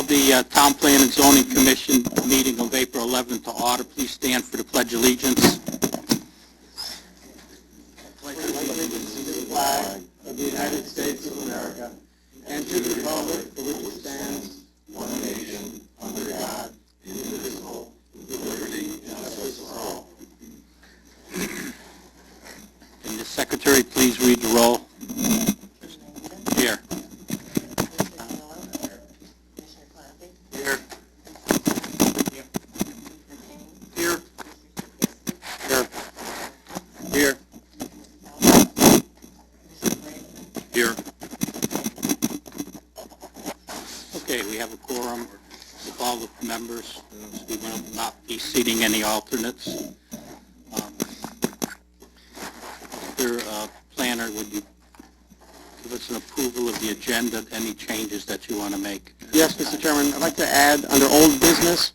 call the Town Plan and Zoning Commission meeting of April 11th to order. Please stand for the Pledge of Allegiance. Pledge allegiance to the flag of the United States of America and to the republic for which it stands, one nation, under God, indivisible, with liberty and justice for all. Can the Secretary please read the roll? Here. Here. Here. Here. Here. Here. Okay, we have a quorum with all the members. We will not be seating any alternates. Mr. Planner, would you give us an approval of the agenda, any changes that you want to make? Yes, Mr. Chairman, I'd like to add under old business,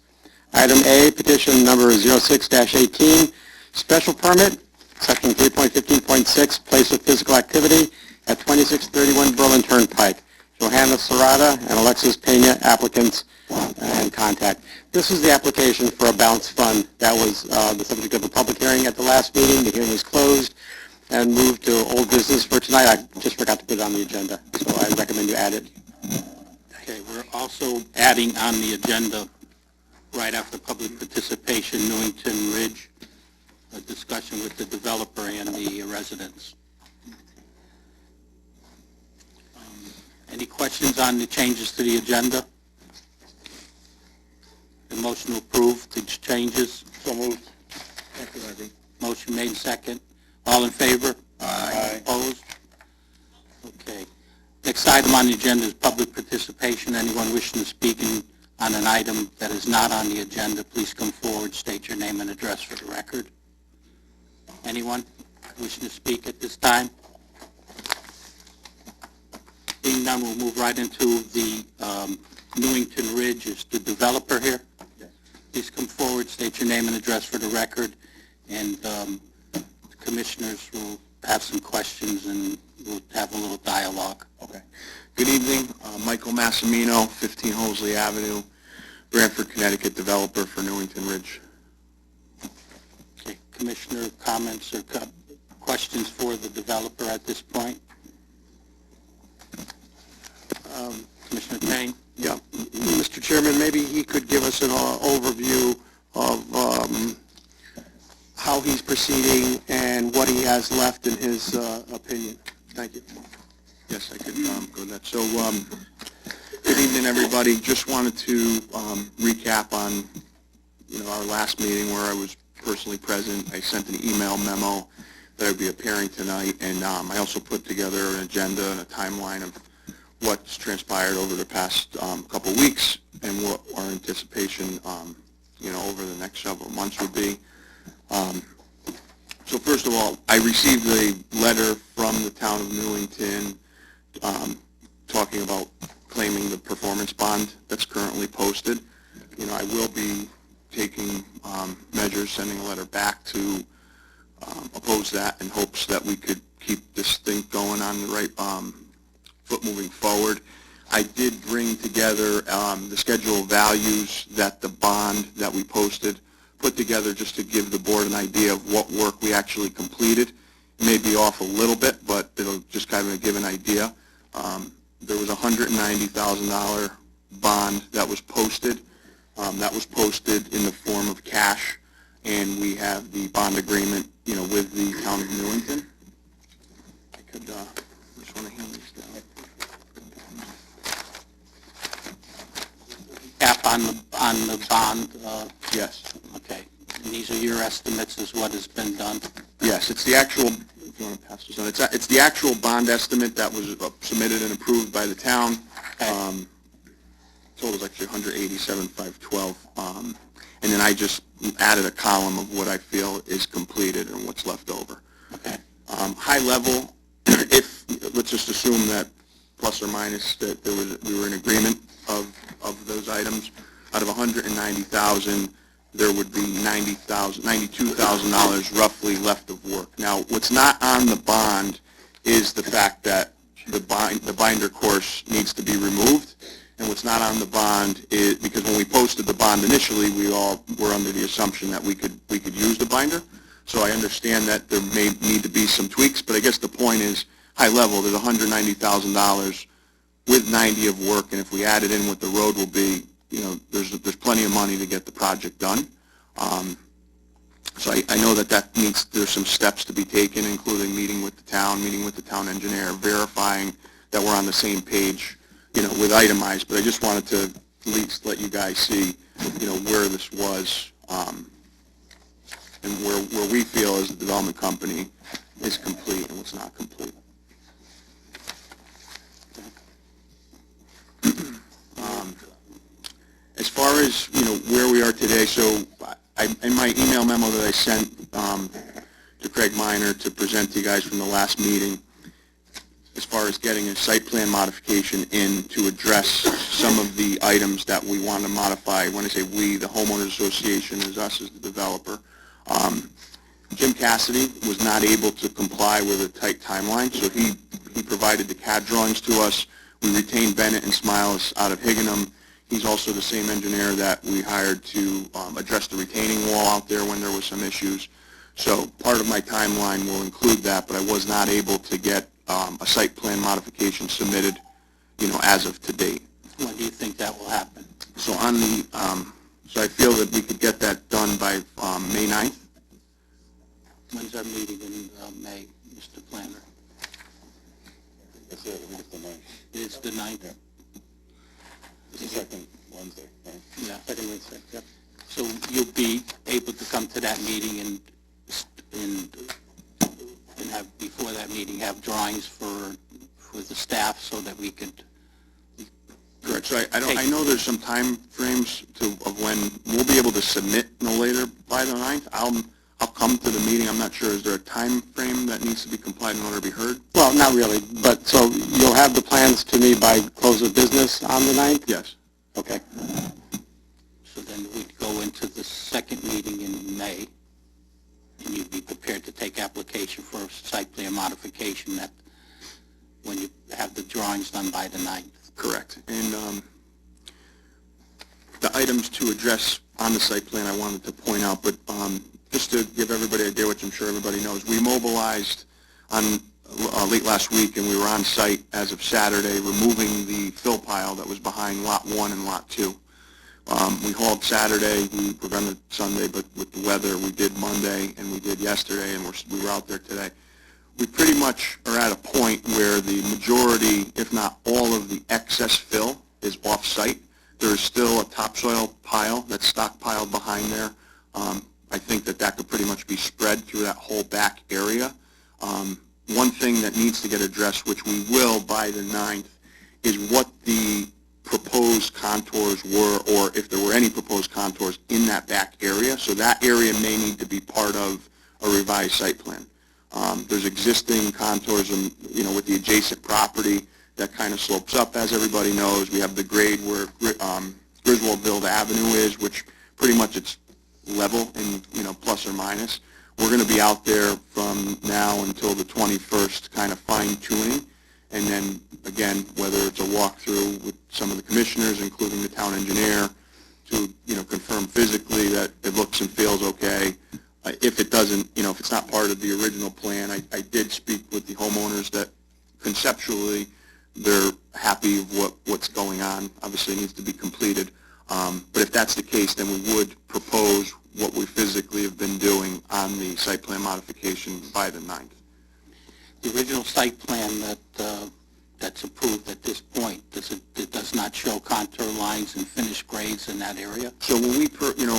item A, petition number 06-18, special permit, section 3.15.6, place of physical activity at 2631 Berlin Turnpike. Johanna Serrata and Alexis Pena, applicants, and contact. This is the application for a bounce fund that was the subject of a public hearing at the last meeting. The hearing is closed and moved to old business for tonight. I just forgot to put it on the agenda, so I recommend you add it. Okay, we're also adding on the agenda, right after public participation, Newington Ridge, a discussion with the developer and the residents. Any questions on the changes to the agenda? The motion to approve the changes? So moved. Thank you, Larry. Motion made second. All in favor? Aye. Opposed? Okay. Next item on the agenda is public participation. Anyone wishing to speak on an item that is not on the agenda, please come forward, state your name and address for the record. Anyone wishing to speak at this time? Being none, we'll move right into the Newington Ridge. Is the developer here? Yes. Please come forward, state your name and address for the record, and the commissioners will have some questions and we'll have a little dialogue. Okay. Good evening. Michael Massimino, 15 Hosley Avenue, Brantford, Connecticut, developer for Newington Ridge. Okay. Commissioner comments or questions for the developer at this point? Commissioner Payne? Yeah. Mr. Chairman, maybe he could give us an overview of how he's proceeding and what he has left in his opinion. Thank you. Yes, I could go to that. So, good evening, everybody. Just wanted to recap on, our last meeting where I was personally present. I sent an email memo that I'd be appearing tonight, and I also put together an agenda and a timeline of what's transpired over the past couple weeks and what our anticipation, over the next several months would be. So first of all, I received a letter from the town of Newington talking about claiming the performance bond that's currently posted. I will be taking measures, sending a letter back to oppose that in hopes that we could keep this thing going on the right foot moving forward. I did bring together the schedule of values that the bond that we posted put together just to give the board an idea of what work we actually completed. It may be off a little bit, but it'll just kind of give an idea. There was a $190,000 bond that was posted. That was posted in the form of cash, and we have the bond agreement, with the town of Newington. I could just want to hand these down. Cap on the bond? Yes. Okay. And these are your estimates as what has been done? Yes, it's the actual, if you want to pass this on, it's the actual bond estimate that was submitted and approved by the town. Okay. Total is actually $187,512. And then I just added a column of what I feel is completed and what's left over. Okay. High level, if, let's just assume that plus or minus that we were in agreement of those items, out of $190,000, there would be $92,000 roughly left of work. Now, what's not on the bond is the fact that the binder course needs to be removed, and what's not on the bond is, because when we posted the bond initially, we all were under the assumption that we could use the binder. So I understand that there may need to be some tweaks, but I guess the point is, high level, there's $190,000 with 90 of work, and if we add it in what the road will be, there's plenty of money to get the project done. So I know there's some steps to be taken, including meeting with the town engineer, verifying that we're on the same page, with itemized, but I just wanted to at least let you guys see, where this was, and where we feel as a development company is complete and what's not complete. As far as, where we are today, so in my email memo that I sent to Craig Minor to present to you guys from the last meeting, as far as getting a site plan modification in to address some of the items that we want to modify. When I say we, the homeowners association is us as the developer. Jim Cassidy was not able to comply with a tight timeline, so he provided the CAD drawings to us. We retained Bennett and Smiles out of Higginham. He's also the same engineer that we hired to address the retaining wall out there when there was some issues. So part of my timeline will include that, but I was not able to get a site plan modification submitted, as of to date. When do you think that will happen? So so I feel that we could get that done by May 9th. When's our meeting in May, Mr. Planner? It's the 9th. It is the 9th? Yeah. It's the second Wednesday, right? Yeah. Second Wednesday, yep. So you'll be able to come to that meeting and have, before that meeting, have drawings for the staff so that we could... Correct. So I know there's some time frames of when we'll be able to submit no later by the 9th. I'll come to the meeting. I'm not sure. Is there a time frame that needs to be complied in order to be heard? Well, not really, but so you'll have the plans to me by close of business on the 9th? Yes. Okay. So then we'd go into the second meeting in May, and you'd be prepared to take application for a site plan modification that when you have the drawings done by the 9th. Correct. And the items to address on the site plan I wanted to point out, but just to give everybody an idea, which I'm sure everybody knows, we mobilized on late last week, and we were on site as of Saturday removing the fill pile that was behind Lot 1 and Lot 2. We hauled Saturday, we prevented Sunday, but with the weather, we did Monday, and we did yesterday, and we were out there today. We pretty much are at a point where the majority, if not all of the excess fill is off-site. There is still a topsoil pile that's stockpiled behind there. I think that could pretty much be spread through that whole back area. One thing that needs to get addressed, which we will by the 9th, is what the proposed contours were, or if there were any proposed contours in that back area. So that area may need to be part of a revised site plan. There's existing contours, with the adjacent property that kind of slopes up, as everybody knows. We have the grade where Griswoldville Avenue is, which pretty much it's level and, plus or minus. We're going to be out there from now until the 21st kind of fine-tuning, and then, again, whether it's a walkthrough with some of the commissioners, including the town engineer, to, confirm physically that it looks and feels okay. If it doesn't, if it's not part of the original plan, I did speak with the homeowners that conceptually they're happy with what's going on. Obviously, it needs to be completed. But if that's the case, then we would propose what we physically have been doing on the site plan modification by the 9th. The original site plan that's approved at this point, it does not show contour lines and finished grades in that area? So when we,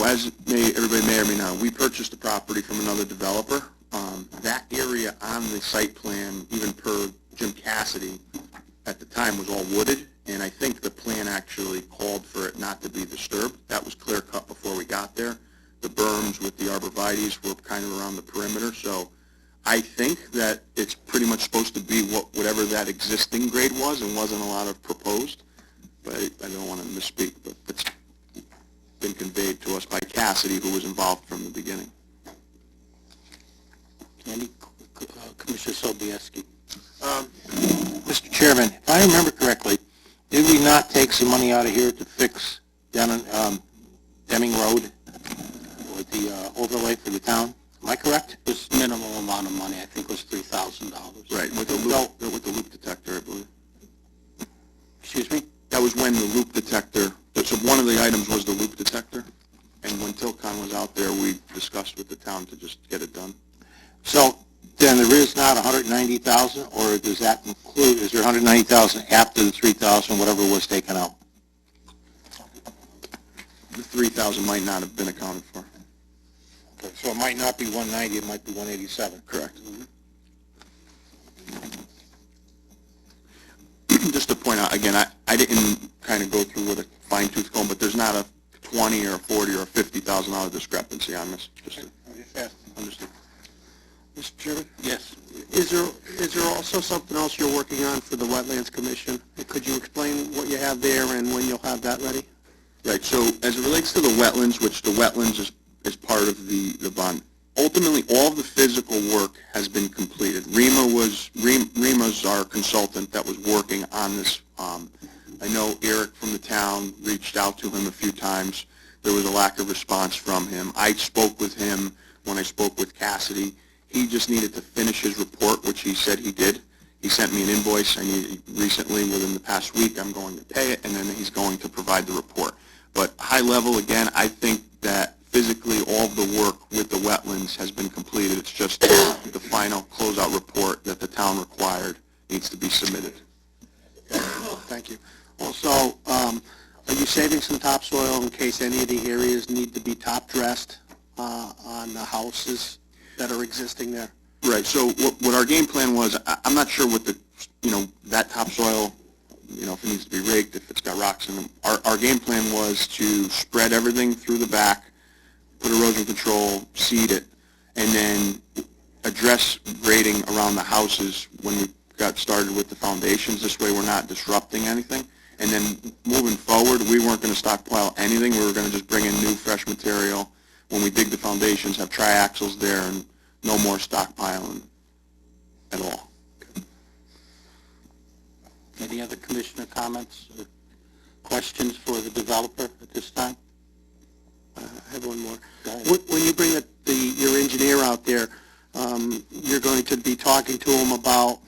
as everybody may or may not, we purchased the property from another developer. That area on the site plan, even per Jim Cassidy, at the time was all wooded, and I think the plan actually called for it not to be disturbed. That was clear cut before we got there. The berms with the arborvitaes were kind of around the perimeter, so I think that it's pretty much supposed to be whatever that existing grade was, and wasn't a lot of proposed. But I don't want to misspeak, but it's been conveyed to us by Cassidy, who was involved from the beginning. Commissioner Sobieski. Mr. Chairman, if I remember correctly, did we not take some money out of here to fix Deming Road with the overlay for the town? Am I correct? It was minimal amount of money. I think it was $3,000. Right, with the loop detector, I believe. Excuse me? That was when the loop detector, so one of the items was the loop detector, and when Tilcon was out there, we discussed with the town to just get it done. So then there is not 190,000, or does that include, is there 190,000 after the 3,000, whatever was taken out? The 3,000 might not have been accounted for. Okay, so it might not be 190, it might be 187. Correct. Just to point out, again, I didn't kind of go through with a fine-tooth comb, but there's not a 20 or 40 or $50,000 discrepancy on this. Just to understand. Mr. Chairman? Yes. Is there also something else you're working on for the Wetlands Commission? Could you explain what you have there and when you'll have that ready? Right, so as it relates to the wetlands, which the wetlands is part of the bond, ultimately all of the physical work has been completed. Rima's our consultant that was working on this. I know Eric from the town reached out to him a few times. There was a lack of response from him. I spoke with him when I spoke with Cassidy. He just needed to finish his report, which he said he did. He sent me an invoice recently, within the past week. I'm going to pay it, and then he's going to provide the report. But high level, again, I think that physically all of the work with the wetlands has been completed. It's just the final closeout report that the town required needs to be submitted. Thank you. Also, are you saving some topsoil in case any of the areas need to be top dressed on the houses that are existing there? Right, so what our game plan was, I'm not sure what that topsoil, if it needs to be raked, if it's got rocks in them. Our game plan was to spread everything through the back, put erosion control, seed it, and then address grading around the houses when we got started with the foundations. This way we're not disrupting anything. And then moving forward, we weren't going to stockpile anything. We were going to just bring in new, fresh material. When we dig the foundations, have triaxles there, and no more stockpiling at all. Any other commissioner comments or questions for the developer at this time? I have one more. Go ahead. When you bring your engineer out there, you're going to be talking to him about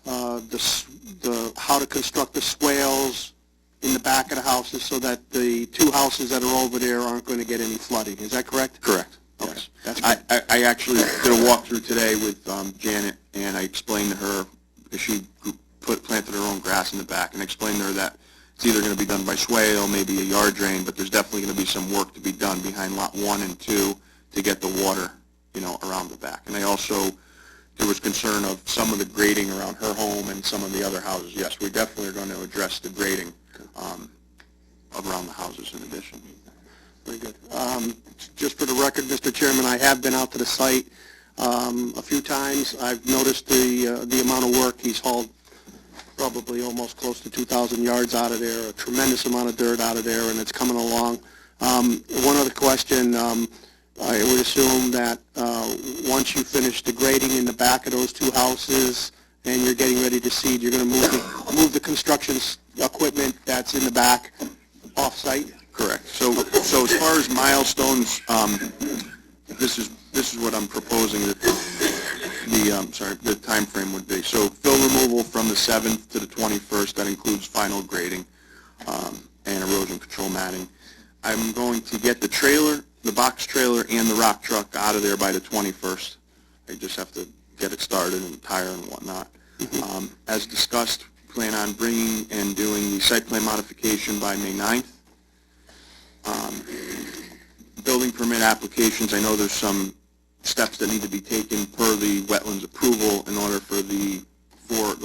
how to construct the swales in the back of the houses so that the two houses that are over there aren't going to get any flooding. Is that correct? Correct. Okay. Yes. That's I actually did a walkthrough today with Janet, and I explained to her, because she planted her own grass in the back, and I explained to her that it's either going to be done by swale, maybe a yard drain, but there's definitely going to be some work to be done behind lot 1 and 2 to get the water, around the back. And there was concern of some of the grading around her home and some of the other houses. Yes, we definitely are going to address the grading around the houses in addition. Very good. Just for the record, Mr. Chairman, I have been out to the site a few times. I've noticed the amount of work. He's hauled probably almost close to 2,000 yards out of there, a tremendous amount of dirt out of there, and it's coming along. One other question, I would assume that once you finish the grading in the back of those two houses and you're getting ready to seed, you're going to move the construction equipment that's in the back off-site? Correct. So as far as milestones, this is what I'm proposing that the time frame would be. So fill removal from the 7th to the 21st. That includes final grading and erosion control matting. I'm going to get the trailer, the box trailer, and the rock truck out of there by the 21st. I just have to get it started and tire and whatnot. As discussed, plan on bringing and doing the site plan modification by May 9th. Building permit applications, I know there's some steps that need to be taken per the wetlands approval in order for the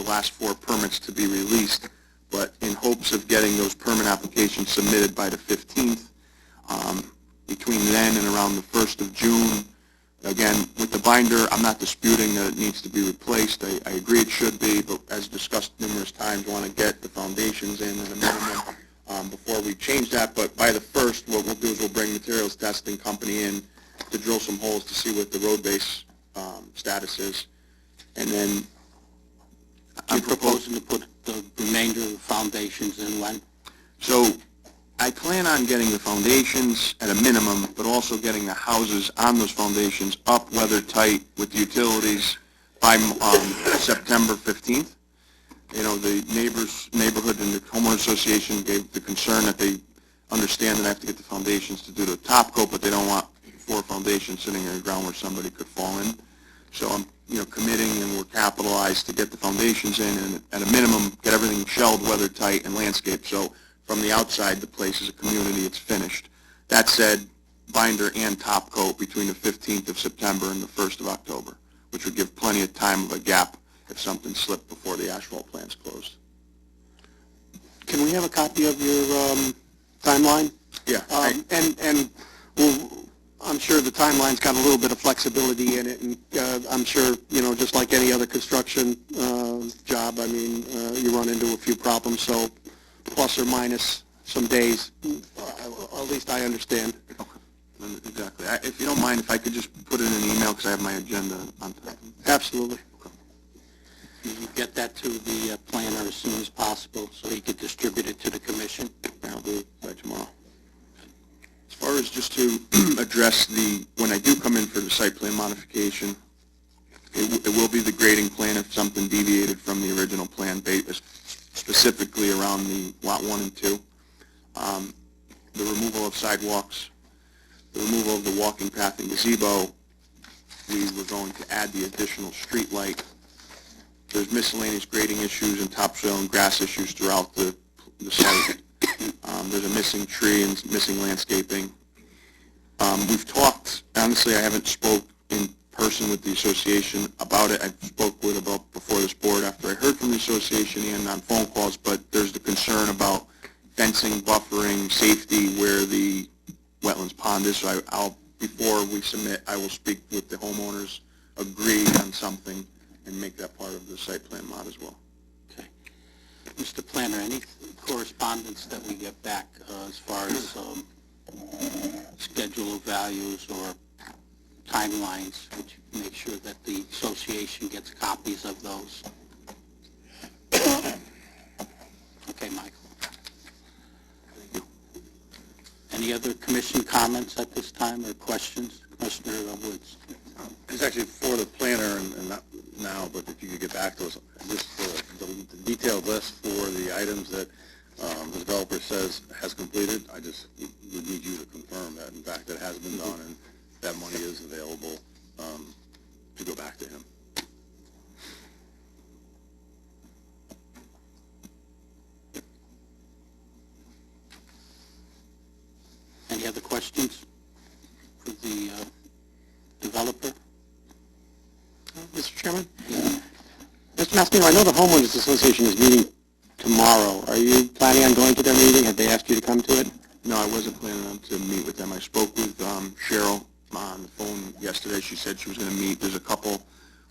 last 4 permits to be released, but in hopes of getting those permit applications submitted by the 15th. Between then and around the 1st of June, again, with the binder, I'm not disputing that it needs to be replaced. I agree it should be, but as discussed numerous times, we want to get the foundations in at a minimum before we change that. But by the 1st, what we'll do is we'll bring materials testing company in to drill some holes to see what the road base status is. And then I'm proposing to put the remainder of the foundations in when? So I plan on getting the foundations at a minimum, but also getting the houses on those foundations up weather tight with the utilities by September 15th. You know, the neighborhood and the homeowner association gave the concern that they understand that I have to get the foundations to do the top coat, but they don't want 4 foundations sitting in the ground where somebody could fall in. So I'm, committing, and we're capitalized to get the foundations in, and at a minimum, get everything shelled, weather tight, and landscaped. So from the outside, the place is a community, it's finished. That said, binder and top coat between the 15th of September and the 1st of October, which would give plenty of time of a gap if something slipped before the asphalt plant's closed. Can we have a copy of your timeline? Yeah. And well, I'm sure the timeline's got a little bit of flexibility in it, and I'm sure, just like any other construction job, I mean, you run into a few problems, so plus or minus some days, at least I understand. Exactly. If you don't mind, if I could just put it in an email, because I have my agenda on time. Absolutely. You get that to the planner as soon as possible so he could distribute it to the commission? I'll do it by tomorrow. As far as just to address when I do come in for the site plan modification, it will be the grading plan if something deviated from the original plan, specifically around the lot 1 and 2. The removal of sidewalks, the removal of the walking path and gazebo. We were going to add the additional street light. There's miscellaneous grading issues and topsoil and grass issues throughout the site. There's a missing tree and missing landscaping. We've talked, honestly, I haven't spoke in person with the association about it. I spoke with about before this board after I heard from the association and on phone calls, but there's the concern about fencing, buffering, safety where the wetlands pond is. So before we submit, I will speak with the homeowners, agree on something, and make that part of the site plan mod as well. Okay. Mr. Planner, any correspondence that we get back as far as schedule of values or timelines, would you make sure that the association gets copies of those? Okay, Michael. Thank you. Any other commission comments at this time or questions? Commissioner Woods. It's actually for the planner and not now, but if you could get back to us, just the detailed list for the items that the developer says has completed. I just would need you to confirm that, in fact, it has been done and that money is available to go back to him. Any other questions for the developer? Mr. Chairman? Mr. Mastino, I know the Homeowners Association is meeting tomorrow. Are you planning on going to their meeting? Have they asked you to come to it? No, I wasn't planning on to meet with them. I spoke with Cheryl on the phone yesterday. She said she was going to meet. There's a couple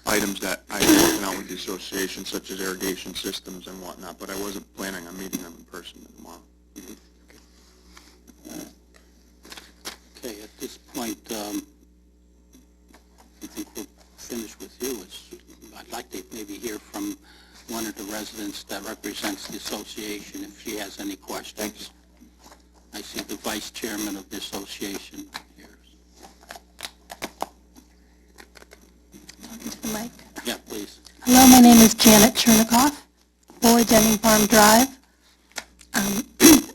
items that I'm working out with the association, such as irrigation systems and whatnot, but I wasn't planning on meeting them in person tomorrow. Okay, at this point, I think we'll finish with you. I'd like to maybe hear from one of the residents that represents the association if she has any questions. Thanks. I see the vice chairman of the association here. Mr. Mike. Yeah, please. Hello, my name is Janet Chernikoff, 4 Denning Farm Drive.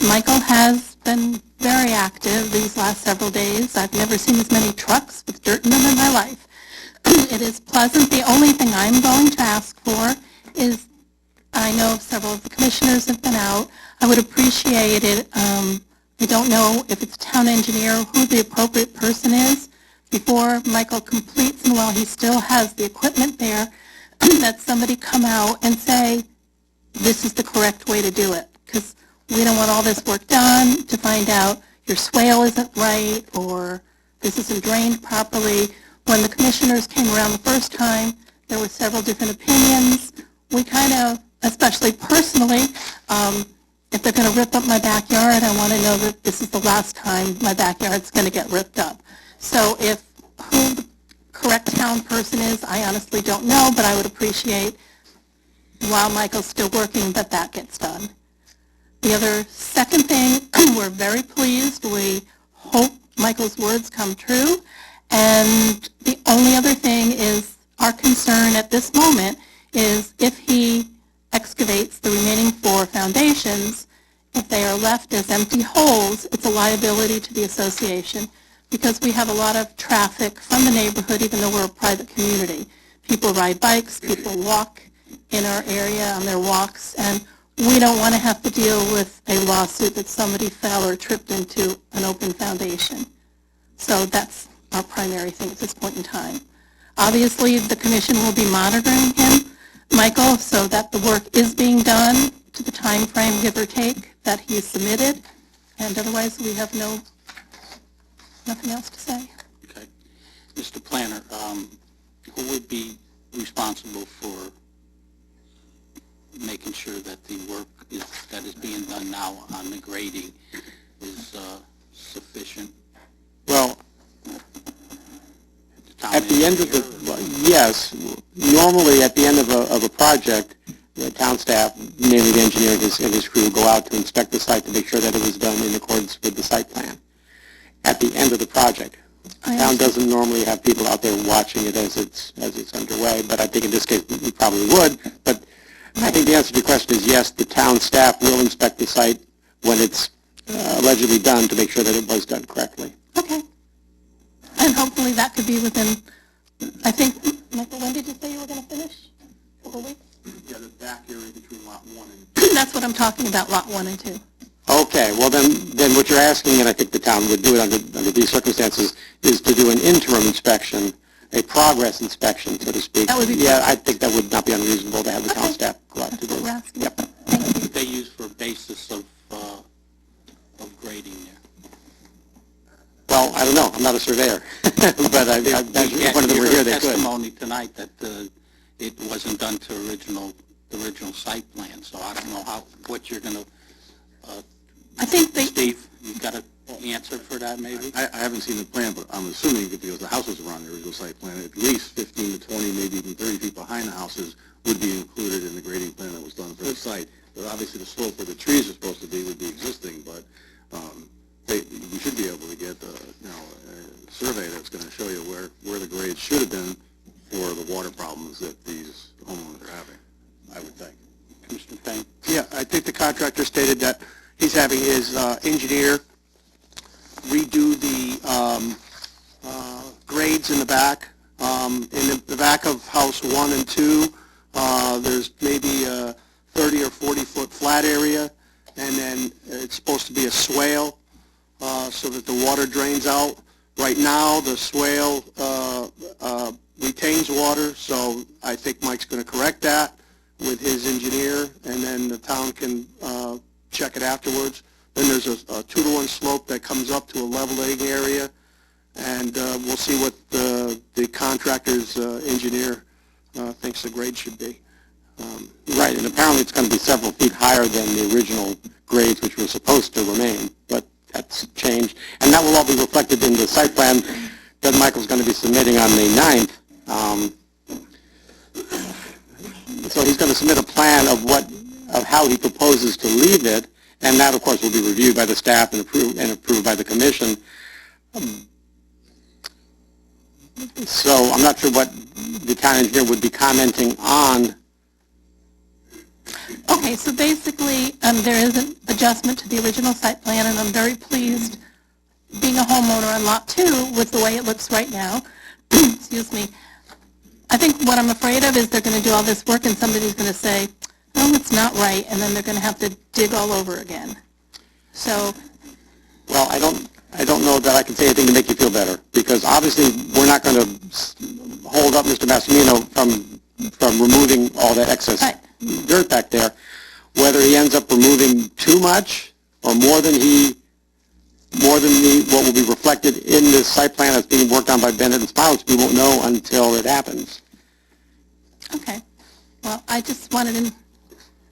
Michael has been very active these last several days. I've never seen as many trucks with dirt in them in my life. It is pleasant. The only thing I'm going to ask for is, I know several of the commissioners have been out. I would appreciate it. I don't know if it's town engineer, who the appropriate person is, before Michael completes and while he still has the equipment there, that somebody come out and say, this is the correct way to do it. Because we don't want all this work done to find out your swale isn't right or this isn't drained properly. When the commissioners came around the first time, there were several different opinions. We kind of, especially personally, if they're going to rip up my backyard, I want to know that this is the last time my backyard's going to get ripped up. So if who the correct town person is, I honestly don't know, but I would appreciate, while Michael's still working, that that gets done. The other second thing, we're very pleased. We hope Michael's words come true. And the only other thing is our concern at this moment is if he excavates the remaining 4 foundations, if they are left as empty holes, it's a liability to the association because we have a lot of traffic from the neighborhood, even though we're a private community. People ride bikes, people walk in our area on their walks, and we don't want to have to deal with a lawsuit that somebody fell or tripped into an open foundation. So that's our primary thing at this point in time. Obviously, the commission will be monitoring him, Michael, so that the work is being done to the time frame, give or take, that he submitted, and otherwise we have nothing else to say. Okay. Mr. Planner, who would be responsible for making sure that the work that is being done now on the grading is sufficient? Well, town at the end of engineer? yes, normally at the end of a project, the town staff, mainly the engineer and his crew, will go out to inspect the site to make sure that it was done in accordance with the site plan. At the end of the project, the town doesn't normally have people out there watching it as it's underway, but I think in this case we probably would. But I think the answer to your question is yes, the town staff will inspect the site when it's allegedly done to make sure that it was done correctly. Okay. And hopefully that could be within, I think, Michael, when did you say you were going to finish? A couple weeks? Yeah, the back area between lot 1 and That's what I'm talking about, lot 1 and 2. Okay, well then what you're asking, and I think the town would do it under these circumstances, is to do an interim inspection, a progress inspection, so to speak. That would be Yeah, I think that would not be unreasonable to have the town Okay. staff go out to do. We're asking. Yep. Thank you. What they use for a basis of grading there? Well, I don't know, I'm not a surveyor, but I if one of them were here, they could. Testimony tonight that it wasn't done to the original site plan, so I don't know what you're going to, I think they, Steve, you've got an answer for that maybe? I haven't seen the plan, but I'm assuming because the houses are on the original site plan, at least 15 to 20, maybe even 30 feet behind the houses would be included in the grading plan that was done for the site. But obviously the slope where the trees are supposed to be would be existing, but we should be able to get a survey that's going to show you where the grade should have been for the water problems that these homeowners are having, I would think. Commissioner Payne? Yeah, I think the contractor stated that he's having his engineer redo the grades in the back. In the back of house 1 and 2, there's maybe a 30 or 40 foot flat area, and then it's supposed to be a swale so that the water drains out. Right now, the swale retains water, so I think Mike's going to correct that with his engineer, and then the town can check it afterwards. Then there's a 2-to-1 slope that comes up to a leveling area, and we'll see what the contractor's engineer thinks the grade should be. Right, and apparently it's going to be several feet higher than the original grades which were supposed to remain, but that's changed. And that will all be reflected in the site plan that Michael's going to be submitting on the 9th. So he's going to submit a plan of how he proposes to leave it, and that, of course, will be reviewed by the staff and approved by the commission. So I'm not sure what the town engineer would be commenting on. okay, so basically, there is an adjustment to the original site plan, and I'm very pleased, being a homeowner on Lot 2, with the way it looks right now. Excuse me. I think what I'm afraid of is they're going to do all this work, and somebody's going to say, oh, it's not right, and then they're going to have to dig all over again. So, Well, I don't know that I can say anything to make you feel better, because obviously we're not going to hold up Mr. Massimino from removing all that excess Right. dirt back there. Whether he ends up removing too much or more than what will be reflected in this site plan that's being worked on by Bennett and Spiles, we won't know until it happens. okay. Well, I just wanted to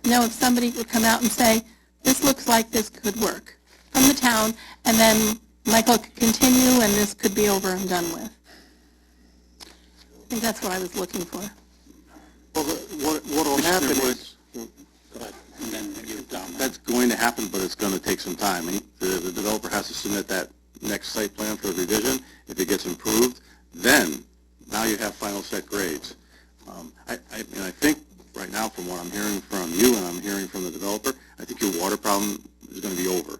know if somebody would come out and say, this looks like this could work from the town, and then Michael could continue, and this could be over and done with. I think that's what I was looking for. Well, what will happen Commissioner is, Woods? Go ahead, and then you're done. that's going to happen, but it's going to take some time. The developer has to submit that next site plan for revision. If it gets improved, then now you have final set grades. I think right now, from what I'm hearing from you and I'm hearing from the developer, I think your water problem is going to be over.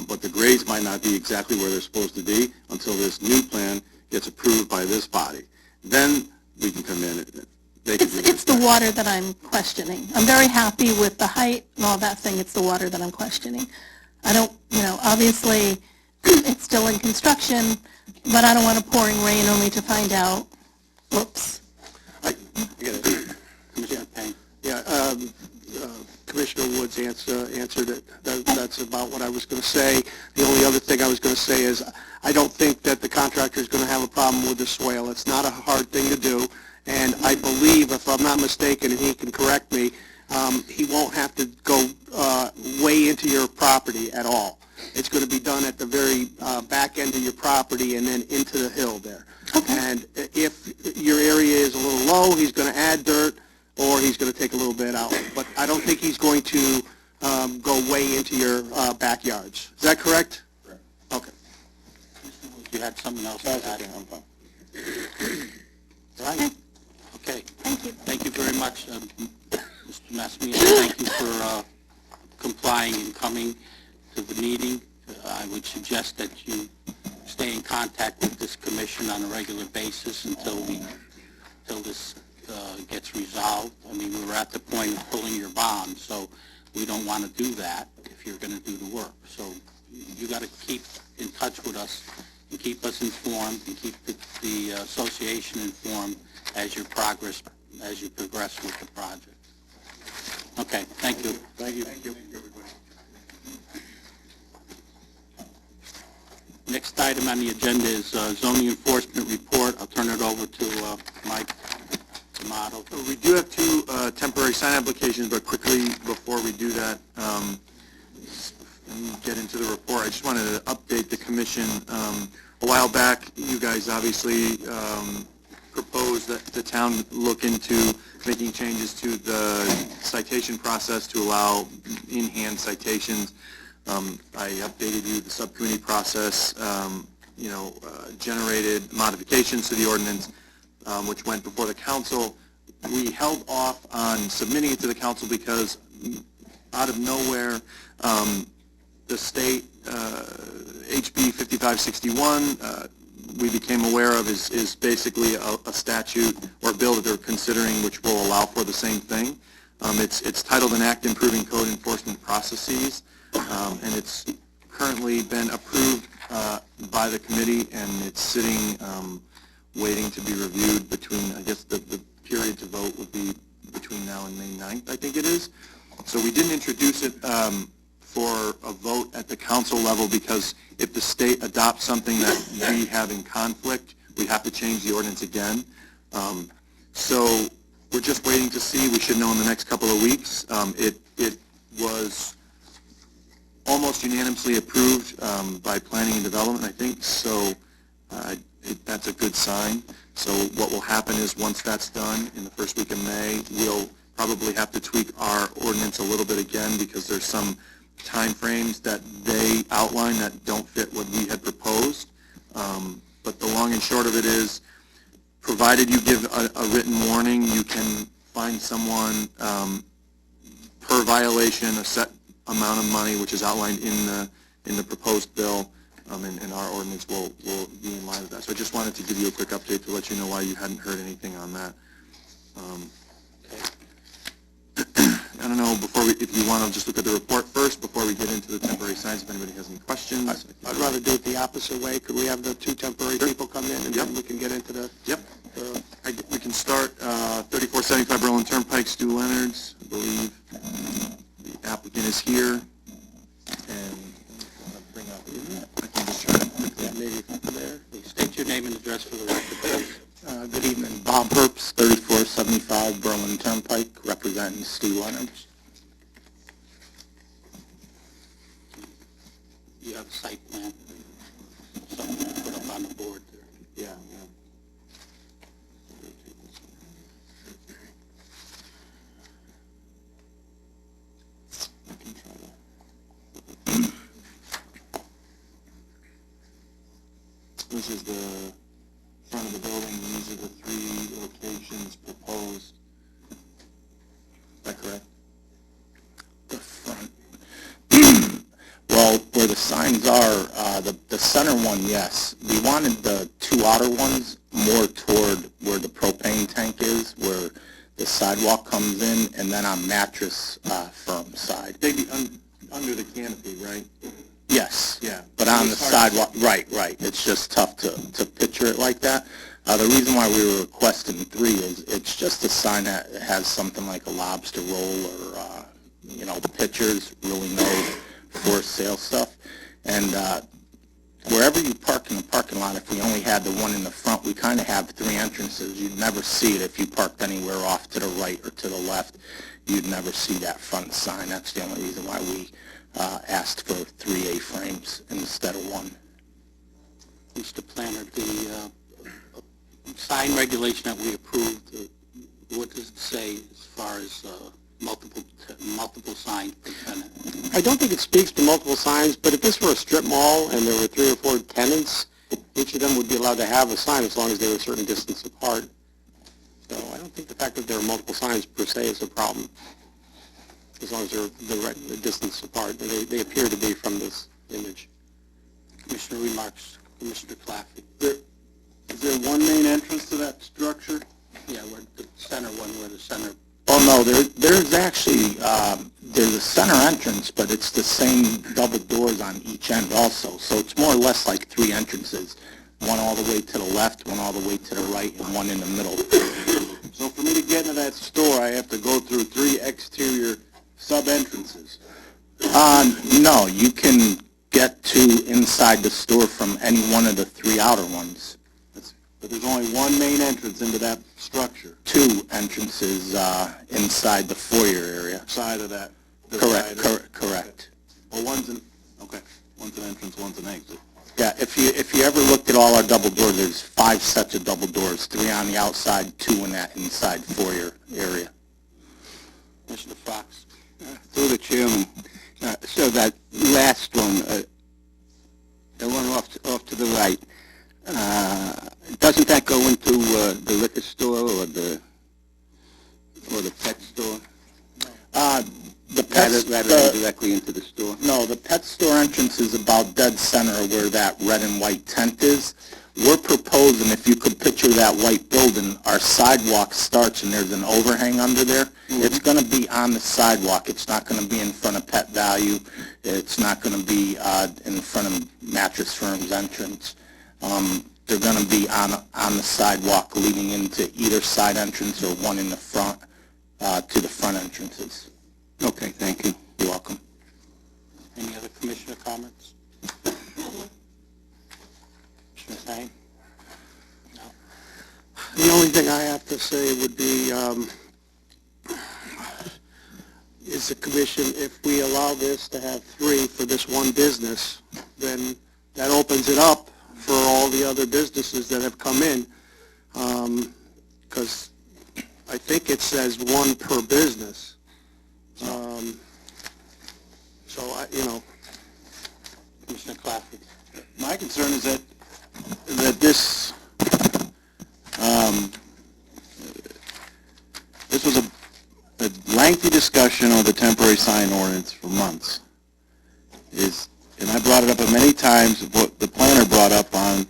But the grades might not be exactly where they're supposed to be until this new plan gets approved by this body. Then we can come in and they can do It's the water that I'm questioning. I'm very happy with the height and all that thing. It's the water that I'm questioning. I don't, obviously, it's still in construction, but I don't want a pouring rain only to find out, whoops. Commissioner Payne. Yeah, Commissioner Woods answered it. That's about what I was going to say. The only other thing I was going to say is I don't think that the contractor is going to have a problem with the swale. It's not a hard thing to do, and I believe, if I'm not mistaken, and he can correct me, he won't have to go way into your property at all. It's going to be done at the very back end of your property and then into the hill there. Okay. And if your area is a little low, he's going to add dirt, or he's going to take a little bit out. But I don't think he's going to go way into your backyards. Is that correct? Correct. Okay. You had something else to add? I'm fine. Right. Okay. Thank you. Thank you very much, Mr. Massimiliano. Thank you for complying and coming to the meeting. I would suggest that you stay in contact with this commission on a regular basis until this gets resolved. I mean, we were at the point of pulling your bond, so we don't want to do that if you're going to do the work. So you got to keep in touch with us and keep us informed and keep the association informed as you progress with the project. Okay, thank you. Thank you. Thank you, everybody. Next item on the agenda is zoning enforcement report. I'll turn it over to Mike D'Amato. We do have two temporary sign applications, but quickly before we do that, and get into the report, I just wanted to update the commission. A while back, you guys obviously proposed that the town look into making changes to the citation process to allow in-hand citations. I updated you, the subcommittee process, generated modifications to the ordinance, which went before the council. We held off on submitting it to the council because out of nowhere, the state, HB 5561, we became aware of is basically a statute or a bill that they're considering which will allow for the same thing. It's titled an Act Improving Code Enforcement Processes, and it's currently been approved by the committee, and it's sitting waiting to be reviewed between, I guess the period to vote would be between now and May 9th, I think it is. So we didn't introduce it for a vote at the council level because if the state adopts something that we have in conflict, we have to change the ordinance again. So we're just waiting to see. We should know in the next couple of weeks. It was almost unanimously approved by Planning and Development, I think, so that's a good sign. So what will happen is once that's done in the first week of May, we'll probably have to tweak our ordinance a little bit again because there's some time frames that they outline that don't fit what we had proposed. But the long and short of it is, provided you give a written warning, you can fine someone per violation a set amount of money, which is outlined in the proposed bill, and our ordinance will be in line with that. So I just wanted to give you a quick update to let you know why you hadn't heard anything on that. I don't know, if you want to just look at the report first before we get into the temporary signs, if anybody has any questions. I'd rather do it the opposite way. Could we have the two temporary people come in and then we can get into the... Yep. We can start 3475 Berlin Turnpike, Stu Leonard's. I believe the applicant is here. And I can just try to quickly... Maybe there. State your name and address for the record, please. Good evening. Bob Herbst, 3475 Berlin Turnpike, representing Stu Leonard's. You have a site plan, something to put up on the board there. Yeah. I can try that. this is the front of the building, these are the 3 locations proposed. Is that correct? The front. Well, where the signs are, the center one, yes. We wanted the 2 outer ones more toward where the propane tank is, where the sidewalk comes in, and then on Mattress Firm side. They'd be under the canopy, right? Yes. Yeah. But on the It's hard to- sidewalk, right. It's just tough to picture it like that. The reason why we were requesting 3 is it's just a sign that has something like a lobster roll or, the pictures, really no for sale stuff. And wherever you park in the parking lot, if we only had the one in the front, we kind of have 3 entrances. You'd never see it if you parked anywhere off to the right or to the left. You'd never see that front sign. That's the only reason why we asked for 3 A-frames instead of 1. Mr. Planner, the sign regulation that we approved, what does it say as far as multiple signs per tenant? I don't think it speaks to multiple signs, but if this were a strip mall and there were 3 or 4 tenants, each of them would be allowed to have a sign as long as they were a certain distance apart. So I don't think the fact that there are multiple signs per se is a problem, as long as they're the distance apart. They appear to be from this image. Commissioner remarks, Commissioner Claffey. Is there one main entrance to that structure? Yeah, where the center one, where the center, Oh, no, there's actually, there's a center entrance, but it's the same double doors on each end also. So it's more or less like 3 entrances, one all the way to the left, one all the way to the right, and one in the middle. So for me to get into that store, I have to go through 3 exterior sub-entrances. No, you can get to inside the store from any one of the 3 outer ones. But there's only one main entrance into that structure, 2 entrances inside the foyer area. side of that. Correct. Well, one's an entrance, one's an exit. Yeah, if you ever looked at all our double doors, there's 5 sets of double doors, 3 on the outside, 2 in that inside foyer area. Mr. Fox. Through the chairman, so that last one, the one off to the right, doesn't that go into the liquor store or the pet store? The pet Rather than directly into the store? No, the pet store entrance is about dead center where that red and white tent is. We're proposing, if you could picture that white building, our sidewalk starts and there's an overhang under there. Mm-hmm. It's going to be on the sidewalk. It's not going to be in front of Pet Value. It's not going to be in front of Mattress Firm's entrance. They're going to be on the sidewalk leading into either side entrance or one in the front to the front entrances. Okay, thank you. You're welcome. Any other commissioner comments? Commissioner Payne? No. The only thing I have to say would be, is the commission, if we allow this to have 3 for this one business, then that opens it up for all the other businesses that have come in, because I think it says 1 per business. So, Commissioner Claffey. My concern is that this, this was a lengthy discussion of the temporary sign ordinance for months. And I brought it up many times, what the planner brought up on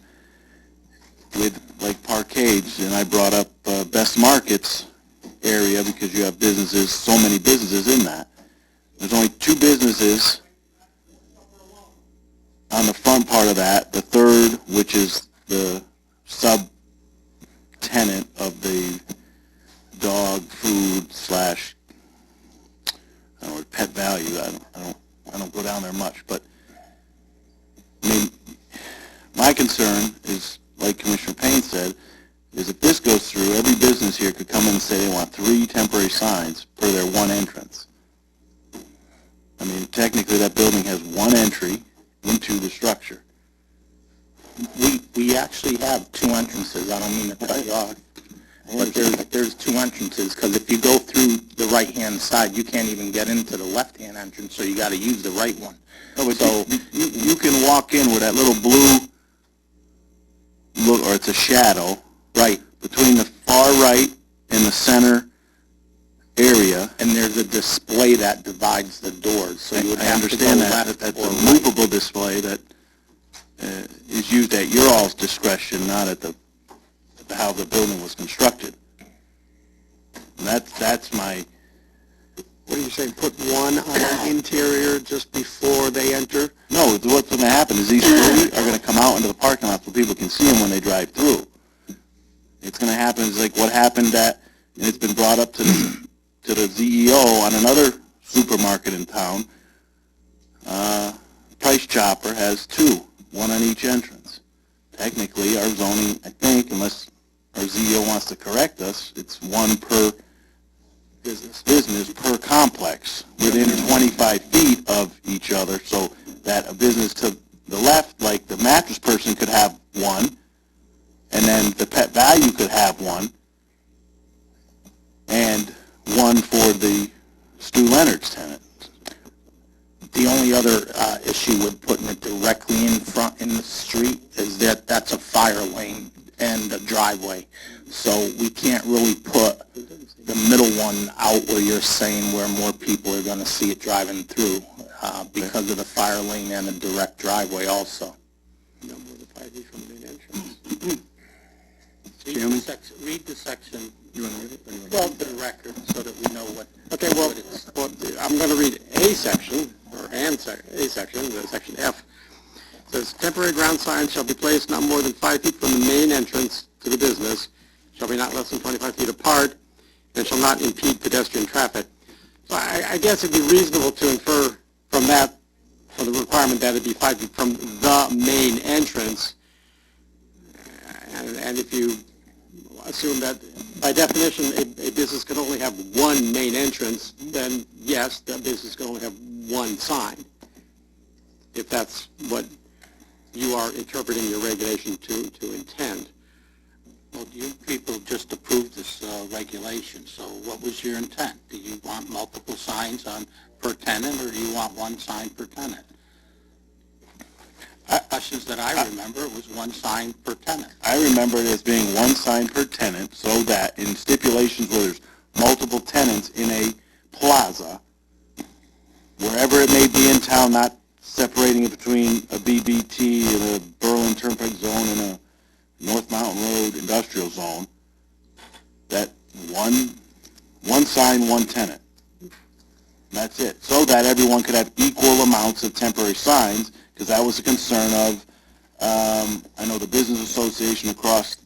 with like Parkades, and I brought up Best Markets area because you have businesses, so many businesses in that. There's only 2 businesses on the front part of that. The third, which is the sub-tenant of the dog food / I don't know, Pet Value. I don't go down there much, but I mean, my concern is, like Commissioner Payne said, is if this goes through, every business here could come in and say they want 3 temporary signs per their 1 entrance. I mean, technically that building has 1 entry into the structure. We actually have 2 entrances. I don't mean to cut you off, but there's 2 entrances, because if you go through the right-hand side, you can't even get into the left-hand entrance, so you got to use the right one. No, but So you can walk in with that little blue look, or it's a shadow, right, between the far right and the center area. And there's a display that divides the doors, so you would I have to go understand that, left that's or a right. movable display that is used at your all's discretion, not at how the building was constructed. And that's my, What are you saying, put one on the interior just before they enter? no, what's going to happen is these three are going to come out into the parking lot so people can see them when they drive through. It's going to happen, it's like what happened and it's been brought up to the CEO on another supermarket in town. Price Chopper has two, one on each entrance. Technically, our zoning, I think, unless our CEO wants to correct us, it's one per business per complex within 25 feet of each other, so that a business to the left, like the mattress person, could have one, and then the Pet Value could have one, and one for the Stu Leonard's tenant. The only other issue with putting it directly in front in the street is that that's a fire lane and a driveway. So we can't really put the middle one out where you're saying where more people are going to see it driving through because of the fire lane and the direct driveway also. No more than 5 feet from the main entrance. Read the section, You want to read it? Or you want well, to the record, so that we know what. Okay, well, what it's. I'm going to read A section, A section, section F. It says, temporary ground signs shall be placed not more than 5 feet from the main entrance to the business, shall be not less than 25 feet apart, and shall not impede pedestrian traffic. So I guess it'd be reasonable to infer from that, from the requirement that it be 5 feet from the main entrance, and if you assume that by definition a business can only have one main entrance, then yes, that business can only have one sign, if that's what you are interpreting your regulation to intend. Well, you people just approved this regulation, so what was your intent? Do you want multiple signs on per tenant, or do you want one sign per tenant? Questions that I remember, it was one sign per tenant. I remember it as being one sign per tenant, so that in stipulations where there's multiple tenants in a plaza, wherever it may be in town, not separating it between a BBT and a Berlin Turnpike zone and a North Mountain Road industrial zone, that one sign, one tenant. That's it. So that everyone could have equal amounts of temporary signs, because that was a concern of, I know the Business Association across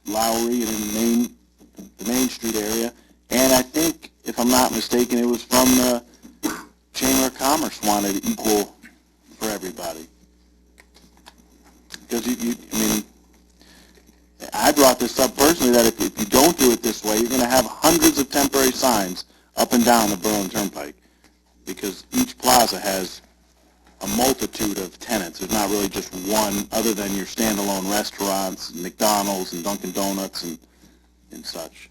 Lowry and in the Main Street area, and I think, if I'm not mistaken, it was from the Chamber of Commerce wanted equal for everybody. Because I brought this up personally, that if you don't do it this way, you're going to have hundreds of temporary signs up and down the Berlin Turnpike, because each plaza has a multitude of tenants. There's not really just one, other than your standalone restaurants, McDonald's and Dunkin' Donuts and such.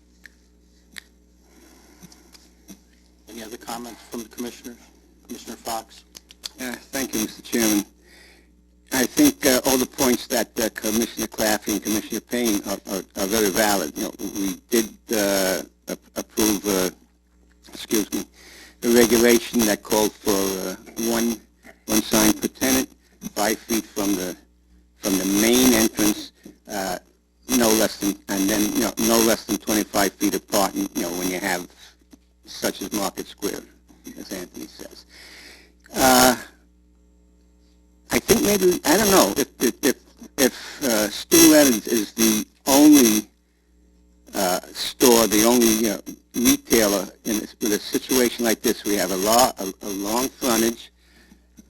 Any other comments from the commissioners? Commissioner Fox? Thank you, Mr. Chairman. I think all the points that Commissioner Claffey and Commissioner Payne are very valid. We did approve, the regulation that called for one sign per tenant, 5 feet from the main entrance, no less than 25 feet apart. When you have such as Market Square, as Anthony says. I think maybe, I don't know, if Stu Leonard's is the only store, the only retailer with a situation like this, we have a long frontage,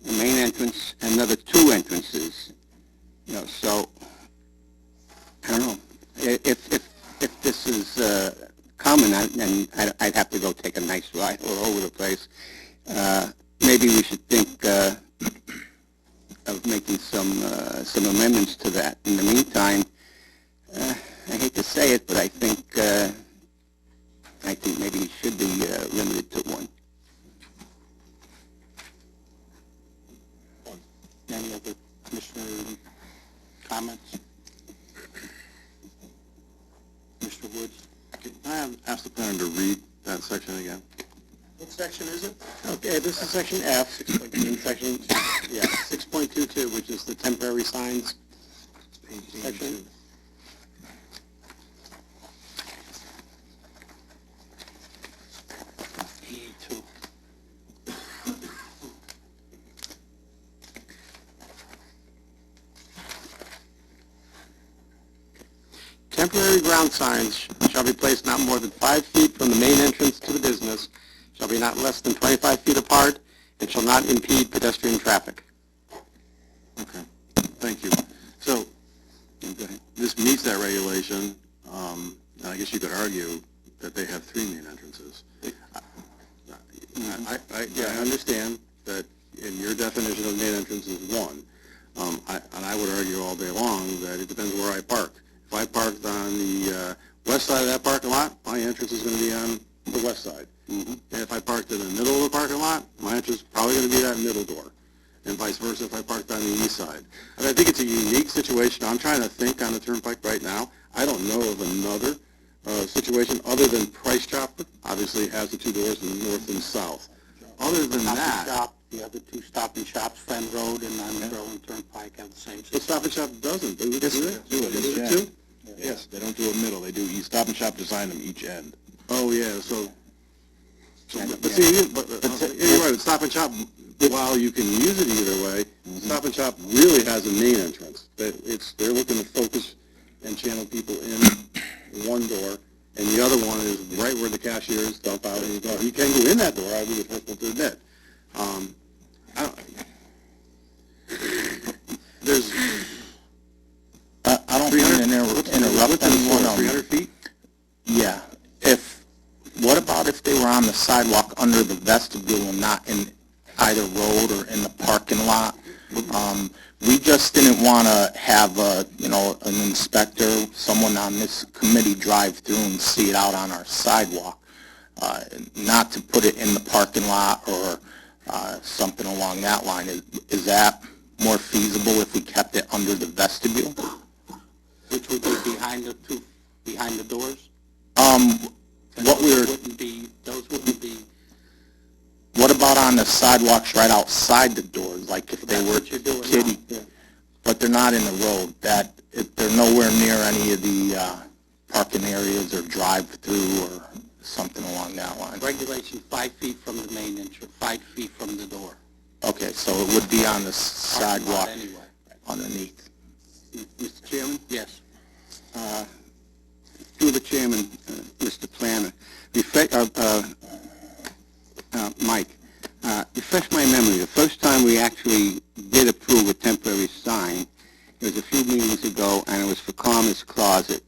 the main entrance, and another 2 entrances. So I don't know if this is common, and I'd have to go take a nice ride all over the place. Maybe we should think of making some amendments to that. In the meantime, I hate to say it, but I think maybe it should be limited to one. Any other commissioner comments? Mr. Woods? Can I ask the planner to read that section again? What section is it? Okay, this is section F, in section, 6.22, which is the temporary signs section. E2. Temporary ground signs shall be placed not more than 5 feet from the main entrance to the business, shall be not less than 25 feet apart, and shall not impede pedestrian traffic. Okay, thank you. So, this meets that regulation, and I guess you could argue that they have 3 main entrances. I understand that in your definition of main entrance is 1, and I would argue all day long that it depends where I park. If I parked on the west side of that parking lot, my entrance is going to be on the west side. And if I parked in the middle of the parking lot, my entrance is probably going to be that middle door. And vice versa if I parked on the east side. And I think it's a unique situation. I'm trying to think on the Turnpike right now. I don't know of another situation other than Price Chopper. Obviously, it has the 2 doors in north and south. Other than Stop and that, Shop, the other 2 Stop and Shops, Fen Road and on Berlin Turnpike have the same the system. Stop and Shop doesn't, do they? Do it too? Yes, they don't do a middle. They do each Stop and Shop design them each end. Oh, yeah, but see, but you're right, Stop and Shop, while you can use it either way, Stop and Shop really has a main entrance. They're looking to focus and channel people in one door, and the other one is right where the cashiers dump out and you go. You can go in that door, I would be the first one to admit. There's I don't mean to interrupt anyone. 300 feet? Yeah. What about if they were on the sidewalk under the vestibule and not in either road or in the parking lot? We just didn't want to have an inspector, someone on this committee drive through and see it out on our sidewalk. Not to put it in the parking lot or something along that line. Is that more feasible if we kept it under the vestibule? Which would be behind the doors? Those wouldn't be, What about on the sidewalks right outside the doors, like if they That's were what you're doing kiddie, now, yeah. but they're not in the road, they're nowhere near any of the parking areas or drive-through or something along that line? regulation 5 feet from the main entrance, 5 feet from the door. Okay, so it would be on the Parking lot sidewalk anyway. underneath. Mr. Chairman? Yes. Through the chairman, Mr. Planner, Mike, refresh my memory. The first time we actually did approve a temporary sign, it was a few meetings ago, and it was for Karma's Closet,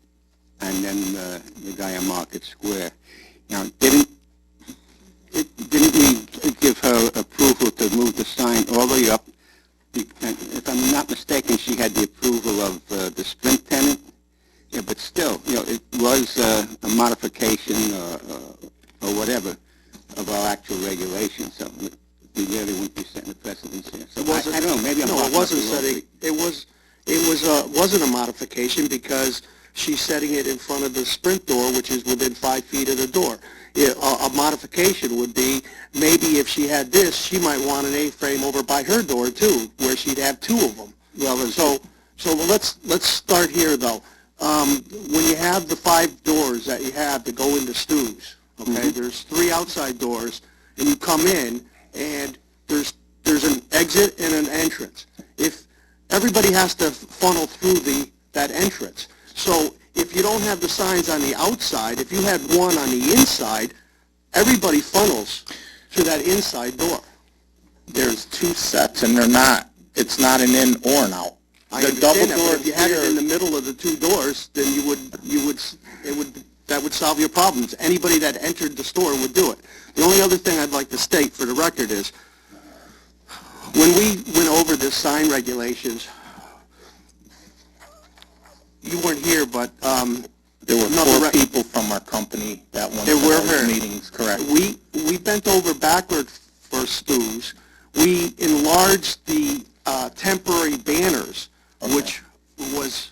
and then the guy on Market Square. Now, didn't we give her approval to move the sign all the way up? If I'm not mistaken, she had the approval of the Sprint tenant. Yeah, but still, it was a modification or whatever of our actual regulations. So we really wouldn't be setting a precedence here. So I don't know. Maybe I'm No, it walking wasn't up the wrong setting, street. wasn't a modification because she's setting it in front of the Sprint door, which is within 5 feet of the door. Yeah, a modification would be, maybe if she had this, she might want an A-frame over by her door too, where she'd have 2 of them. Well, so let's start here though. When you have the 5 doors that you have to go into Stu's, okay, there's 3 outside doors, and you come in, and there's an exit and an entrance. If everybody has to funnel through that entrance, so if you don't have the signs on the outside, if you had one on the inside, everybody funnels to that inside door. There's 2 sets, and it's not an in or an out. I The double understand that, door but if you had it here- in the middle of the 2 doors, then that would solve your problems. Anybody that entered the store would do it. The only other thing I'd like to state for the record is, when we went over the sign regulations, you weren't here, but There were No, 4 correct. people from our company that went There to were those her. meetings, correct? we bent over backward for Stu's. We enlarged the temporary banners, Okay. which was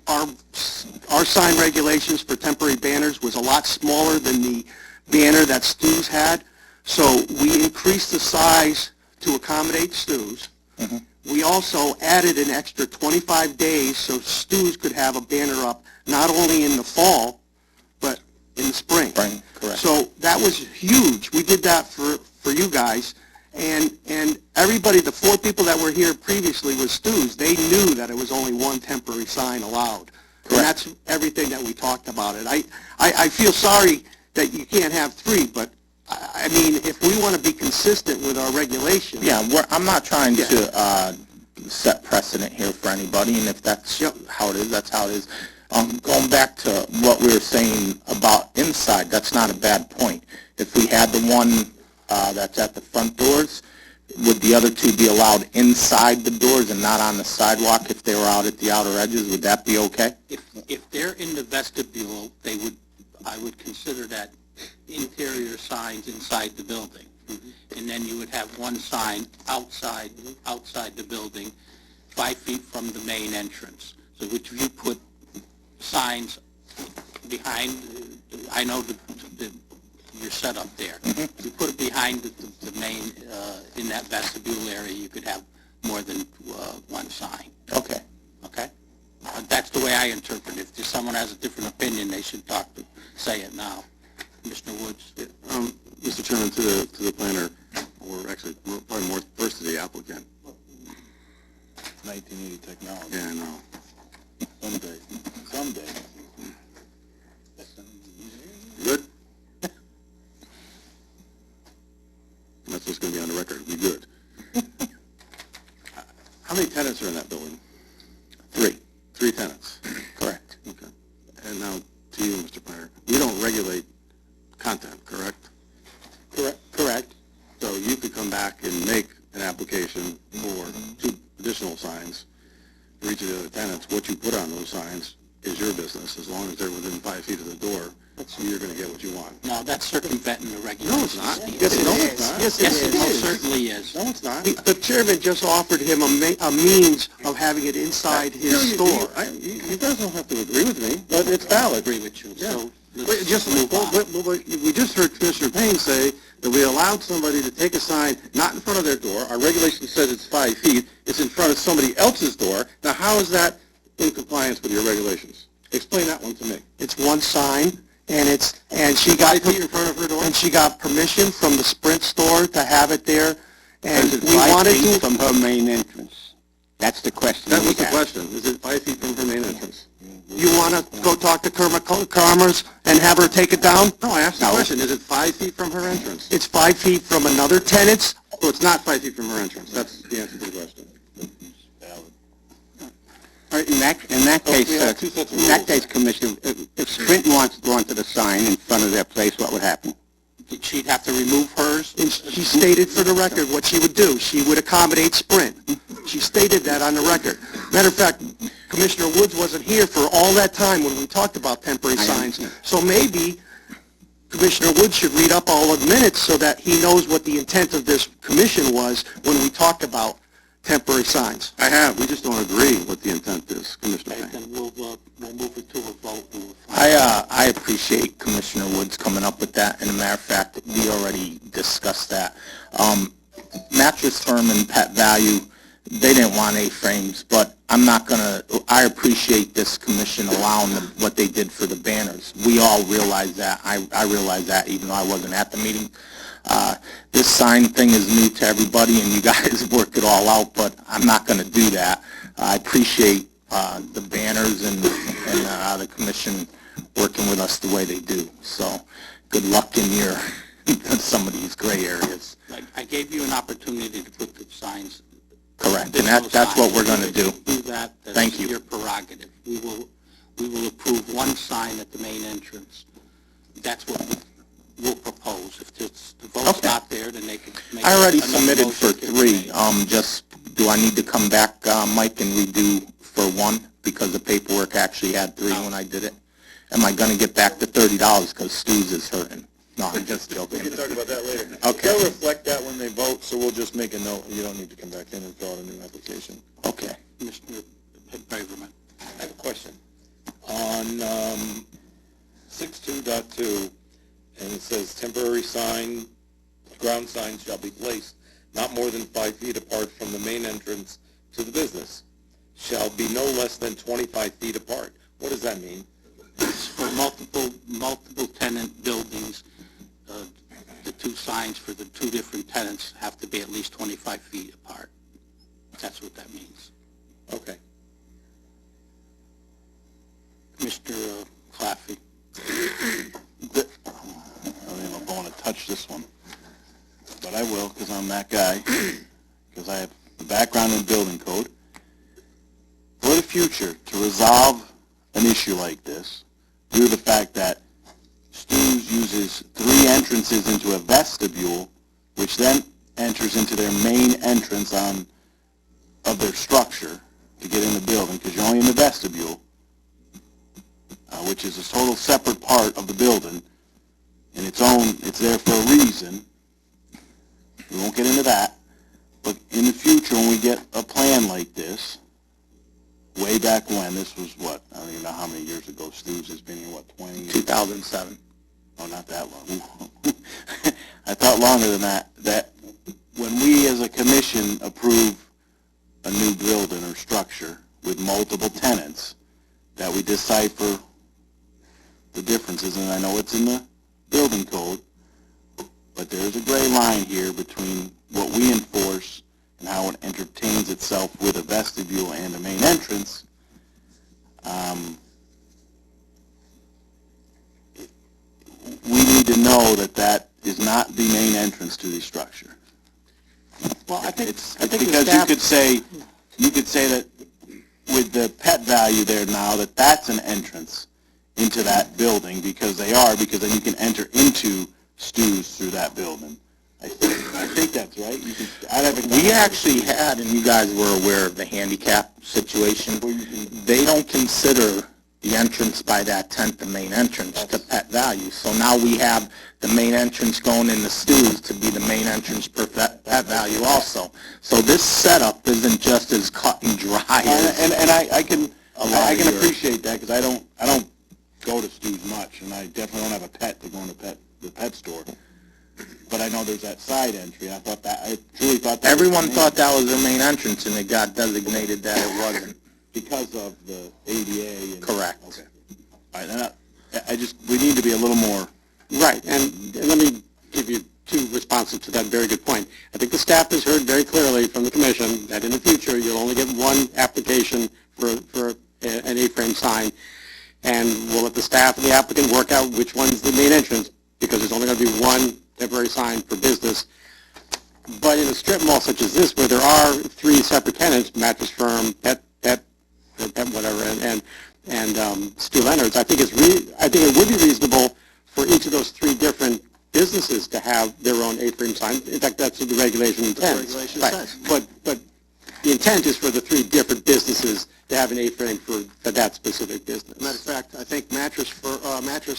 our sign regulations for temporary banners was a lot smaller than the banner that Stu's had. So we increased the size to accommodate Stu's. We also added an extra 25 days so Stu's could have a banner up not only in the fall, but in the spring. Right, correct. So that was huge. We did that for you guys. And everybody, the 4 people that were here previously with Stu's, they knew that it was only one temporary sign allowed. And that's everything that we talked about it. I feel sorry that you can't have 3, but I mean, if we want to be consistent with our regulations. Yeah, I'm not trying to set precedent here for anybody, and if that's how it is, that's how it is. Going back to what we were saying about inside, that's not a bad point. If we had the one that's at the front doors, would the other 2 be allowed inside the doors and not on the sidewalk if they were out at the outer edges? Would that be okay? If they're in the vestibule, I would consider that interior signs inside the building. And then you would have one sign outside the building, 5 feet from the main entrance. So if you put signs behind, I know your setup there. If you put it behind the main, in that vestibule area, you could have more than one sign. Okay. Okay? That's the way I interpret it. If someone has a different opinion, they should say it now. Commissioner Woods? Mr. Chairman, to the planner, or actually probably more first to the applicant. 1980 technology. Yeah, I know. Someday. Good? That's what's going to be on the record. Be good. How many tenants are in that building? 3. 3 tenants. Correct. Okay. And now to you, Mr. Planner. We don't regulate content, correct? Correct. So you could come back and make an application for 2 additional signs for each of the other tenants. What you put on those signs is your business, as long as they're within 5 feet of the door. You're going to get what you want. No, that's circumventing the regulations. No, it's not. Steve. Yes, it is. Yes, It most certainly is. No, it's not. The chairman just offered him a means of having it inside his store. You guys don't have to agree with me, but it's valid. Agree with you. Yeah. So Wait, let's move on. we just heard Commissioner Payne say that we allowed somebody to take a sign not in front of their door. Our regulation says it's 5 feet. It's in front of somebody else's door. Now, how is that in compliance with your regulations? Explain that one to me. It's one sign, and she got 5 feet in front of her door? and she got permission from the Sprint store to have it there, and Is it we 5 wanted feet to. from her main entrance? That's the question. That we was the have. question. Is it 5 feet from her main entrance? You want to go talk to Commerce and have her take it down? No, I asked the question. Is it 5 feet from her entrance? It's 5 feet from another tenant's. So it's not 5 feet from her entrance. That's the answer to the question. All right, in that case, we have 2 sets of in that rules. case, Commissioner, if Sprint wants to go onto the sign in front of their place, what would happen? She'd have to remove hers. And she stated for the record what she would do. She would accommodate Sprint. She stated that on the record. Matter of fact, Commissioner Woods wasn't here for all that time when we talked about temporary I signs. understand. So maybe Commissioner Woods should read up all the minutes so that he knows what the intent of this commission was when we talked about temporary signs. I have. We just don't agree what the intent is, Commissioner Okay, Payne. then we'll move it to a vote. and we'll find I appreciate Commissioner Woods coming up with that, and a matter of fact, we already discussed that. Mattress Firm and Pet Value, they didn't want A-frames, but I appreciate this commission allowing what they did for the banners. We all realize that. I realize that even though I wasn't at the meeting. This sign thing is new to everybody, and you guys worked it all out, but I'm not going to do that. I appreciate the banners and the commission working with us the way they do. So good luck in some of these gray areas. I gave you an opportunity to put the signs. Correct, and that's what we're going to do. Do that. Thank you. That's your prerogative. We will approve one sign at the main entrance. That's what we'll propose. If the vote's Okay. not there, then they can make. I already another submitted for motion to 3. make. Do I need to come back, Mike, and redo for 1 because the paperwork actually had 3 when I did it? Am I going to get back to $30 because Stu's is hurting? No, I'm just We joking. can talk about that later. Okay. They'll reflect that when they vote, so we'll just make a note. You don't need to come back in and fill out a new application. Okay. Mr. Braverman. I have a question. On 62.2, and it says temporary sign, ground signs shall be placed not more than 5 feet apart from the main entrance to the business. Shall be no less than 25 feet apart. What does that mean? It's for multiple tenant buildings. The two signs for the two different tenants have to be at least 25 feet apart. That's what that means. Okay. Mr. Claffey. I don't even know if I want to touch this one, but I will because I'm that guy, because I have a background in building code. For the future, to resolve an issue like this, due to the fact that Stu's uses 3 entrances into a vestibule, which then enters into their main entrance of their structure to get in the building, because you're only in the vestibule, which is a total separate part of the building, and it's there for a reason. We won't get into that, but in the future, when we get a plan like this, way back when, this was what, I don't even know how many years ago, Stu's has been here, 20 years? 2007. Oh, not that long. I thought longer than that when we as a commission approve a new building or structure with multiple tenants, that we decipher the differences, and I know it's in the building code, but there's a gray line here between what we enforce and how it entertains itself with a vestibule and a main entrance. We need to know that is not the main entrance to the structure. Well, I think Because you could say that with the pet value there now, that's an entrance into that building, because then you can enter into Stu's through that building. I think that's right. We actually had, and you guys were aware of the handicap situation, they don't consider the entrance by that tent the main entrance to pet value. So now we have the main entrance going into Stu's to be the main entrance per pet value also. So this setup isn't just as cut and dry as And I can appreciate that, because I don't go to Stu's much, and I definitely don't have a pet to go in the pet store. But I know there's that side entry. I truly thought that everyone thought that was their main entrance, and it got designated that it wasn't. because of the ADA. Correct. Okay. All right, and we need to be a little more. Right, and let me give you 2 responses to that very good point. I think the staff has heard very clearly from the commission that in the future, you'll only get 1 application for an A-frame sign, and we'll let the staff and the applicant work out which one's the main entrance, because there's only going to be 1 temporary sign for business. But in a strip mall such as this, where there are 3 separate tenants, Mattress Firm, Pet whatever, and Stu Leonard's, I think it would be reasonable for each of those 3 different businesses to have their own A-frame sign. In fact, that's what the regulation intends. Right. But the intent is for the 3 different businesses to have an A-frame for that specific business. Matter of fact, I think mattress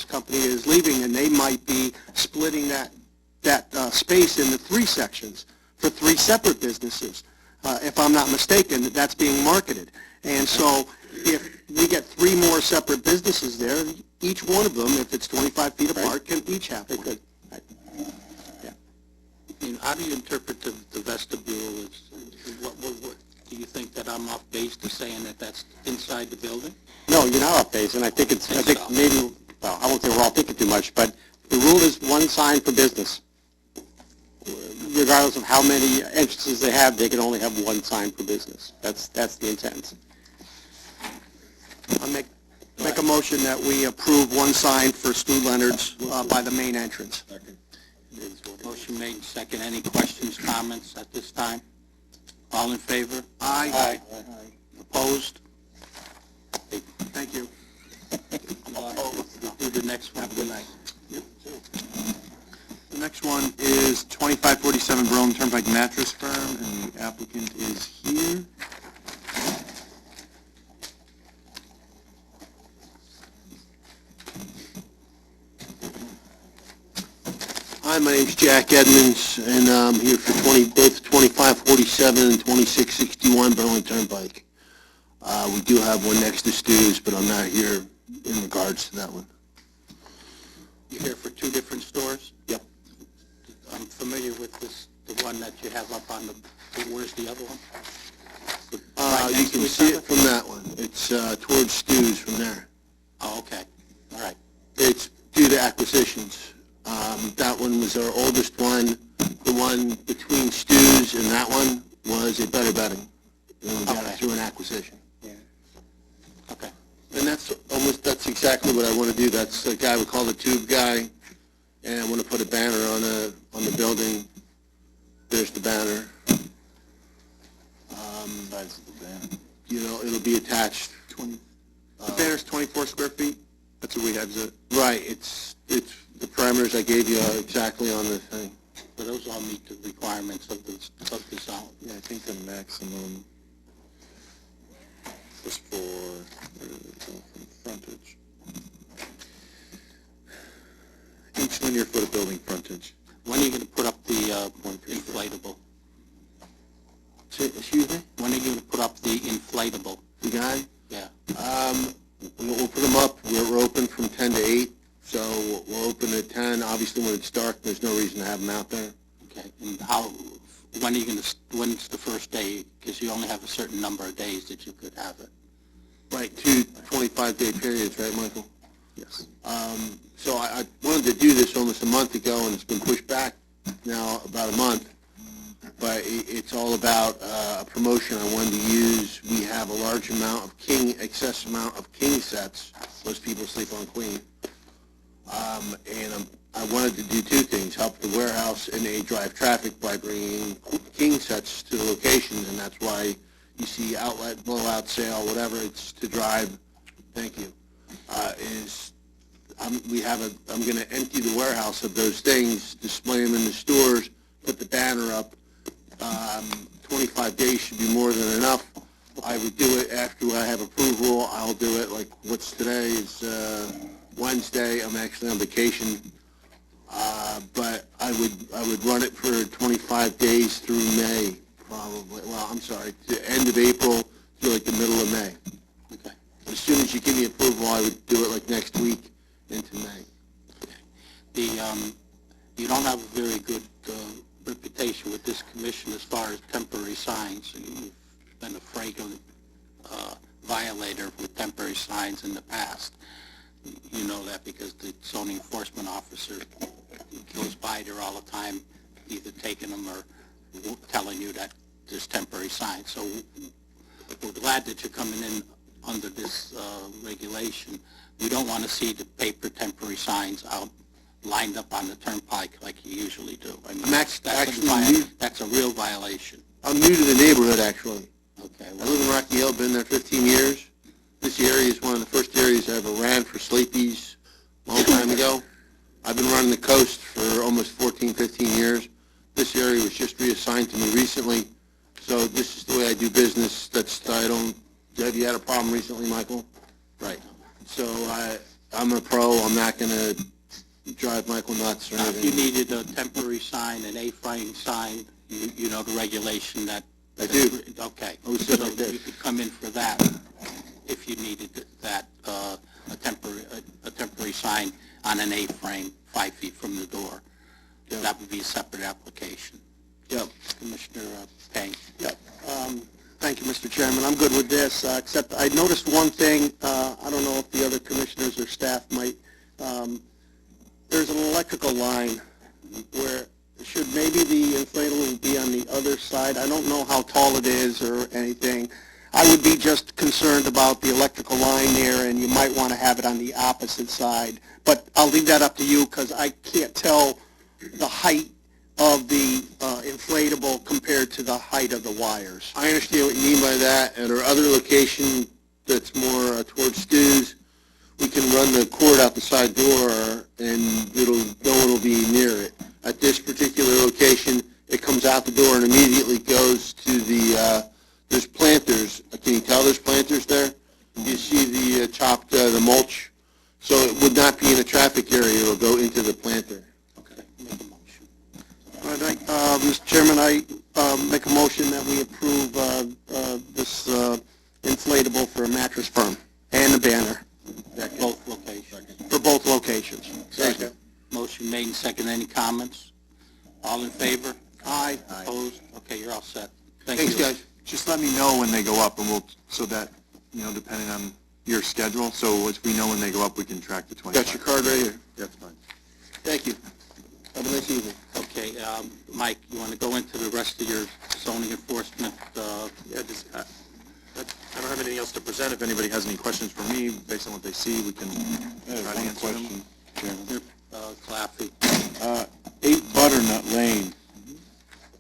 company is leaving, and they might be splitting that space into 3 sections for 3 separate businesses. If I'm not mistaken, that's being marketed. And so if we get 3 more separate businesses there, each one of them, if it's 25 feet apart, can each have one. Good. Right. And how do you interpret the vestibule? What do you think that I'm off base to saying that that's inside the building? No, you're not off base, and I think maybe, well, I won't say we're all thinking too much, but the rule is 1 sign per business. Regardless of how many entrances they have, they can only have 1 sign per business. That's the intent. I'll make a motion that we approve 1 sign for Stu Leonard's by the main entrance. Motion made, second. Any questions, comments at this time? All in favor? Aye. Opposed? Thank you. Do the next one. Good night. The next one is 2547 Berlin Turnpike Mattress Firm, and the applicant is here. Hi, my name's Jack Edmonds, and I'm here for both 2547 and 2661 Berlin Turnpike. We do have one next to Stu's, but I'm not here in regards to that one. You're here for two different stores? Yep. I'm familiar with this, the one that you have up on the, where's the other one? Right You next to can each see other? it from that one. It's towards Stu's from there. Oh, okay, all right. It's due to acquisitions. That one was our oldest one. The one between Stu's and that one was a Better Betting. And we got Okay. it through an acquisition. Okay. And that's exactly what I want to do. That's the guy we call the tube guy, and I want to put a banner on the building. There's the banner. Size of the banner. You know, it'll be attached. The banner's 24 square feet. That's what we have, is it? Right, it's the parameters I gave you are exactly on the thing. So those all meet the requirements of the zone. Yeah, I think the maximum was for frontage. Each linear foot of building frontage. When are you gonna put up the inflatable? Excuse me? When are you gonna put up the inflatable? The guy? Yeah. We'll put them up. We're open from 10 to 8, so we'll open at 10. Obviously, when it's dark, there's no reason to have them out there. Okay, and when are you gonna, when's the first day? Because you only have a certain number of days that you could have it. Right, 2 25-day periods, right, Michael? Yes. So I wanted to do this almost a month ago, and it's been pushed back now about a month. But it's all about a promotion I wanted to use. We have a large amount of excess amount of king sets. Most people sleep on queen. And I wanted to do two things, help the warehouse and drive traffic by bringing king sets to the locations, and that's why you see outlet, blowout sale, whatever, it's to drive, thank you, I'm going to empty the warehouse of those things, display them in the stores, put the banner up. 25 days should be more than enough. I would do it after I have approval. I'll do it like what's today is Wednesday. I'm actually on vacation, but I would run it for 25 days through May, probably. Well, I'm sorry, to end of April through like the middle of May. Okay. As soon as you give me approval, I would do it like next week into May. You don't have a very good reputation with this commission as far as temporary signs. You've been a fragrant violator with temporary signs in the past. You know that because the zoning enforcement officer goes by there all the time, either taking them or telling you that there's temporary signs. So we're glad that you're coming in under this regulation. We don't want to see the paper temporary signs out lined up on the turnpike like you usually do. I mean, that's a real violation. I'm new to the neighborhood, actually. Okay. I live in Rocky Hill, been there 15 years. This area is one of the first areas I ever ran for Sleepy's a long time ago. I've been running the coast for almost 14, 15 years. This area was just reassigned to me recently, so this is the way I do business. Have you had a problem recently, Michael? Right. So I'm a pro. I'm not going to drive Michael nuts or Now, anything. if you needed a temporary sign, an A-frame sign, you know the regulation that... I do. Okay. Oh, so So I did. you could come in for that if you needed that, a temporary sign on an A-frame 5 feet from the door. Yeah. That would be a separate application. Yep. Commissioner Payne. Yep. Thank you, Mr. Chairman. I'm good with this, except I noticed one thing. I don't know if the other commissioners or staff might. There's an electrical line where should maybe the inflatable be on the other side. I don't know how tall it is or anything. I would be just concerned about the electrical line there, and you might want to have it on the opposite side. But I'll leave that up to you because I can't tell the height of the inflatable compared to the height of the wires. I understand what you mean by that. At our other location that's more towards Stu's, we can run the cord out the side door and no one will be near it. At this particular location, it comes out the door and immediately goes to there's planters. Can you tell there's planters there? You see the chopped, the mulch? So it would not be in a traffic area. It will go into the planter. Okay, make a motion. All right, Mr. Chairman, I make a motion that we approve this inflatable for a mattress firm, and a banner Both locations. for both locations. Second. Motion made and second. Any comments? All in favor? Aye. Opposed? Okay, you're all set. Thank you. Thanks, guys. Just let me know when they go up, and we'll, so that, depending on your schedule, so as we know when they go up, we can track the 25. Got your card right here. That's fine. Thank you. Have a nice evening. Okay, Mike, you want to go into the rest of your zoning enforcement? Yeah, I don't have anything else to present. If anybody has any questions for me, based on what they see, we can try to answer them. Claffey. 8 Butternut Lane.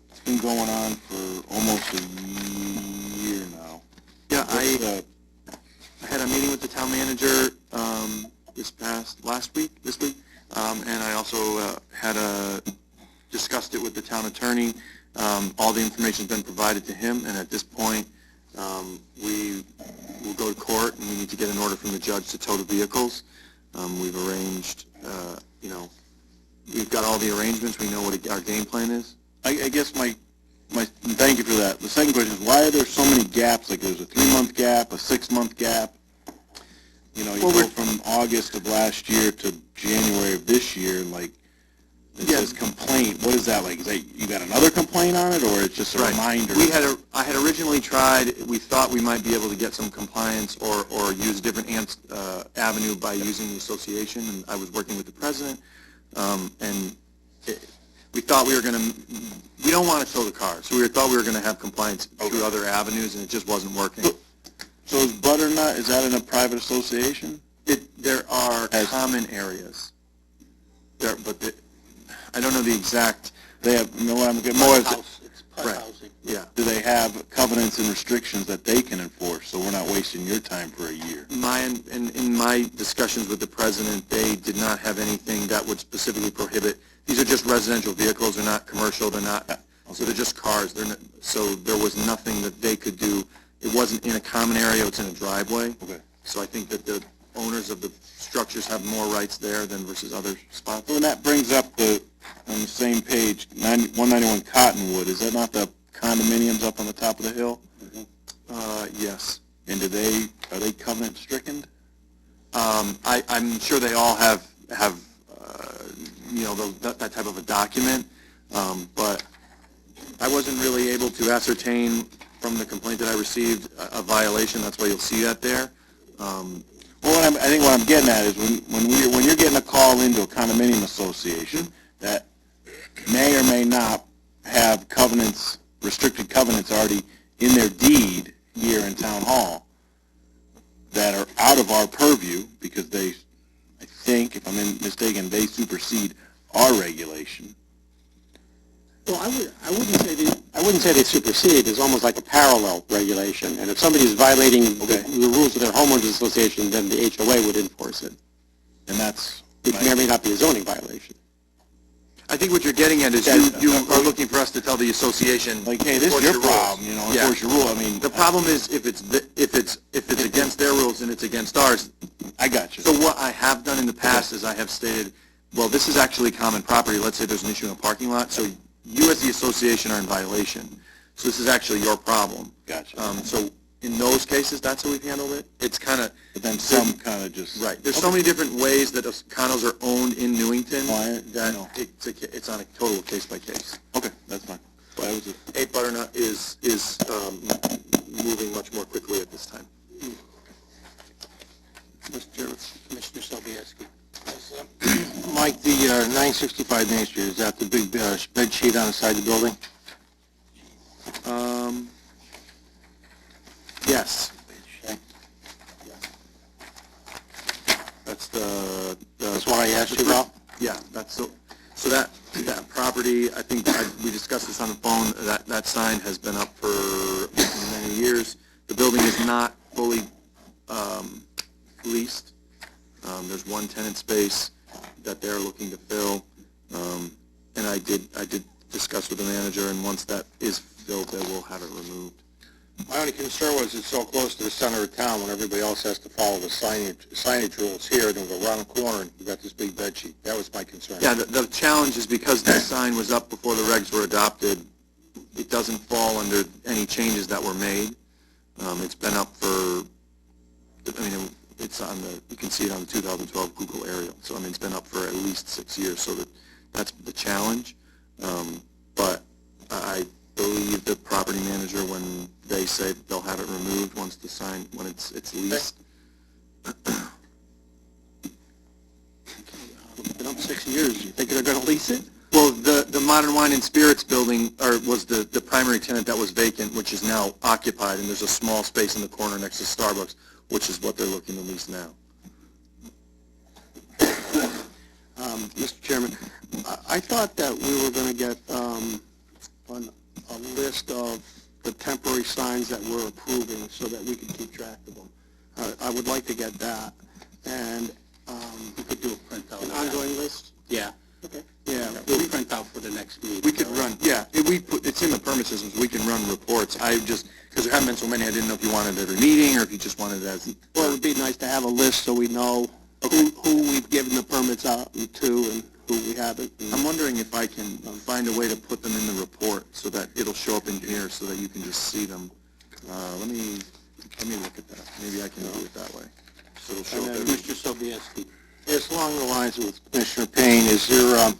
It's been going on for almost a year now. Yeah, What's the- I had a meeting with the town manager this week, and I also discussed it with the town attorney. All the information's been provided to him, and at this point, we will go to court, and we need to get an order from the judge to tow the vehicles. We've arranged, we've got all the arrangements. We know what our game plan is. I guess thank you for that. The second question is, why are there so many gaps? Like there's a 3-month gap, a 6-month gap. You go from August of last year to January of this year, like, it says complaint. What is that like? Is that you got another complaint on it, or it's just a reminder? I had originally tried, we thought we might be able to get some compliance or use a different avenue by using the association, and I was working with the president, and we thought we don't want to tow the cars, so we thought we were going to have compliance through other avenues, and it just wasn't working. So is Butternut, is that in a private association? There are common areas, I don't know the exact, They have, what I'm getting more is, It's part Right. housing. yeah. do they have covenants and restrictions that they can enforce, so we're not wasting your time for a year? In my discussions with the president, they did not have anything that would specifically prohibit. These are just residential vehicles. They're not commercial. They're not. So they're just cars. So there was nothing that they could do. It wasn't in a common area. It's in a driveway. Okay. So I think that the owners of the structures have more rights there than versus other spots. Well, and that brings up on the same page, 191 Cottonwood. Is that not the condominiums up on the top of the hill? Yes. And are they covenant stricken? I'm sure they all have that type of a document, but I wasn't really able to ascertain from the complaint that I received a violation. That's why you'll see that there. Well, I think what I'm getting at is when you're getting a call into a condominium association that may or may not have covenants, restricted covenants already in their deed here in Town Hall that are out of our purview because I think, if I'm mistaken, they supersede our regulation. Well, I wouldn't say they supersede. It's almost like a parallel regulation. And if somebody is violating the rules of their homeowners association, then the HOA would enforce it. And that's... It may or may not be a zoning violation. I think what you're getting at is you are looking for us to tell the association, like, hey, this is your problem, enforce your rule. I mean, the problem is if it's against their rules and it's against ours. I got you. So what I have done in the past is I have stated, well, this is actually common property. Let's say there's an issue in a parking lot, so you as the association are in violation. So this is actually your problem. Gotcha. So in those cases, that's how we've handled it. It's kind of... But then some kind of just... Right. There's so many different ways that condos are owned in Newington that No. it's on a total case by case. Okay, that's fine. That was it. 8 Butternut is moving much more quickly at this time. Commissioner Sobieski. Mike, the 965 Main Street, is that the big bed sheet on the side of the building? Yes. That's That's what I asked you about? Yeah, that's so that property, I think we discussed this on the phone, that sign has been up for many years. The building is not fully leased. There's one tenant space that they're looking to fill, and I did discuss with the manager, and once that is filled, they will have it removed. My only concern was it's so close to the center of town when everybody else has to follow the signage rules here, and go around the corner and you got this big bed sheet. That was my concern. Yeah, the challenge is because the sign was up before the regs were adopted, it doesn't fall under any changes that were made. It's been up for, it's on the, you can see it on the 2012 Google aerial. So, it's been up for at least 6 years, so that's the challenge. But I believe the property manager, when they say they'll have it removed once the sign, when it's leased. It's been up 6 years. You think they're going to lease it? Well, the Modern Wine and Spirits building, was the primary tenant that was vacant, which is now occupied, and there's a small space in the corner next to Starbucks, which is what they're looking to lease now. Mr. Chairman, I thought that we were going to get a list of the temporary signs that we're approving so that we can keep track of them. I would like to get that. And We could do a printout. an of that. ongoing list? Yeah. Okay. Yeah, we'll print out for the next meeting. We could run, yeah, it's in the permit systems, we can run reports. I just, because there haven't been so many, I didn't know if you wanted it every meeting, or if you just wanted it as... Well, it would be nice to have a list so we know who we've given the permits out to and who we haven't. I'm wondering if I can find a way to put them in the report so that it'll show up in here so that you can just see them. Let me look at that. Maybe I can do it that way. So it'll show up every... Mr. Sobieski. Yes, along the lines with Commissioner Payne, is there,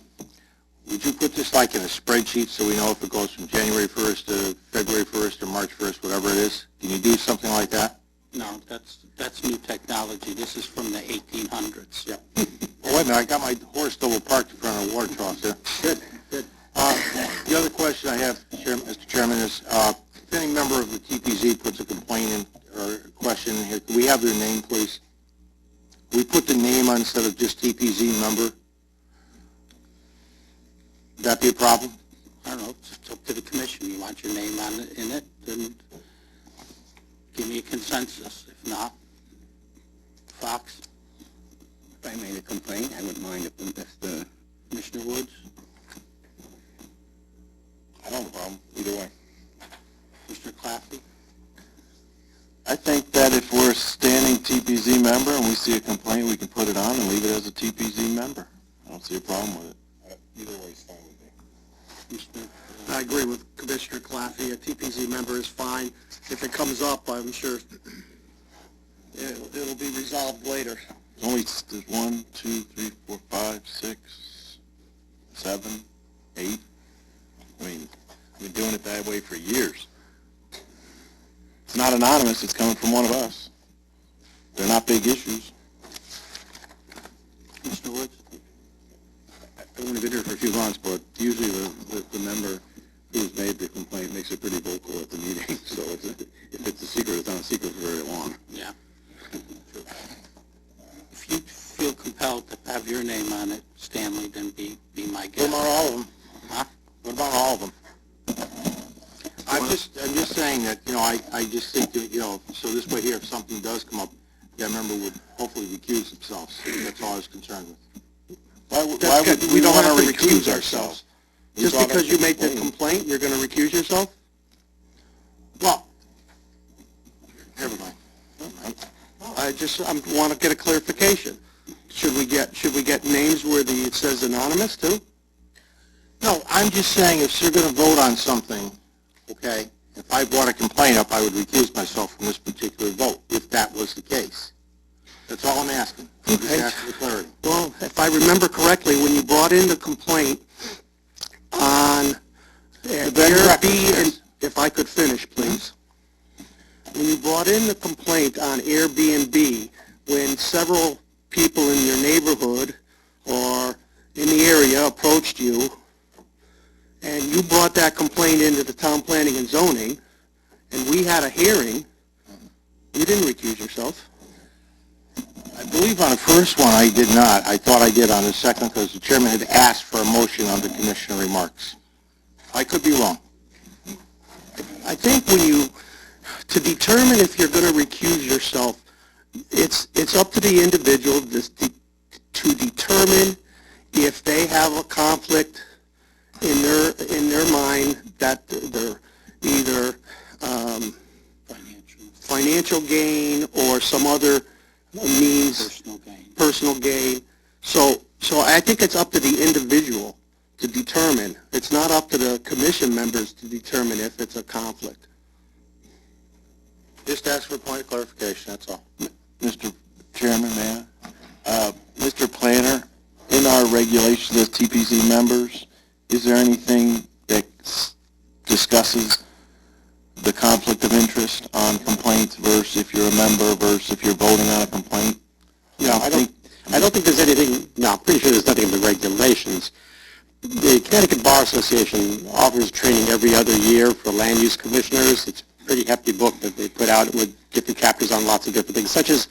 would you put this like in a spreadsheet so we know if it goes from January 1st to February 1st or March 1st, whatever it is? Can you do something like that? No, that's new technology. This is from the 1800s. Well, wait a minute, I got my horse double parked in front of the water trough there. Good, good. The other question I have, Mr. Chairman, is if any member of the TPZ puts a complaint in or a question in here, can we have their name, please? We put the name on instead of just TPZ member. Would that be a problem? I don't know, it's up to the commission. You want your name on it, in it, then give me a consensus. If not, Fox? If I made a complaint, I wouldn't mind if the... Commissioner Woods? I don't have a problem, either way. Mr. Claffey? I think that if we're a standing TPZ member and we see a complaint, we can put it on and leave it as a TPZ member. I don't see a problem with it. Either way is fine with me. I agree with Commissioner Claffey. A TPZ member is fine. If it comes up, I'm sure it'll be resolved later. There's 1, 2, 3, 4, 5, 6, 7, 8. I mean, we've been doing it that way for years. It's not anonymous, it's coming from one of us. They're not big issues. Mr. Woods? I've only been here for a few months, but usually the member who's made the complaint makes it pretty vocal at the meeting, so if it's a secret, it's not a secret for very long. Yeah. If you feel compelled to have your name on it, Stanley, then be my guest. What about all of them? Huh? What about all of them? I'm just saying that, I just think that, so this way here, if something does come up, that member would hopefully recuse themselves. That's all I was concerned with. Why would We don't want have to to recuse ourselves. Just because you make the complaint, you're going to recuse yourself? Well, never mind. I want to get a clarification. Should we get names where it says anonymous too? No, I'm just saying if you're going to vote on something, okay, if I brought a complaint up, I would recuse myself from this particular vote, if that was the case. That's all I'm asking. I'm just asking for clarity. Well, if I remember correctly, when you brought in the complaint on Airbnb, if I could finish, please. When you brought in the complaint on Airbnb, when several people in your neighborhood or in the area approached you, and you brought that complaint into the town planning and zoning, and we had a hearing, you didn't recuse yourself. I believe on the first one I did not. I thought I did on the second because the chairman had asked for a motion under commissioner remarks. I could be wrong. I think to determine if you're going to recuse yourself, it's up to the individual to determine if they have a conflict in their mind that they're either financial gain or some other means, personal gain. So I think it's up to the individual to determine. It's not up to the commission members to determine if it's a conflict. Just ask for a point of clarification, that's all. Mr. Chairman, may I? Mr. Planner, in our regulations as TPC members, is there anything that discusses the conflict of interest on complaints versus if you're a member versus if you're voting on a complaint? No, I don't think there's anything, no, I'm pretty sure there's nothing in the regulations. The Connecticut Bar Association offers training every other year for land use commissioners. It's a pretty hefty book that they put out with different chapters on lots of different things, such as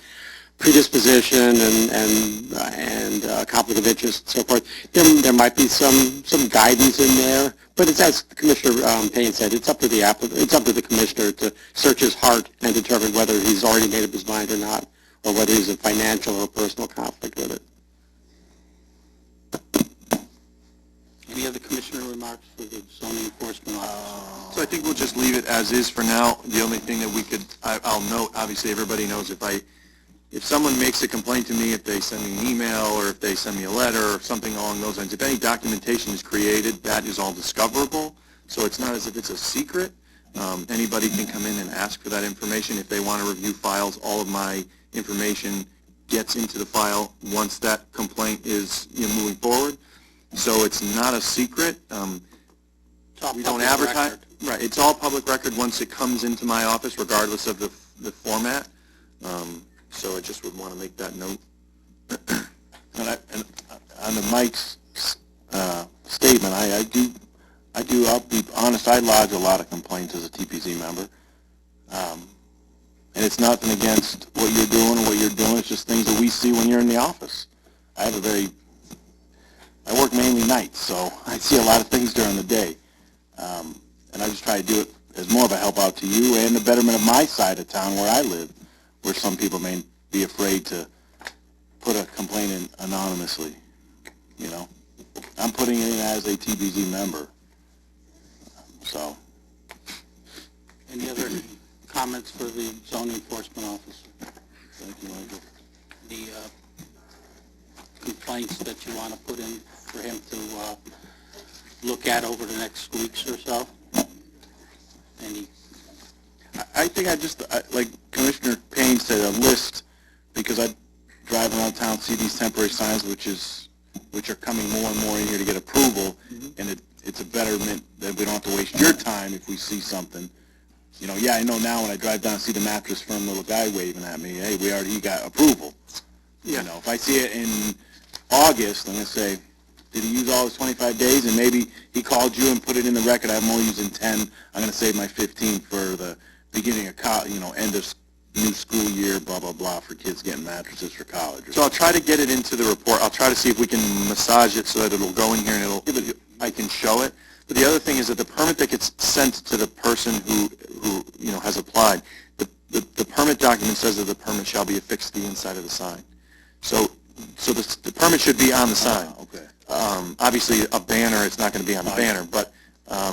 predisposition and conflict of interest and so forth. There might be some guidance in there, but it's, as Commissioner Payne said, it's up to the applicant, it's up to the commissioner to search his heart and determine whether he's already made up his mind or not, or whether he's in financial or personal conflict with it. Any other commissioner remarks for the zoning enforcement officer? So I think we'll just leave it as is for now. The only thing that we could, I'll note, obviously everybody knows if someone makes a complaint to me, if they send me an email or if they send me a letter or something along those lines, if any documentation is created, that is all discoverable. So it's not as if it's a secret. Anybody can come in and ask for that information. If they want to review files, all of my information gets into the file once that complaint is moving forward. So it's not a secret. We don't advertise. Right. It's all public record once it comes into my office, regardless of the format. So I just would want to make that note. And on the Mike's statement, I'll be honest, I lodge a lot of complaints as a TPC member. And it's nothing against what you're doing or what you're doing, it's just things that we see when you're in the office. I work mainly nights, so I see a lot of things during the day. And I just try to do it as more of a help out to you and the betterment of my side of town where I live, where some people may be afraid to put a complaint in anonymously, I'm putting it in as a TBZ member, so. Any other comments for the zoning enforcement officer? Thank you, Michael. The complaints that you want to put in for him to look at over the next weeks or so? Any? I think like Commissioner Payne said, a list, because I drive around town, see these temporary signs, which are coming more and more in here to get approval, and it's a betterment that we don't have to waste your time if we see something. I know now when I drive down and see the mattress firm little guy waving at me, hey, he got approval. If I see it in August, I'm going to say, did he use all his 25 days? And maybe he called you and put it in the record, I'm only using 10, I'm going to save my 15 for the beginning of end of new school year, blah, blah, blah, for kids getting mattresses for college. So I'll try to get it into the report. I'll try to see if we can massage it so that it'll go in here and I can show it. But the other thing is that the permit that gets sent to the person who has applied, the permit document says that the permit shall be affixed to the inside of the sign. So the permit should be on the sign. Okay. Obviously, a banner, it's not going to be on the banner, but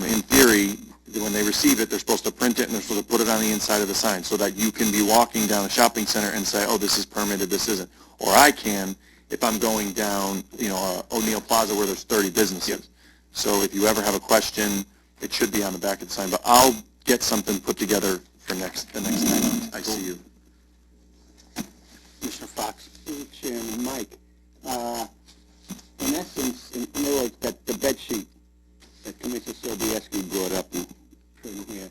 in theory, when they receive it, they're supposed to print it and they're supposed to put it on the inside of the sign so that you can be walking down a shopping center and say, oh, this is permitted, this isn't. Or I can, if I'm going down, O'Neill Plaza where there's 30 businesses. So if you ever have a question, it should be on the back of the sign. But I'll get something put together for the next time I see you. Commissioner Fox? Chairman, Mike, in essence, in other words, that the bed sheet that Commissioner Sobieski brought up in here,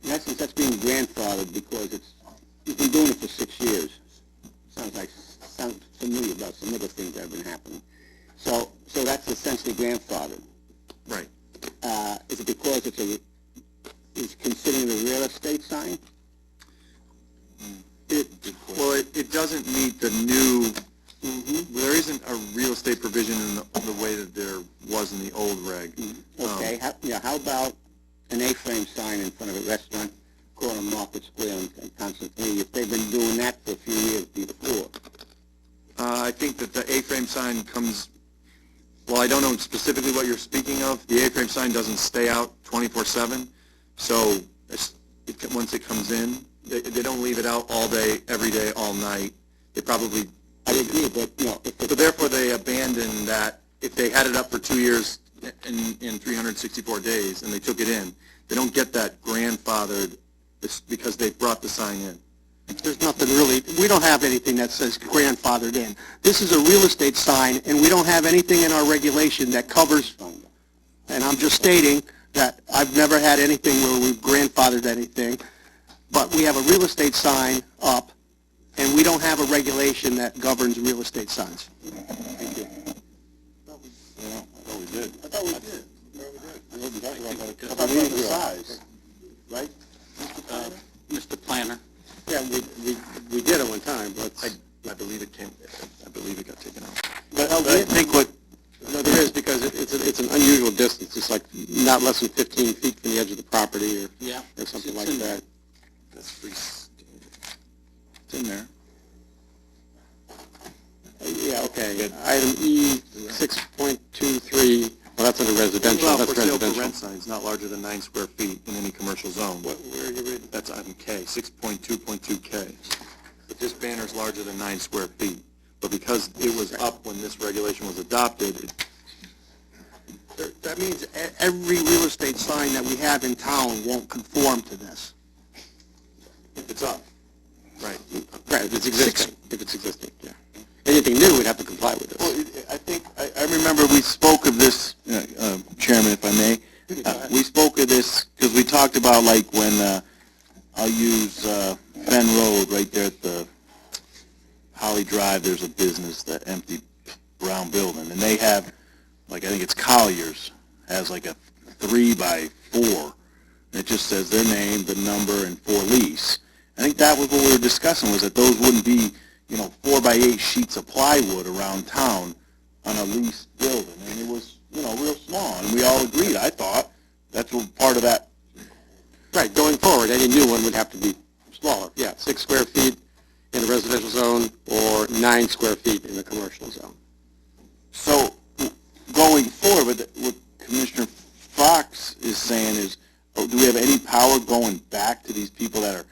in essence, that's being grandfathered because you've been doing it for 6 years. Sounds familiar about some other things that have been happening. So that's essentially grandfathered. Right. Is it because it's considered a real estate sign? It doesn't meet the new, there isn't a real estate provision in the way that there was in the old reg. Okay, how about an A-frame sign in front of a restaurant, corner Market Square in Constantine, if they've been doing that for a few years before? I think that the A-frame sign comes, well, I don't know specifically what you're speaking of. The A-frame sign doesn't stay out 24/7, so once it comes in, they don't leave it out all day, every day, all night. They probably... I agree, but, So therefore, they abandon that. If they had it up for 2 years in 364 days and they took it in, they don't get that grandfathered because they brought the sign in. There's nothing really, we don't have anything that says grandfathered in. This is a real estate sign, and we don't have anything in our regulation that covers, and I'm just stating that I've never had anything where we've grandfathered anything, but we have a real estate sign up, and we don't have a regulation that governs real estate signs. Thank you. I thought we did. How about the size, right? Mr. Planner? Yeah, we did at one time, but I believe it got taken out. But I think no, there is, because it's an unusual distance. It's like not less than 15 feet from the edge of the property, Yeah. or something It's like in that. That's pretty standard. It's in there. Yeah, okay. Item E, 6.23, well, that's under residential, Well, that's for sale for residential. rent signs not larger than 9 square feet in any commercial zone. Where are you reading? That's item K, 6.2.2K. But this banner is larger than 9 square feet. But because it was up when this regulation was adopted, That means every real estate sign that we have in town won't conform to this. it's up. Right. Right, if it's existing, yeah. Anything new, we'd have to comply with this. Well, I think, I remember we spoke of this, Chairman, if I may. We spoke of this because we talked about, like, when, I'll use Fenn Road right there at the Holly Drive, there's a business, that empty brown building, and they have, like, I think it's Collier's, has like a 3x4, and it just says their name, the number, and for lease. I think that was what we were discussing, was that those wouldn't be, 4x8 sheets of plywood around town on a leased building, and it was, real small, and we all agreed, I thought, that's what part of that. Right, going forward, any new one would have to be smaller, yeah, 6 square feet in a residential zone, or 9 square feet in a commercial zone. So, going forward, what Commissioner Fox is saying is, do we have any power going back to these people that are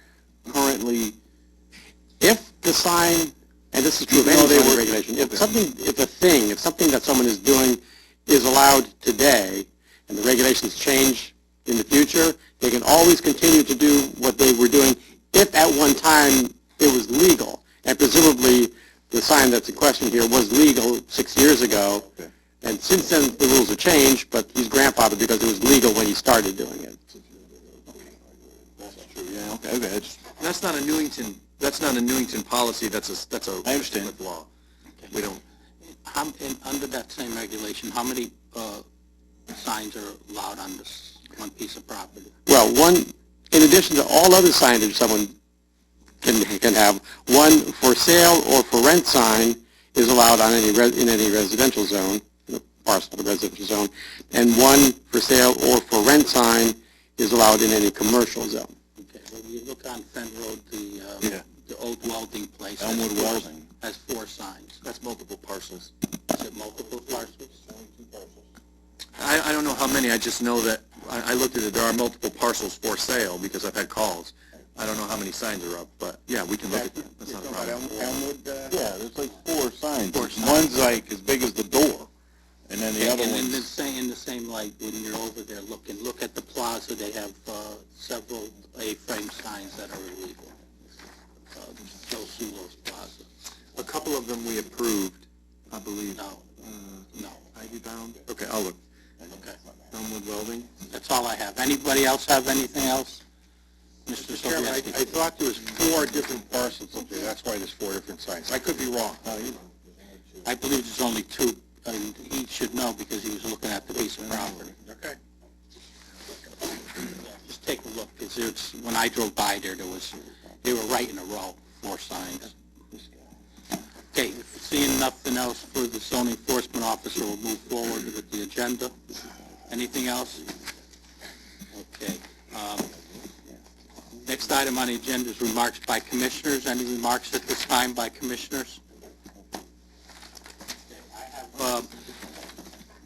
currently, If the sign, and this is true of any zoning regulation, if something that someone is doing is allowed today, and the regulations change in the future, they can always continue to do what they were doing if at one time it was legal. And presumably, the sign that's in question here was legal 6 years ago, and since then the rules have changed, but he's grandfathered because it was legal when he started doing it. that's true, yeah, okay, That's not a Newington policy, that's a I understand. Plymouth law. We don't, Under that same regulation, how many signs are allowed on this one piece of property? Well, in addition to all other signage someone can have, one for sale or for rent sign is allowed on in any residential zone, parcel of the residential zone, and one for sale or for rent sign is allowed in any commercial zone. Okay, when you look on Fenn Road, Yeah. the old welding place. Elmwood Welding. Has 4 signs. that's multiple parcels. Is it multiple parcels? I don't know how many, I just know that, I looked at it, there are multiple parcels for sale, because I've had calls. I don't know how many signs are up, but, yeah, we can look at that, that's not a problem. yeah, there's like 4 signs. 4 signs. One's like as big as the door, and then the other And in one's... the same light, when you're over there looking, look at the plaza, they have several A-frame signs that are illegal. Joe Sulo's Plaza. A couple of them we approved, I believe. No, no. Ivy Bound? Okay, I'll look. Okay, Elmwood Welding? that's all I have. Anybody else have anything else? Mr. Chairman, I Sobieski? thought there was 4 different parcels up there, that's why there's 4 different signs. I could be wrong. I believe there's only 2, and he should know because he was looking at the piece of property. Okay. Just take a look, because when I drove by there, they were right in a row, 4 signs. Okay, seeing nothing else for the zoning enforcement officer, we'll move forward with the agenda. Anything else? Okay. Next item on the agenda is remarks by commissioners. Any remarks at this time by commissioners?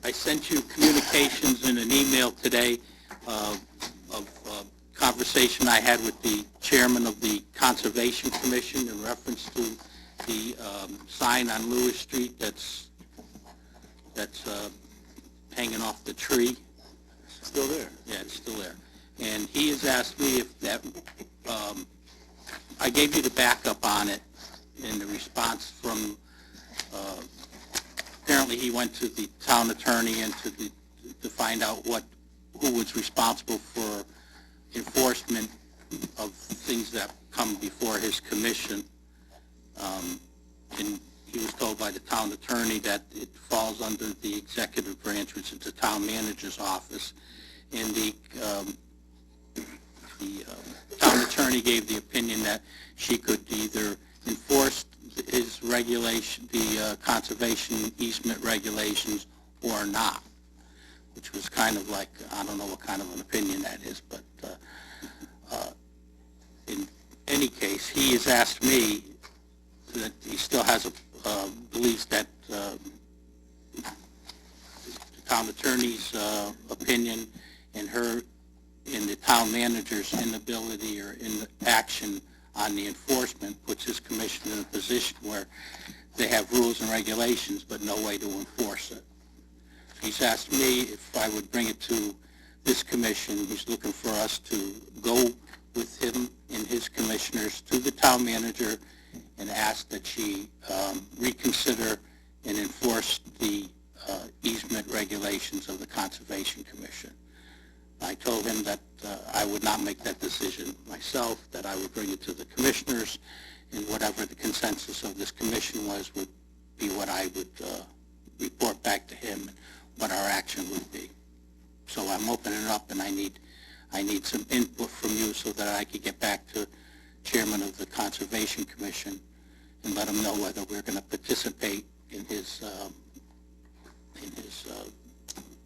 I sent you communications in an email today of conversation I had with the chairman of the Conservation Commission in reference to the sign on Lewis Street that's hanging off the tree. Still there. Yeah, it's still there. And he has asked me I gave you the backup on it in the response from, apparently he went to the town attorney and to find out who was responsible for enforcement of things that come before his commission. And he was told by the town attorney that it falls under the executive branch, which is the town manager's office. And the town attorney gave the opinion that she could either enforce his regulation, the conservation easement regulations, or not, which was kind of like, I don't know what kind of an opinion that is, but in any case, he has asked me that he still has believes that the town attorney's opinion and the town manager's inability or inaction on the enforcement puts his commission in a position where they have rules and regulations but no way to enforce it. He's asked me if I would bring it to this commission. He's looking for us to go with him and his commissioners to the town manager and ask that she reconsider and enforce the easement regulations of the Conservation Commission. I told him that I would not make that decision myself, that I would bring it to the commissioners, and whatever the consensus of this commission was would be what I would report back to him and what our action would be. So I'm opening it up, and I need some input from you so that I could get back to Chairman of the Conservation Commission and let him know whether we're going to participate in his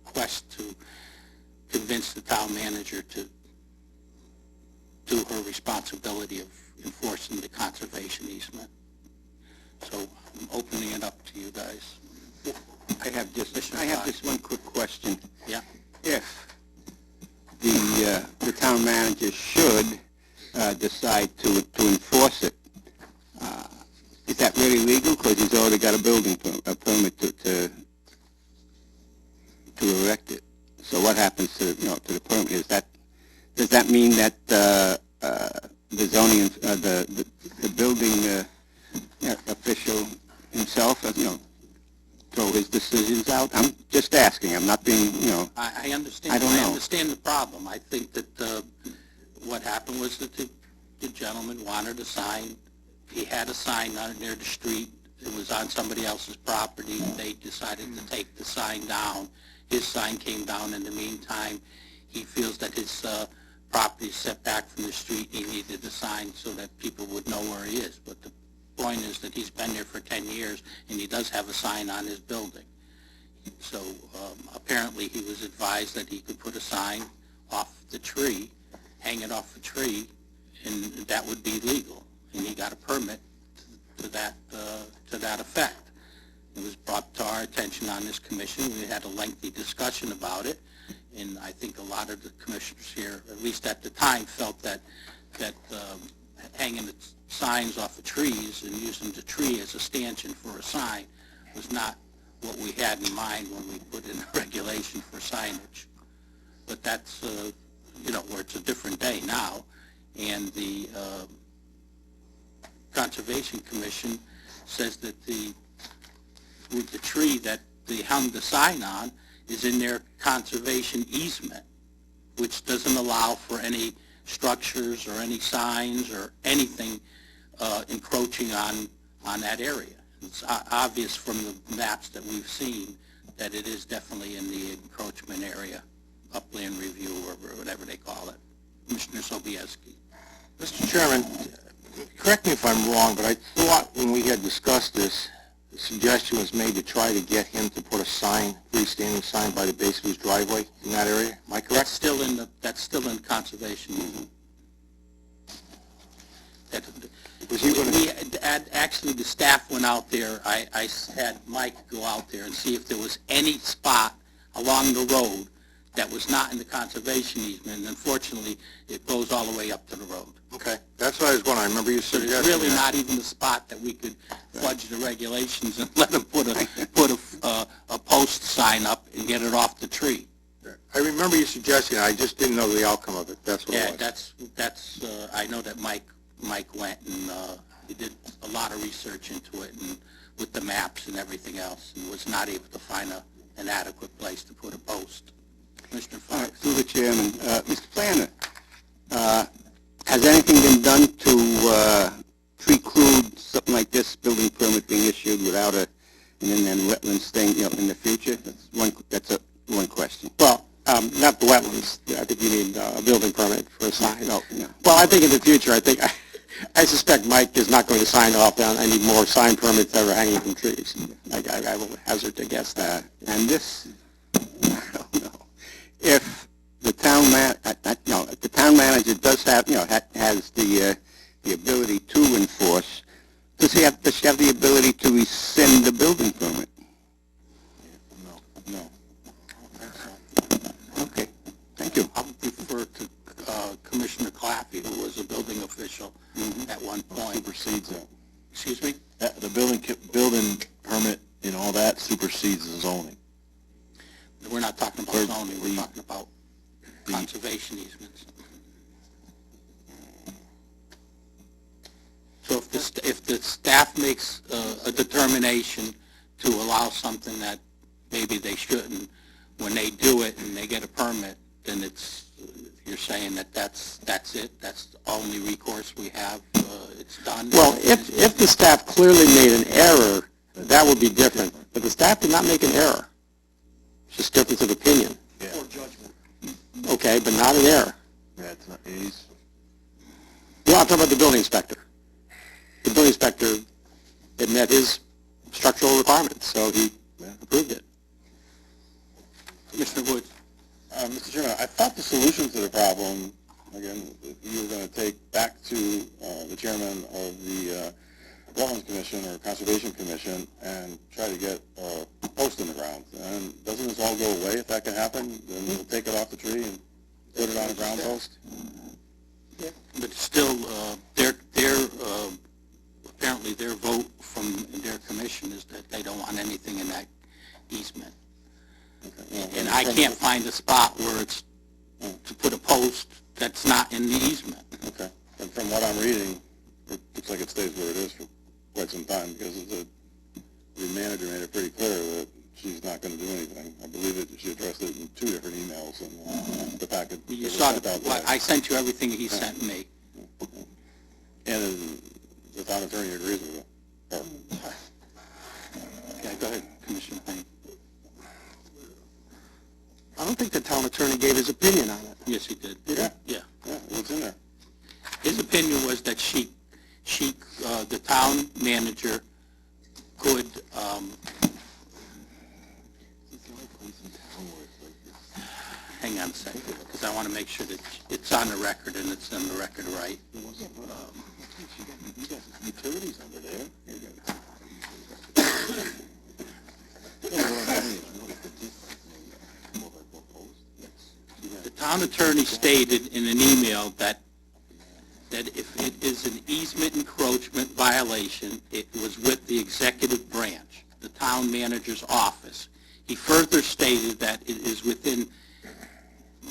quest to convince the town manager to do her responsibility of enforcing the conservation easement. So I'm opening it up to you guys. I have just one quick question. Yeah. If the town manager should decide to enforce it, is that really legal? Because he's already got a building permit to erect it. So what happens to the permit? Does that mean that the zoning the building official himself throw his decisions out? I'm just asking. I'm not being I understand. I don't know. I understand the problem. I think that what happened was that the gentleman wanted a sign. He had a sign on near the street. It was on somebody else's property. They decided to take the sign down. His sign came down in the meantime. He feels that his property is set back from the street. He needed the sign so that people would know where he is. But the point is that he's been there for 10 years, and he does have a sign on his building. So apparently he was advised that he could put a sign off the tree, hang it off a tree, and that would be legal. And he got a permit to that effect. It was brought to our attention on this commission. We had a lengthy discussion about it, and I think a lot of the commissioners here, at least at the time, felt that hanging the signs off of trees and using the tree as a stanchion for a sign was not what we had in mind when we put in a regulation for signage. But that's, where it's a different day now, and the Conservation Commission says that the tree that they hung the sign on is in their conservation easement, which doesn't allow for any structures or any signs or anything encroaching on that area. It's obvious from the maps that we've seen that it is definitely in the encroachment area, upland review or whatever they call it. Commissioner Sobieski. Mr. Chairman, correct me if I'm wrong, but I thought when we had discussed this, the suggestion was made to try to get him to put a sign, freestanding sign by the base of his driveway in that area. Am I correct? That's still in conservation. Actually, the staff went out there. I had Mike go out there and see if there was any spot along the road that was not in the conservation easement, and unfortunately, it goes all the way up to the road. Okay, that's what I was wondering. I remember you So suggesting it's really that. not even the spot that we could fudge the regulations and let them put a post sign up and get it off the tree. I remember you suggesting it. I just didn't know the outcome of it. That's what it Yeah, was. that's, I know that Mike went and, he did a lot of research into it and with the maps and everything else, and was not able to find an adequate place to put a post. Commissioner Fox? Through the chairman, Mr. Planner, has anything been done to preclude something like this building permit being issued without an inland wetlands thing, in the future? That's one question. Well, not the wetlands. I think you need a building permit for a sign. No. Well, I think in the future, I suspect Mike is not going to sign off on any more sign permits that are hanging from trees. I will hazard to guess that. And this, I don't know. If the town if the town manager does have, has the ability to enforce, does she have the ability to rescind the building permit? No. Okay, thank you. I would refer to Commissioner Claffey, who was a building official at one point. Supersedes that. Excuse me? The building permit and all that supersedes the zoning. We're not talking about zoning, we're talking about conservation easements. So if the staff makes a determination to allow something that maybe they shouldn't, when they do it and they get a permit, then you're saying that's it, that's the only recourse we have, it's done? Well, if the staff clearly made an error, that would be different. But the staff did not make an error. It's just difference of opinion. Yeah. Or judgment. Okay, but not an error. Yeah, it's not, he's, Well, I'm talking about the building inspector. The building inspector had met his structural requirements, so he approved it. Commissioner Woods? Mr. Chairman, I thought the solution to the problem, again, you were going to take back to the chairman of the Wetlands Commission or Conservation Commission and try to get a post in the ground. And doesn't this all go away if that can happen? Then we'll take it off the tree and put it on a ground post? But still, apparently their vote from their commission is that they don't want anything in that easement. And I can't find a spot where it's to put a post that's not in the easement. Okay. And from what I'm reading, it looks like it stays where it is for quite some time because the manager made it pretty clear that she's not going to do anything. I believe that she addressed it in 2 different emails and the packet. You saw I sent you everything he sent me. And the town attorney agrees with it. Okay, go ahead, Commissioner Payne. I don't think the town attorney gave his opinion on it. Yes, he did. Yeah. Yeah. Yeah, it's in there. His opinion was that the town manager could, hang on a second, because I want to make sure that it's on the record and it's on the record right. You got utilities under there. The town attorney stated in an email that if it is an easement encroachment violation, it was with the executive branch, the town manager's office. He further stated that it is within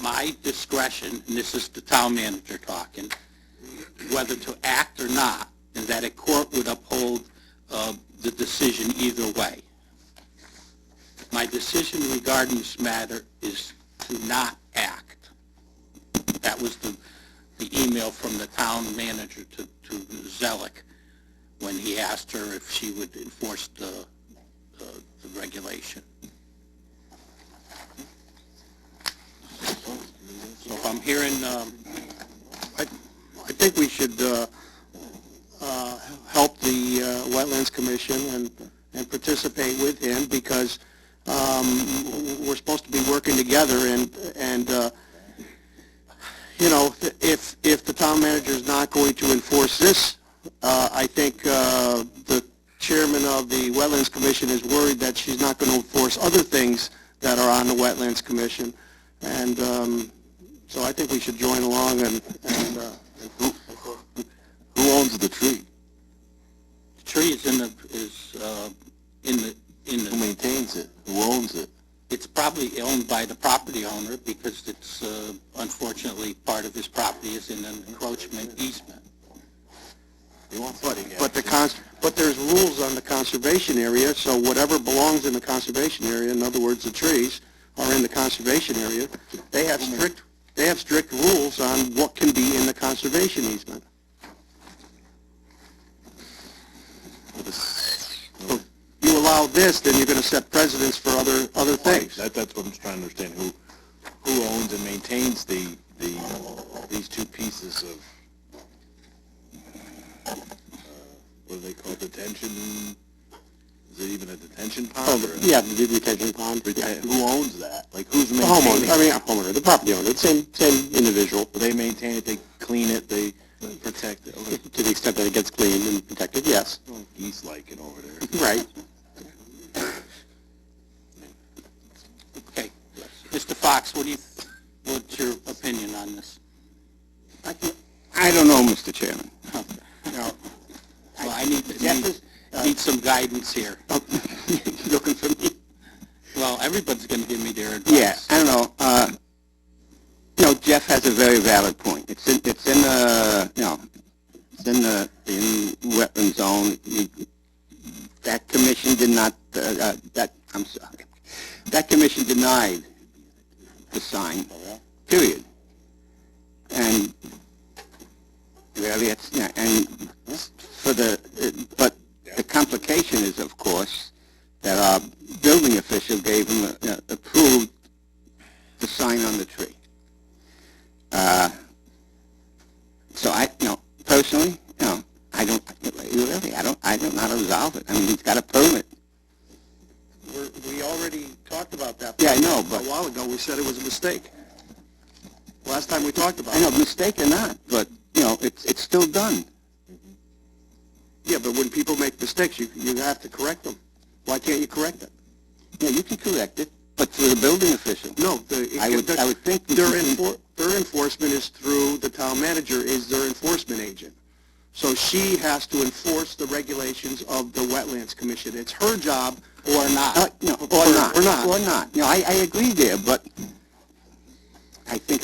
my discretion, and this is the town manager talking, whether to act or not, and that a court would uphold the decision either way. My decision regarding this matter is to not act. That was the email from the town manager to Zellick when he asked her if she would enforce the regulation. So if I'm hearing, I think we should help the Wetlands Commission and participate with him because we're supposed to be working together and if the town manager is not going to enforce this, I think the chairman of the Wetlands Commission is worried that she's not going to enforce other things that are on the Wetlands Commission. And so I think we should join along and Who owns the tree? the tree is in Who the, maintains it? Who owns it? it's probably probably owned by the property owner because it's, unfortunately, part of his property is in an encroachment easement. But there's rules on the conservation area, so whatever belongs in the conservation area, in other words, the trees, are in the conservation area. They have strict rules on what can be in the conservation easement. You allow this, then you're going to set precedents for other things. That's what I'm trying to understand, who owns and maintains these two pieces of, what do they call detention? Is it even a detention pond? or a- Yeah, the detention pond. Who owns that? Like, who's The maintaining homeowner, it? homeowner, the property owner, the same individual, They maintain it, they clean it, they protect it. Oh, to the extent that it gets cleaned and protected, yes. geese like it over there. Right. Okay. Mr. Fox, what's your opinion on this? I don't know, Mr. Chairman. Well, I need some guidance here. Looking for me? Well, everybody's going to give me their advice. Yeah, I don't know. Jeff has a very valid point. It's in the, it's in the wetland zone. That commission did not, I'm sorry. That commission denied the sign, period. And really, it's, and for but the complication is, of course, that our building official gave him, approved the sign on the tree. So personally, I don't know how to resolve it. I mean, he's got a permit. We already talked about that. Yeah, I know, but- A while ago, we said it was a mistake. Last time we talked about I know, it. mistake or not, but, it's still done. Yeah, but when people make mistakes, you have to correct them. Why can't you correct it? Yeah, you can correct it, but through the building official. No, I would think their enforcement is through the town manager is their enforcement agent. So she has to enforce the regulations of the Wetlands Commission. It's her job. Or not. Or not. I agree there, but I think,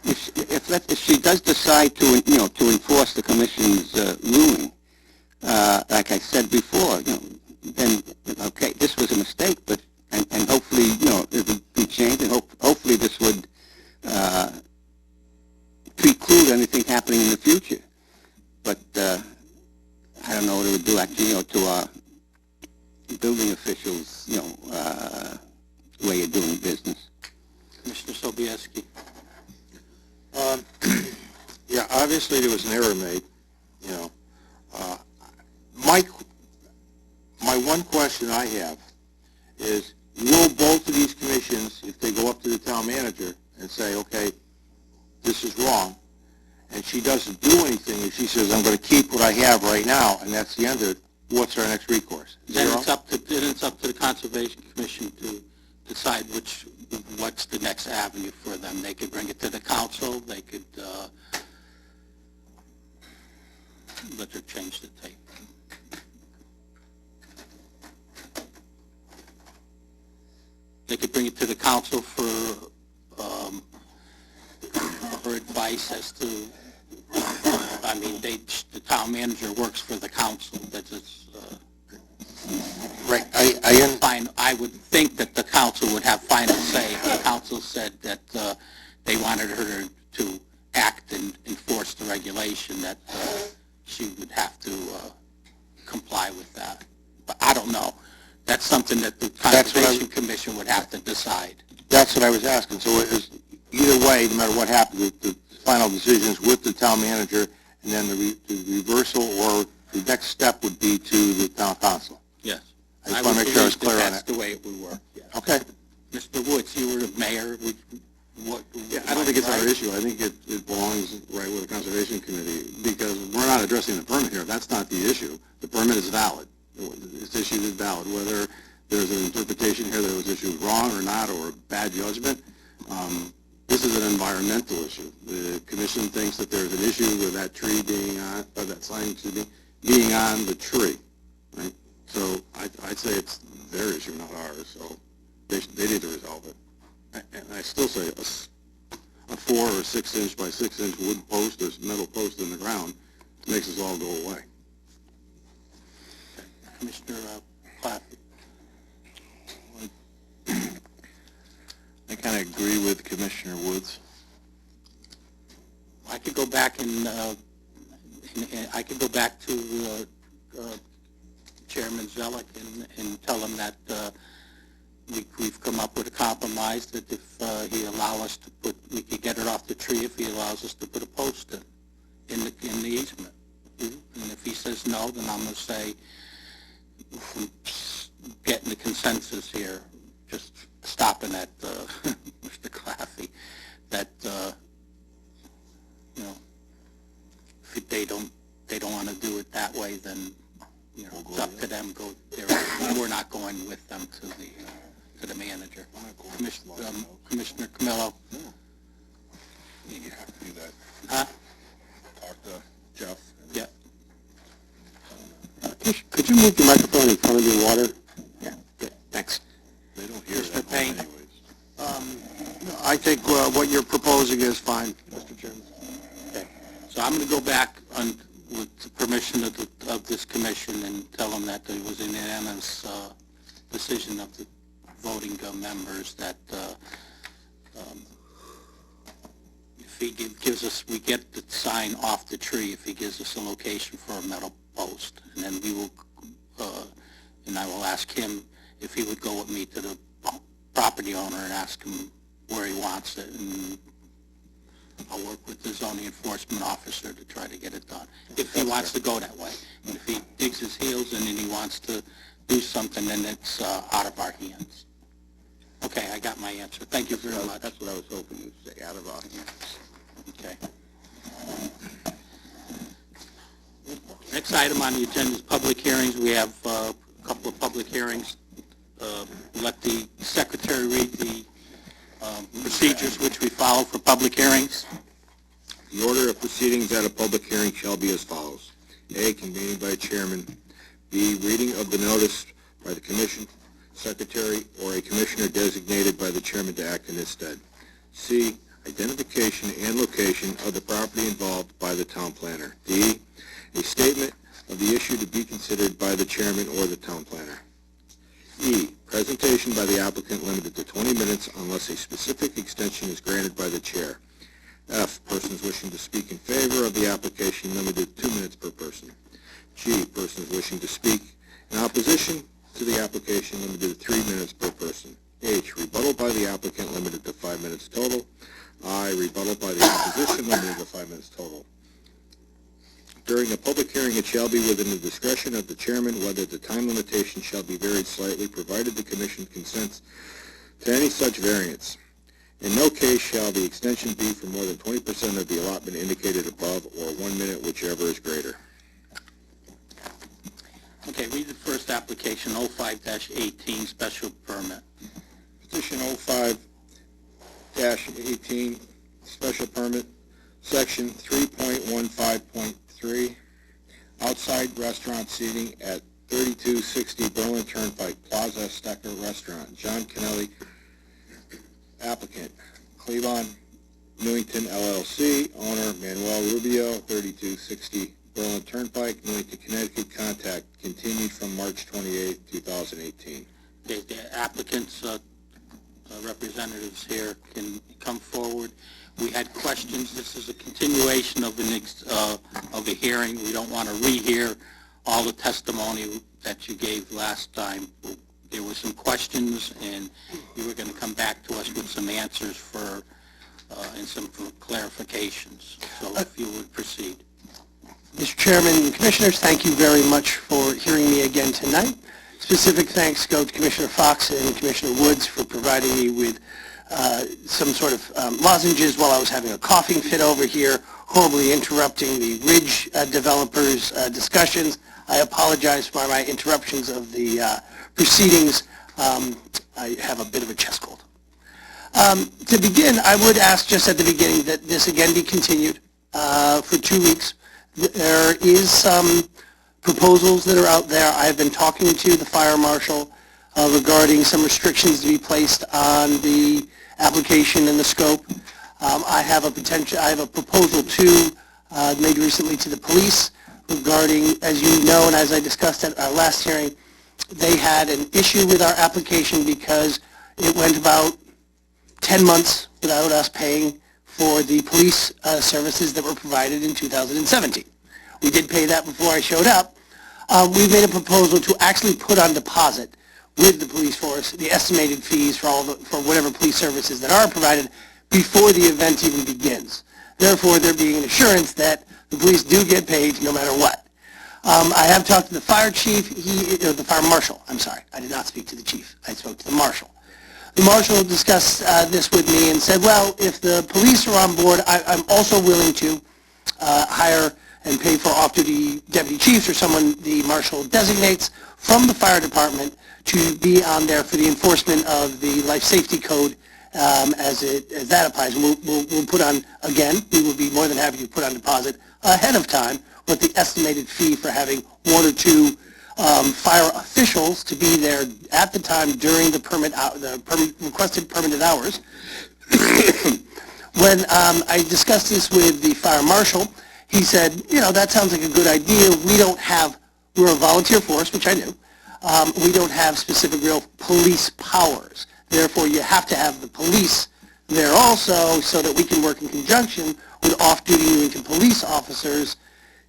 if she does decide to, to enforce the commission's ruling, like I said before, then, okay, this was a mistake, but, and hopefully, it would be changed, and hopefully this would preclude anything happening in the future. But, I don't know what it would do, actually, to our building officials, way of doing business. Mr. Sobieski. Yeah, obviously there was an error made, My one question I have is, will both of these commissions, if they go up to the town manager and say, okay, this is wrong, and she doesn't do anything, and she says, I'm going to keep what I have right now, and that's the end of it, what's our next recourse? Then Zero? it's up to the Conservation Commission to decide what's the next avenue for them. They could bring it to the council, they could, let her change the tape. They could bring it to the council for advice as to, the town manager works for the council. That's Right, I would think that the council would have final say. If the council said that they wanted her to act and enforce the regulation, that she would have to comply with that. But I don't know. That's something that the Conservation Commission would have to decide. That's what I was asking. So it is, either way, no matter what happens, the final decision is with the town manager, and then the reversal or the next step would be to the town council. Yes. I just want to make sure I was clear on That's that. the way it would work. Yes. Okay. Mr. Woods, you were the mayor. Yeah, I don't think it's our issue. I think it belongs right with the Conservation Committee, because we're not addressing the permit here. That's not the issue. The permit is valid. This issue is valid. Whether there's an interpretation here that it was issued wrong or not, or bad judgment, this is an environmental issue. The commission thinks that there's an issue with that tree being on, or that sign being on the tree, right? So I'd say it's their issue, not ours. So they need to resolve it. And I still say a 4 or 6 inch by 6 inch wood post or metal post in the ground makes us all go away. Commissioner Platt? I kind of agree with Commissioner Woods. I could go back and I could go back to Chairman Zellick and tell him that we've come up with a compromise that if he allow us to put, we could get it off the tree if he allows us to put a post in the easement. And if he says no, then I'm going to say, if we getting the consensus here, just stopping at Mr. Claffey, that you know, if they don't want to do it that way, then you know, it's up to them. We're not going with them to the manager. Commissioner Camillo. You have to do that. Huh? Talk to Jeff. Yeah. Could you move the microphone in front of your water? Yeah, good, thanks. They don't hear Mr. that well Payne. anyways. I think what you're proposing is fine, Mr. Chairman. Okay. So I'm going to go back with the permission of this commission and tell them that there was an unanimous decision of the voting members that if he gives us, we get the sign off the tree if he gives us a location for a metal post, and then we will, and I will ask him if he would go with me to the property owner and ask him where he wants it, and I'll work with the zoning enforcement officer to try to get it done, if he wants to go that way. And if he digs his heels in and he wants to do something, then it's out of our hands. Okay, I got my answer. Thank you very much. That's what I was hoping you'd say, out of our hands. Okay. Next item on the agenda is public hearings. We have a couple of public hearings. Let the secretary read the procedures which we follow for public hearings. The order of proceedings at a public hearing shall be as follows. A, convening by chairman. B, reading of the notice by the commission secretary or a commissioner designated by the chairman to act in his stead. C, identification and location of the property involved by the town planner. D, a statement of the issue to be considered by the chairman or the town planner. E, presentation by the applicant limited to 20 minutes unless a specific extension is granted by the chair. F, persons wishing to speak in favor of the application limited to 2 minutes per person. G, persons wishing to speak in opposition to the application limited to 3 minutes per person. H, rebuttal by the applicant limited to 5 minutes total. I, rebuttal by the opposition limited to 5 minutes total. During a public hearing, it shall be within the discretion of the chairman whether the time limitation shall be varied slightly, provided the commission consents to any such variance. In no case shall the extension be for more than 20% of the allotment indicated above, or 1 minute, whichever is greater. Okay, read the first application, 05-18, special permit. Petition 05-18, special permit, section 3.15.3, outside restaurant seating at 3260 Berlin Turnpike, Plaza Stecker Restaurant. John Kennelly, applicant. Cleavon Newington LLC, owner Manuel Rubio, 3260 Berlin Turnpike, Newington, Connecticut. Contact continued from March 28, 2018. Okay, the applicant's representatives here can come forward. We had questions. This is a continuation of of a hearing. We don't want to rehear all the testimony that you gave last time. There were some questions, and you were going to come back to us with some answers and some clarifications. So if you would proceed. Mr. Chairman and Commissioners, thank you very much for hearing me again tonight. Specific thanks go to Commissioner Fox and Commissioner Woods for providing me with some sort of lozenges while I was having a coughing fit over here, horribly interrupting the Ridge developers' discussions. I apologize for my interruptions of the proceedings. I have a bit of a chest cold. To begin, I would ask just at the beginning that this again be continued for 2 weeks. There is some proposals that are out there. I've been talking to the fire marshal. regarding some restrictions to be placed on the application and the scope. I have a proposal too, made recently to the police regarding, as you know, and as I discussed at our last hearing, they had an issue with our application because it went about 10 months without us paying for the police services that were provided in 2017. We did pay that before I showed up. We made a proposal to actually put on deposit with the police force the estimated fees for whatever police services that are provided before the event even begins. Therefore, there being an assurance that the police do get paid no matter what. I have talked to the fire chief, the fire marshal, I'm sorry. I did not speak to the chief. I spoke to the marshal. The marshal discussed this with me and said, well, if the police are on board, I'm also willing to hire and pay for off-duty deputy chiefs or someone the marshal designates from the fire department to be on there for the enforcement of the life safety code as that applies. We'll put on, again, we will be more than happy to put on deposit ahead of time what the estimated fee for having one or two fire officials to be there at the time during the requested permitted hours. When I discussed this with the fire marshal, he said, that sounds like a good idea. We're a volunteer force, which I knew. We don't have specific real police powers. Therefore, you have to have the police there also so that we can work in conjunction with off-duty Newington police officers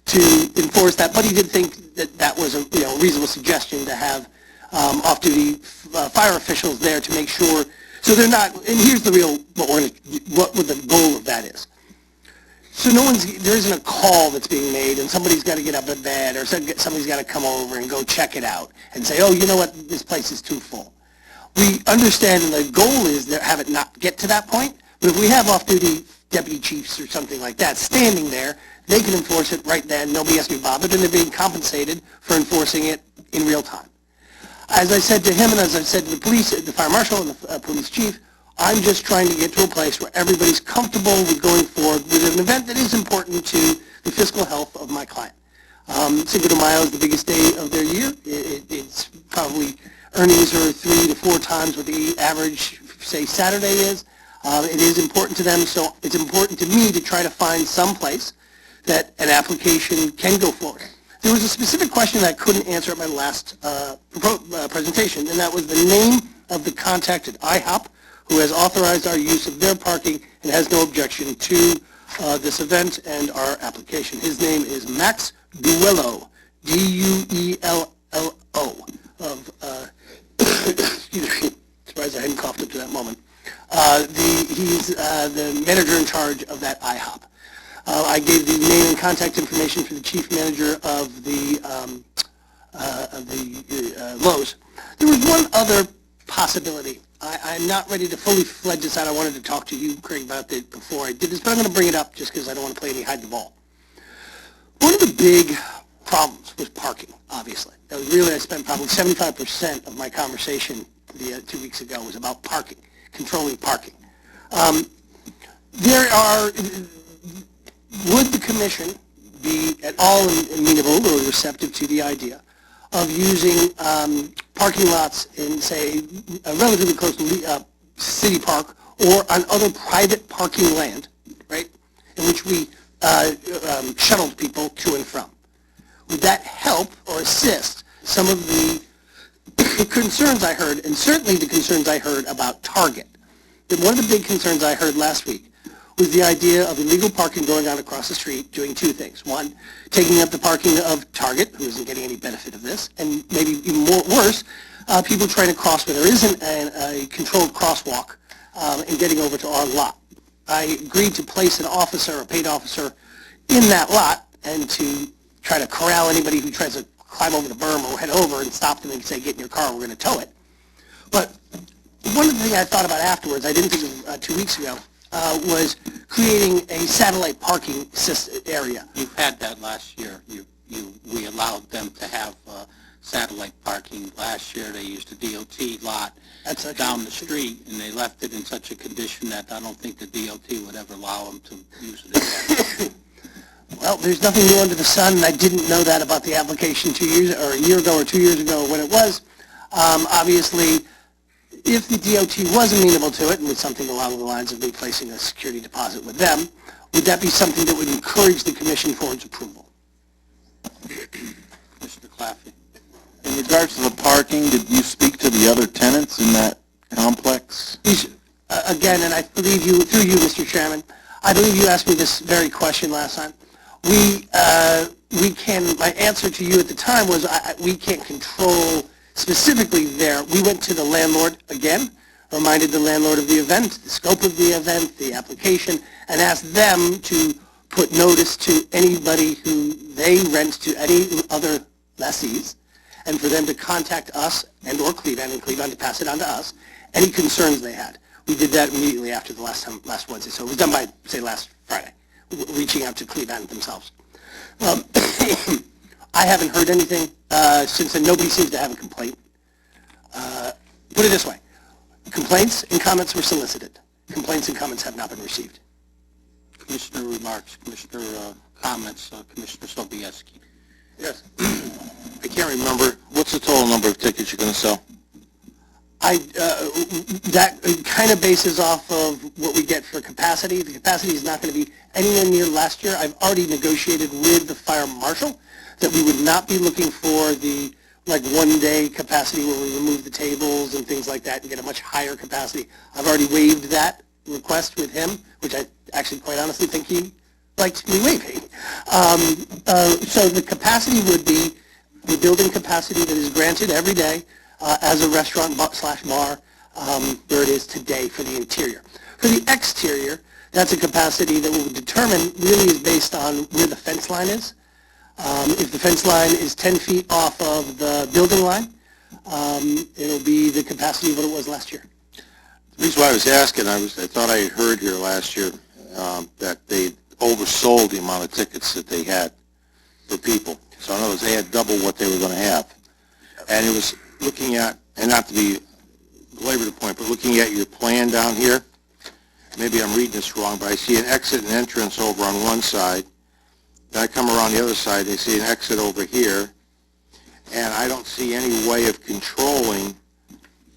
to enforce that. But he did think that was a reasonable suggestion to have off-duty fire officials there to make sure. So they're not. And here's the real what the goal of that is. So there isn't a call that's being made, and somebody's got to get up at bed, or somebody's got to come over and go check it out and say, oh, you know what, this place is too full. We understand, and the goal is to have it not get to that point. But if we have off-duty deputy chiefs or something like that standing there, they can enforce it right then. Nobody has to be bothered, and they're being compensated for enforcing it in real time. As I said to him, and as I said to the fire marshal and the police chief, I'm just trying to get to a place where everybody's comfortable with going forward with an event that is important to the fiscal health of my client. Cinco de Mayo is the biggest day of their year. It's probably earnings are 3 to 4 times what the average, say, Saturday is. It is important to them, so it's important to me to try to find some place that an application can go forward. There was a specific question that I couldn't answer at my last presentation, and that was the name of the contacted IHOP who has authorized our use of their parking and has no objection to this event and our application. His name is Max Duello, Duello, excuse me, surprised I hadn't coughed up to that moment. He's the manager in charge of that IHOP. I gave the name and contact information for the chief manager of the Lowe's. There was one other possibility. I'm not ready to fully fledge this out. I wanted to talk to you, Craig, about it before I did this, but I'm going to bring it up just because I don't want to play any hide the ball. One of the big problems was parking, obviously. That was really, I spent probably 75% of my conversation 2 weeks ago was about parking, controlling parking. Would the commission be at all amenable or receptive to the idea of using parking lots in, say, relatively close to City Park or on other private parking land, right, in which we shuttled people to and from? Would that help or assist some of the concerns I heard, and certainly the concerns I heard about Target? One of the big concerns I heard last week was the idea of illegal parking going on across the street doing two things. One, taking up the parking of Target, who isn't getting any benefit of this, and maybe even worse, people trying to cross where there isn't a controlled crosswalk and getting over to our lot. I agreed to place an officer, a paid officer, in that lot and to try to corral anybody who tries to climb over the berm or head over and stop them and say, get in your car, we're going to tow it. But one of the things I thought about afterwards, I didn't think of 2 weeks ago, was creating a satellite parking area. You've had that last year. We allowed them to have satellite parking. Last year they used a DOT lot down the street, and they left it in such a condition that I don't think the DOT would ever allow them to use it again. Well, there's nothing new under the sun, and I didn't know that about the application 2 years, or a year ago or 2 years ago when it was. Obviously, if the DOT was amenable to it, and with something along the lines of me placing a security deposit with them, would that be something that would encourage the commission for its approval? Mr. Claffey. In regards to the parking, did you speak to the other tenants in that complex? Again, and I believe you, through you, Mr. Chairman, I believe you asked me this very question last time. My answer to you at the time was we can't control specifically there. We went to the landlord again, reminded the landlord of the event, the scope of the event, the application, and asked them to put notice to anybody who they rent to any other lessees, and for them to contact us and or Cleveland, and Cleveland to pass it on to us, any concerns they had. We did that immediately after the last Wednesday, so it was done by, say, last Friday, reaching out to Cleveland themselves. I haven't heard anything since then. Nobody seems to have a complaint. Put it this way. Complaints and comments were solicited. Complaints and comments have not been received. Commissioner remarks, Commissioner comments, Commissioner Sobieski. Yes. I can't remember. What's the total number of tickets you're going to sell? That kind of bases off of what we get for capacity. The capacity is not going to be anywhere near last year. I've already negotiated with the fire marshal that we would not be looking for the one-day capacity where we remove the tables and things like that and get a much higher capacity. I've already waived that request with him, which I actually quite honestly think he likes me waiving. So the capacity would be the building capacity that is granted every day as a restaurant slash bar where it is today for the interior. For the exterior, that's a capacity that we would determine really is based on where the fence line is. If the fence line is 10 feet off of the building line, it'll be the capacity of what it was last year. The reason why I was asking, I thought I heard here last year that they oversold the amount of tickets that they had for people. So in other words, they had double what they were going to have. And it was looking at, and not to be belabor the point, but looking at your plan down here, maybe I'm reading this wrong, but I see an exit and entrance over on one side. Then I come around the other side, I see an exit over here, and I don't see any way of controlling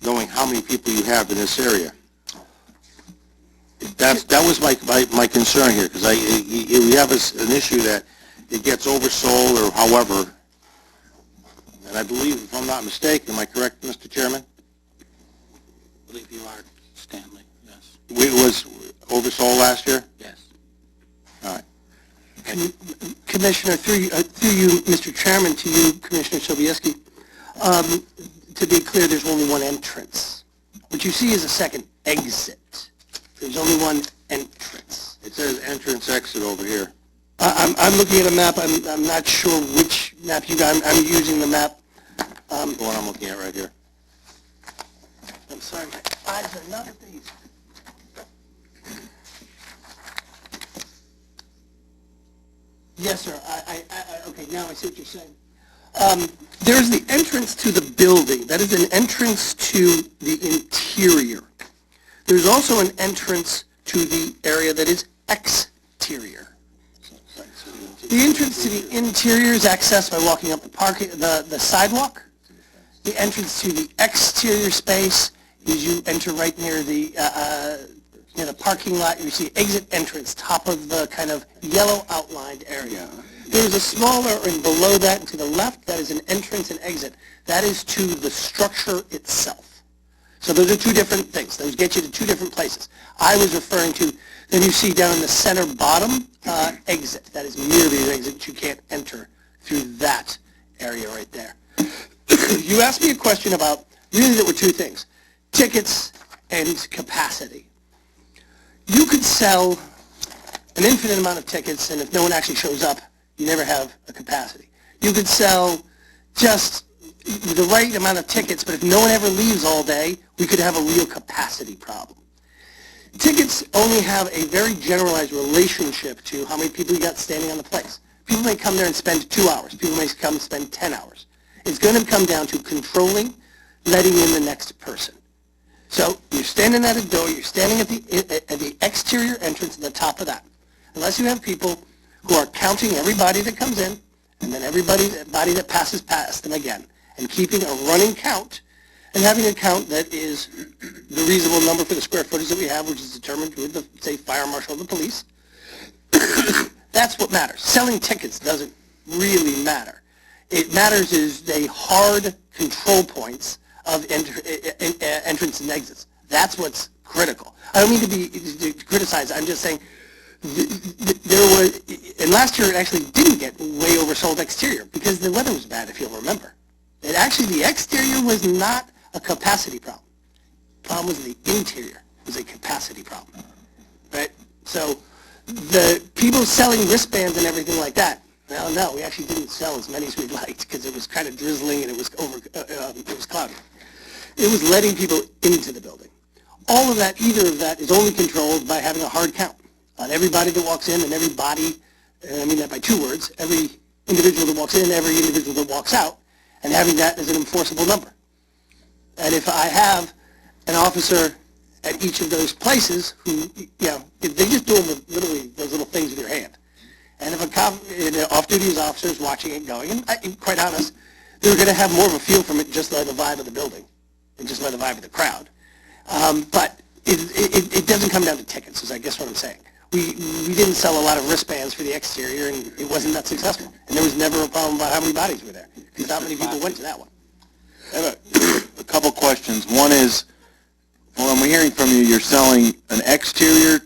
knowing how many people you have in this area. That was my concern here, because we have an issue that it gets oversold or however, and I believe, if I'm not mistaken, am I correct, Mr. Chairman? I believe you are, Stanley, yes. It was oversold last year? Yes. All right. Commissioner, through you, Mr. Chairman, to you, Commissioner Sobieski, to be clear, there's only one entrance. What you see is a second exit. There's only one entrance. It says entrance exit over here. I'm looking at a map. I'm not sure which map you got. I'm using the map. The one I'm looking at right here. I'm sorry, my eyes are not at these. Yes, sir. Okay, now I see what you're saying. There's the entrance to the building. That is an entrance to the interior. There's also an entrance to the area that is exterior. The entrance to the interior is accessed by walking up the sidewalk. The entrance to the exterior space is you enter right near the parking lot. You see exit entrance, top of the kind of yellow outlined area. There's a smaller, and below that and to the left, that is an entrance and exit. That is to the structure itself. So those are two different things. Those get you to two different places. I was referring to, then you see down in the center bottom, exit. That is merely an exit. You can't enter through that area right there. You asked me a question about, really there were two things, tickets and capacity. You could sell an infinite amount of tickets, and if no one actually shows up, you never have a capacity. You could sell just the right amount of tickets, but if no one ever leaves all day, we could have a real capacity problem. Tickets only have a very generalized relationship to how many people you got standing on the place. People may come there and spend 2 hours. People may come spend 10 hours. It's going to come down to controlling, letting in the next person. So you're standing at a door, you're standing at the exterior entrance at the top of that. Unless you have people who are counting everybody that comes in, and then everybody that passes past them again, and keeping a running count, and having a count that is the reasonable number for the square footage that we have, which is determined with the, say, fire marshal of the police. That's what matters. Selling tickets doesn't really matter. It matters is they hard control points of entrance and exits. That's what's critical. I don't mean to criticize. I'm just saying there was, and last year it actually didn't get way oversold exterior because the weather was bad, if you'll remember. And actually the exterior was not a capacity problem. The problem was the interior was a capacity problem, right? So the people selling wristbands and everything like that, well, no, we actually didn't sell as many as we'd liked because it was kind of drizzling and it was it was cloudy. It was letting people into the building. All of that, either of that, is only controlled by having a hard count on everybody that walks in and everybody, and I mean that by two words, every individual that walks in, every individual that walks out, and having that as an enforceable number. And if I have an officer at each of those places who, you know, if they just do them with literally those little things with your hand. And if a cop, off-duty officer is watching it going, and quite honest, they're going to have more of a feel from it just by the vibe of the building and just by the vibe of the crowd. But it doesn't come down to tickets, is I guess what I'm saying. We didn't sell a lot of wristbands for the exterior, and it wasn't that successful. And there was never a problem about how many bodies were there, because not many people went to that one. I have a couple questions. One is, well, I'm hearing from you, you're selling an exterior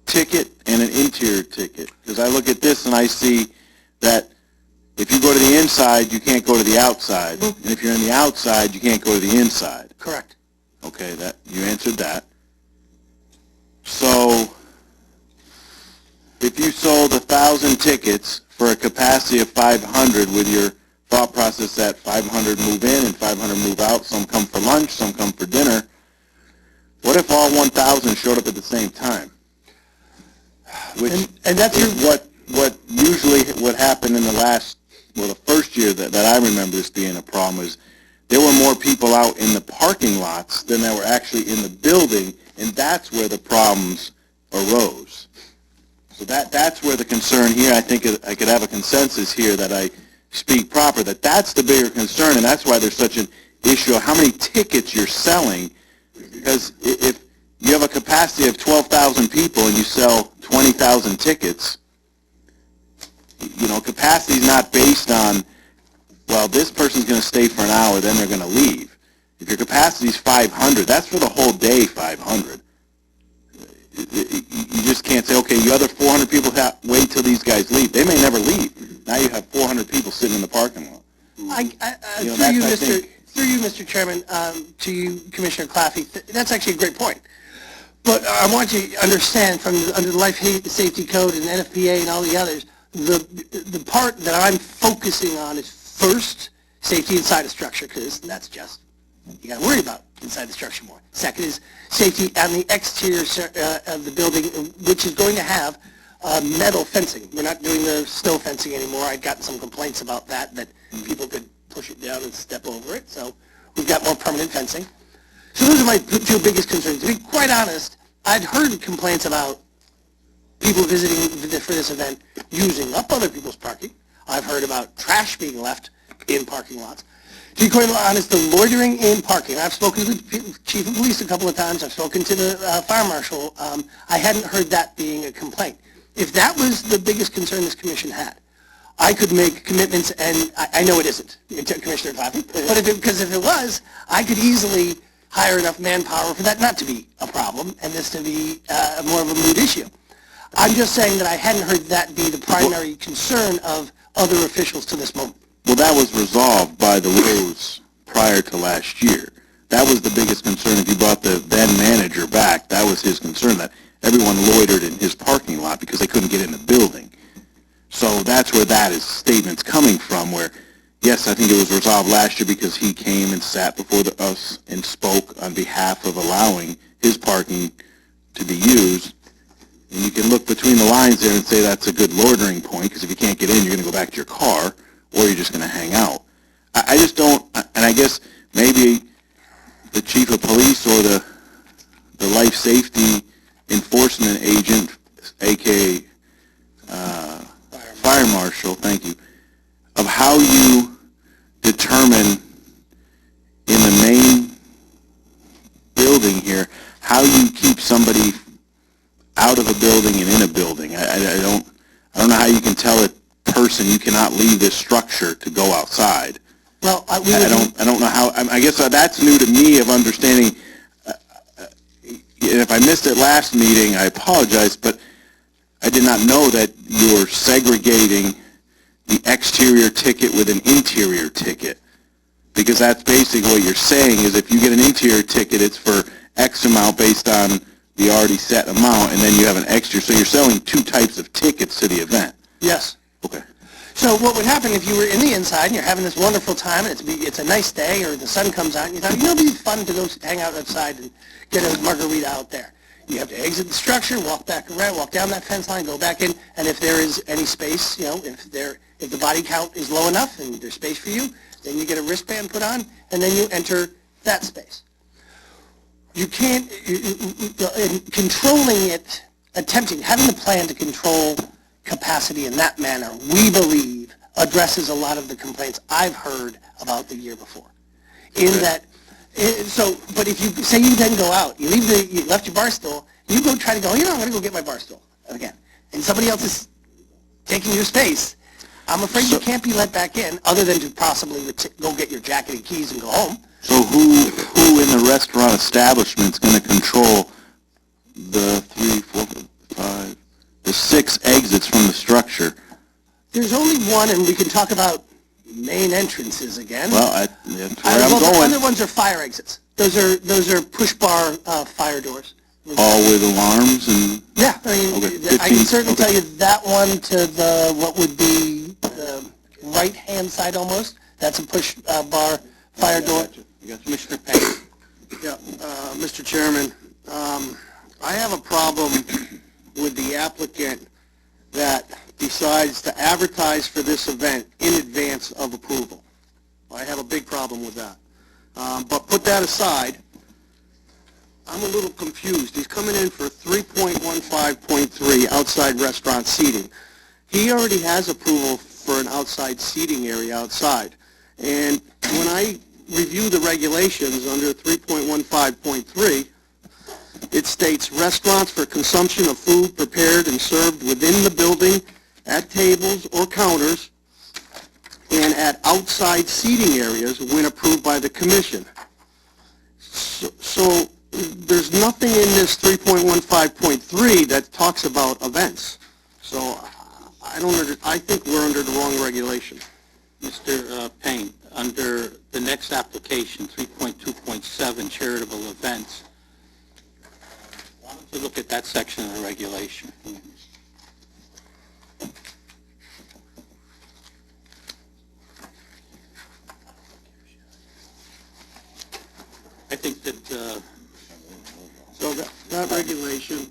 ticket and an interior ticket. Because I look at this and I see that if you go to the inside, you can't go to the outside. And if you're on the outside, you can't go to the inside. Correct. Okay, that you answered that. So, if you sold 1,000 tickets for a capacity of 500 with your thought process that 500 move in and 500 move out, some come for lunch, some come for dinner, what if all 1,000 showed up at the same time? Which and that's is what usually what happened in the first year that I remember this being a problem is there were more people out in the parking lots than there were actually in the building, and that's where the problems arose. So that's where the concern here, I think I could have a consensus here that I speak proper, that's the bigger concern, and that's why there's such an issue of how many tickets you're selling, because if you have a capacity of 12,000 people and you sell 20,000 tickets, you know, capacity is not based on, well, this person's going to stay for an hour, then they're going to leave. If your capacity is 500, that's for the whole day, 500. You just can't say, okay, the other 400 people wait till these guys leave. They may never leave. Now you have 400 people sitting in the parking lot. Through you, Mr. Chairman, to you, Commissioner Claffey, that's actually a great point. But I want you to understand from under the Life Safety Code and NFPA and all the others, the part that I'm focusing on is first, safety inside a structure, because that's just, you got to worry about inside the structure more. Second is safety on the exterior of the building, which is going to have metal fencing. We're not doing the snow fencing anymore. I'd gotten some complaints about that people could push it down and step over it. So we've got more permanent fencing. So those are my two biggest concerns. To be quite honest, I'd heard complaints about people visiting for this event using up other people's parking. I've heard about trash being left in parking lots. To be quite honest, the loitering in parking, I've spoken to the chief of police a couple of times, I've spoken to the fire marshal, I hadn't heard that being a complaint. If that was the biggest concern this commission had, I could make commitments, and I know it isn't, Commissioner Claffey, but because if it was, I could easily hire enough manpower for that not to be a problem, and this to be more of a moot issue. I'm just saying that I hadn't heard that be the primary concern of other officials to this moment. Well, that was resolved by the Rose prior to last year. That was the biggest concern. If you brought the then manager back, that was his concern, that everyone loitered in his parking lot because they couldn't get in the building. So that's where that statement's coming from, where, yes, I think it was resolved last year because he came and sat before us and spoke on behalf of allowing his parking to be used. And you can look between the lines there and say that's a good loitering point, because if you can't get in, you're going to go back to your car, or you're just going to hang out. I just don't, and I guess maybe the chief of police or the life safety enforcement agent, a.k.a. fire marshal, thank you, of how you determine in the main building here, how you keep somebody out of a building and in a building. I don't know how you can tell a person you cannot leave this structure to go outside. Well, I don't know how. I guess that's new to me of understanding. And if I missed it last meeting, I apologize, but I did not know that you're segregating the exterior ticket with an interior ticket. Because that's basically what you're saying is if you get an interior ticket, it's for X amount based on the already set amount, and then you have an extra. So you're selling two types of tickets to the event. yes. Okay. So what would happen if you were in the inside and you're having this wonderful time and it's a nice day or the sun comes out and you thought, it'd be fun to go hang out outside and get a margarita out there. You have to exit the structure, walk back around, walk down that fence line, go back in, and if there is any space, if the body count is low enough and there's space for you, then you get a wristband put on and then you enter that space. You can't, controlling it, having a plan to control capacity in that manner, we believe, addresses a lot of the complaints I've heard about the year before. But if you say you then go out, you left your bar stool, you go try to go, I'm going to go get my bar stool again, and somebody else is taking your space, I'm afraid you can't be let back in, other than to possibly go get your jacket and keys and go home. So who in the restaurant establishment is going to control the 6 exits from the structure? There's only one, and we can talk about main entrances again. Well, that's where I'm The going. other ones are fire exits. Those are push bar fire doors. All with alarms and... Yeah, I mean, Okay, I can certainly tell you that one to the, what would be the right-hand side almost. That's a push bar fire door. Commissioner Payne. Yeah, Mr. Chairman, I have a problem with the applicant that decides to advertise for this event in advance of approval. I have a big problem with that. But put that aside, I'm a little confused. He's coming in for 3.15.3 outside restaurant seating. He already has approval for an outside seating area outside. And when I review the regulations under 3.15.3, it states restaurants for consumption of food prepared and served within the building at tables or counters and at outside seating areas when approved by the commission. So there's nothing in this 3.15.3 that talks about events. So I think we're under the wrong regulation. Mr. Payne, under the next application, 3.2.7, charitable events, why don't you look at that section of the regulation? I think that, So that regulation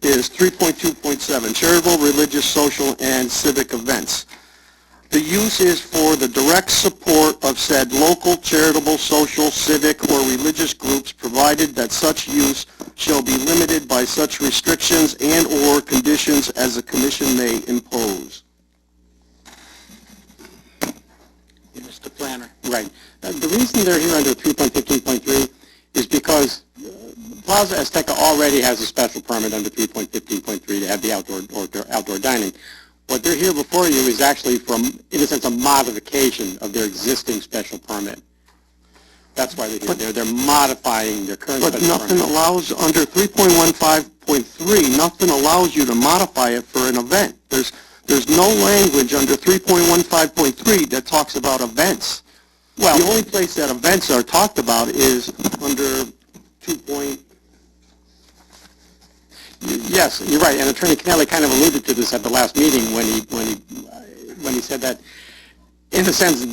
is 3.2.7, charitable, religious, social, and civic events. The use is for the direct support of said local, charitable, social, civic, or religious groups, provided that such use shall be limited by such restrictions and/or conditions as the commission may impose. Mr. Planner. Right. The reason they're here under 3.15.3 is because Plaza Azteca already has a special permit under 3.15.3 to have the outdoor dining. What they're here before you is actually in a sense, a modification of their existing special permit. That's why they're here. They're modifying their current special permit. But nothing allows, under 3.15.3, nothing allows you to modify it for an event. There's no language under 3.15.3 that talks about events. Well, the only place that events are talked about is under 2. Yes, you're right, and Attorney Kennelly kind of alluded to this at the last meeting when he said that, in a sense,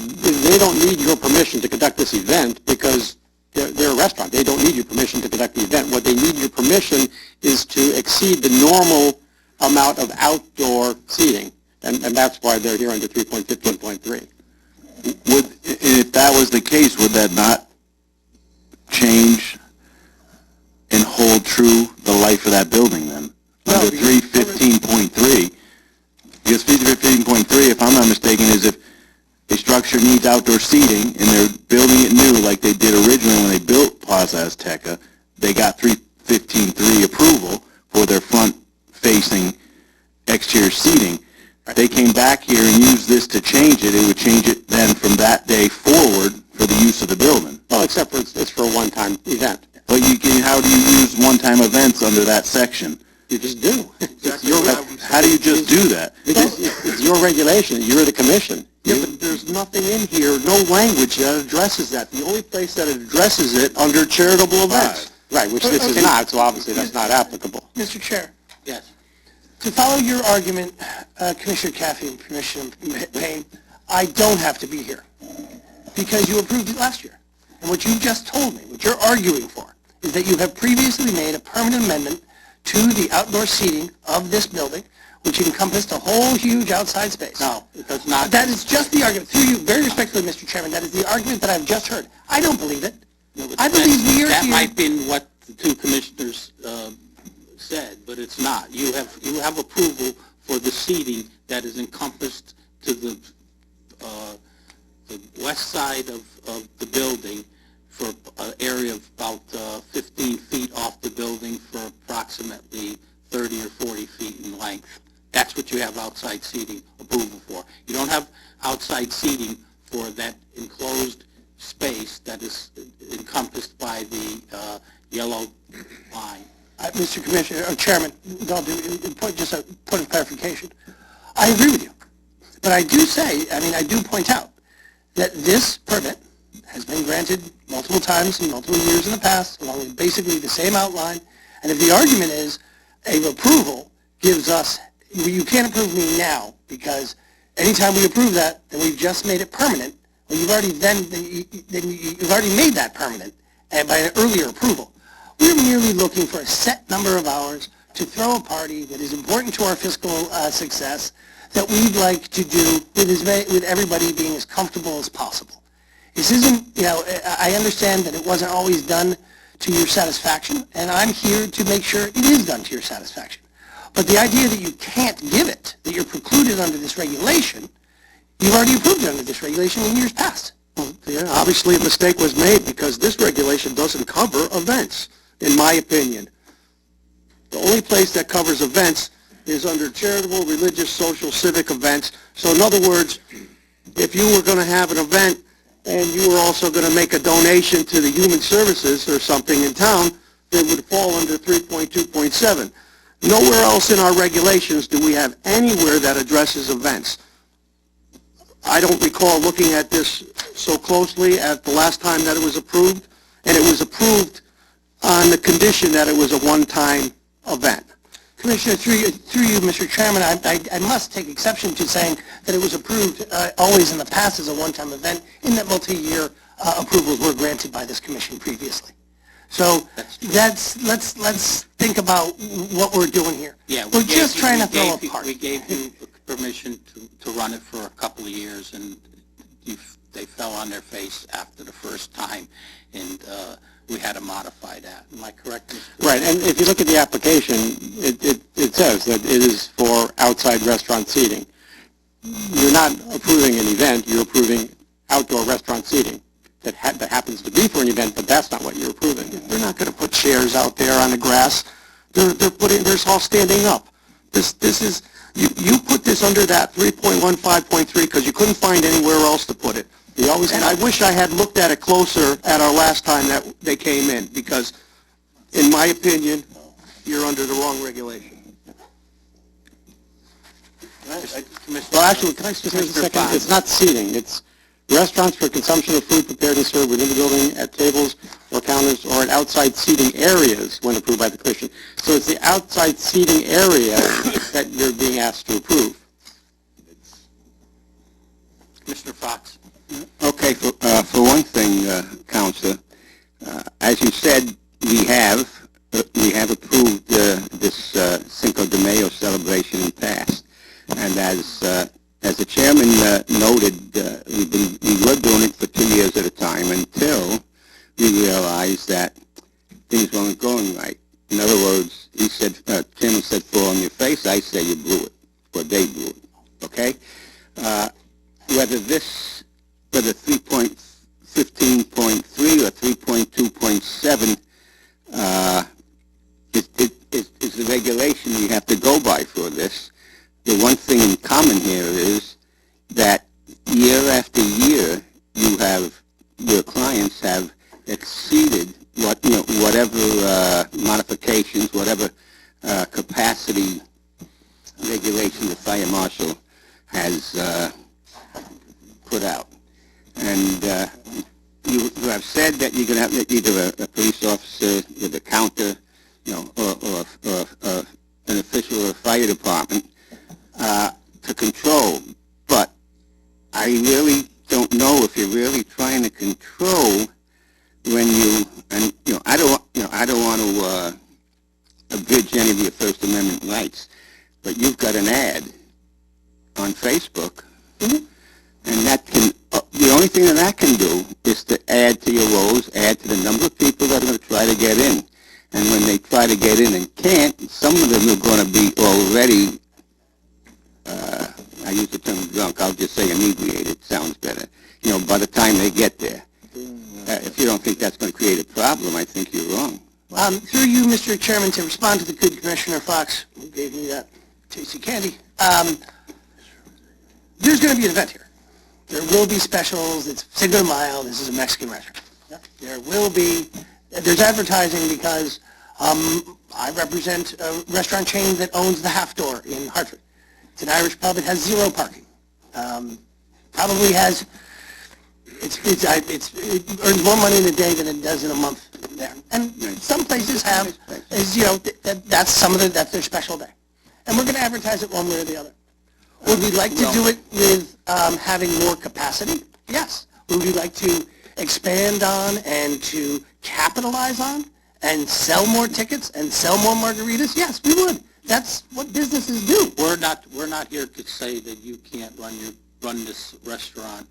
they don't need your permission to conduct this event because they're a restaurant. They don't need your permission to conduct the event. What they need your permission is to exceed the normal amount of outdoor seating, and that's why they're here under 3.15.3. If that was the case, would that not change and hold true the life of that building then? Under 315.3, because 315.3, if I'm not mistaken, is if a structure needs outdoor seating and they're building it new like they did originally when they built Plaza Azteca, they got 315.3 approval for their front-facing exterior seating. They came back here and used this to change it. It would change it then from that day forward for the use of the building. Well, except for it's for a one-time event. But how do you use one-time events under that section? You just do. How do you just do that? Because it's your regulation, you're the commission. Yeah, but there's nothing in here, no language that addresses that. The only place that it addresses it under charitable events. Right, which this is not, so obviously that's not applicable. Mr. Chair, Yes. to follow your argument, Commissioner Caffey and Commissioner Payne, I don't have to be here because you approved it last year. And what you just told me, what you're arguing for, is that you have previously made a permanent amendment to the outdoor seating of this building, which encompassed a whole huge outside space. No, it does not. That is just the argument. Through you, very respectfully, Mr. Chairman, that is the argument that I've just heard. I don't believe it. I believe we are That here. might be what the two commissioners said, but it's not. You have approval for the seating that is encompassed to the west side of the building for an area of about 15 feet off the building for approximately 30 or 40 feet in length. That's what you have outside seating approval for. You don't have outside seating for that enclosed space that is encompassed by the yellow line. Mr. Commissioner, Chairman, just a point of clarification. I agree with you. But I do say, I do point out that this permit has been granted multiple times in multiple years in the past, along with basically the same outline. And if the argument is a approval gives us, you can't approve me now because anytime we approve that, then we've just made it permanent. Well, you've already you've already made that permanent by an earlier approval. We're merely looking for a set number of hours to throw a party that is important to our fiscal success that we'd like to do with everybody being as comfortable as possible. This isn't, I understand that it wasn't always done to your satisfaction, and I'm here to make sure it is done to your satisfaction. But the idea that you can't give it, that you're precluded under this regulation, you've already approved it under this regulation in years past. Well, yeah, obviously a mistake was made because this regulation doesn't cover events, in my opinion. The only place that covers events is under charitable, religious, social, civic events. So in other words, if you were going to have an event and you were also going to make a donation to the human services or something in town, that would fall under 3.2.7. Nowhere else in our regulations do we have anywhere that addresses events. I don't recall looking at this so closely at the last time that it was approved, and it was approved on the condition that it was a one-time event. Commissioner, through you, Mr. Chairman, I must take exception to saying that it was approved always in the past as a one-time event, in that multi-year approvals were granted by this commission previously. So let's think about what we're doing here. Yeah, we're just trying to throw a party. We gave you permission to run it for a couple of years, and they fell on their face after the first time, and we had to modify that. Am I correct, Mr. Right, and if you look at the application, it says that it is for outside restaurant seating. You're not approving an event, you're approving outdoor restaurant seating. That happens to be for an event, but that's not what you're approving. They're not going to put chairs out there on the grass. They're all standing up. This is, you put this under that 3.15.3 because you couldn't find anywhere else to put it. And I wish I had looked at it closer at our last time that they came in, because in my opinion, you're under the wrong regulation. Well, actually, can I just say a second? It's not seating, it's restaurants for consumption of food prepared and served within the building at tables or counters or at outside seating areas when approved by the commission. So it's the outside seating area that you're being asked to approve. Commissioner Fox? Okay, for one thing, Counselor, as you said, we have approved this Cinco de Mayo celebration in the past, and as the chairman noted, we were doing it for 2 years at a time until we realized that things weren't going right. In other words, he said, chairman said, "Fall on your face." I say, "You blew it," or they blew it. Okay. Whether this whether 3.15.3 or 3.2.7 is the regulation you have to go by for this. The one thing in common here is that year after year, your clients have exceeded whatever modifications, whatever capacity regulation the fire marshal has put out. And you have said that you're going to have either a police officer with a counter, or an official of the fire department to control. But I really don't know if you're really trying to control when I don't want to abridge any of your First Amendment rights, but you've got an ad on Facebook, and that can, the only thing that can do is to add to your rolls, add to the number of people that are going to try to get in. And when they try to get in and can't, some of them are going to be already, I use the term drunk, I'll just say inebriated, sounds better, by the time they get there. If you don't think that's going to create a problem, I think you're wrong. Through you, Mr. Chairman, to respond to the good Commissioner Fox, who gave me that tasty candy, there's going to be an event here. There will be specials. It's Cinco de Mayo. This is a Mexican restaurant. There will be, there's advertising because I represent a restaurant chain that owns the Half Door in Hartford. It's an Irish pub. It has 0 parking. Probably has, it earns more money in a day than it does in a month there. And some places have, that's their special day. And we're going to advertise it one way or the other. Would we like to do it with having more capacity? Yes. Would we like to expand on and to capitalize on and sell more tickets and sell more margaritas? Yes, we would. That's what businesses do. We're not here to say that you can't run this restaurant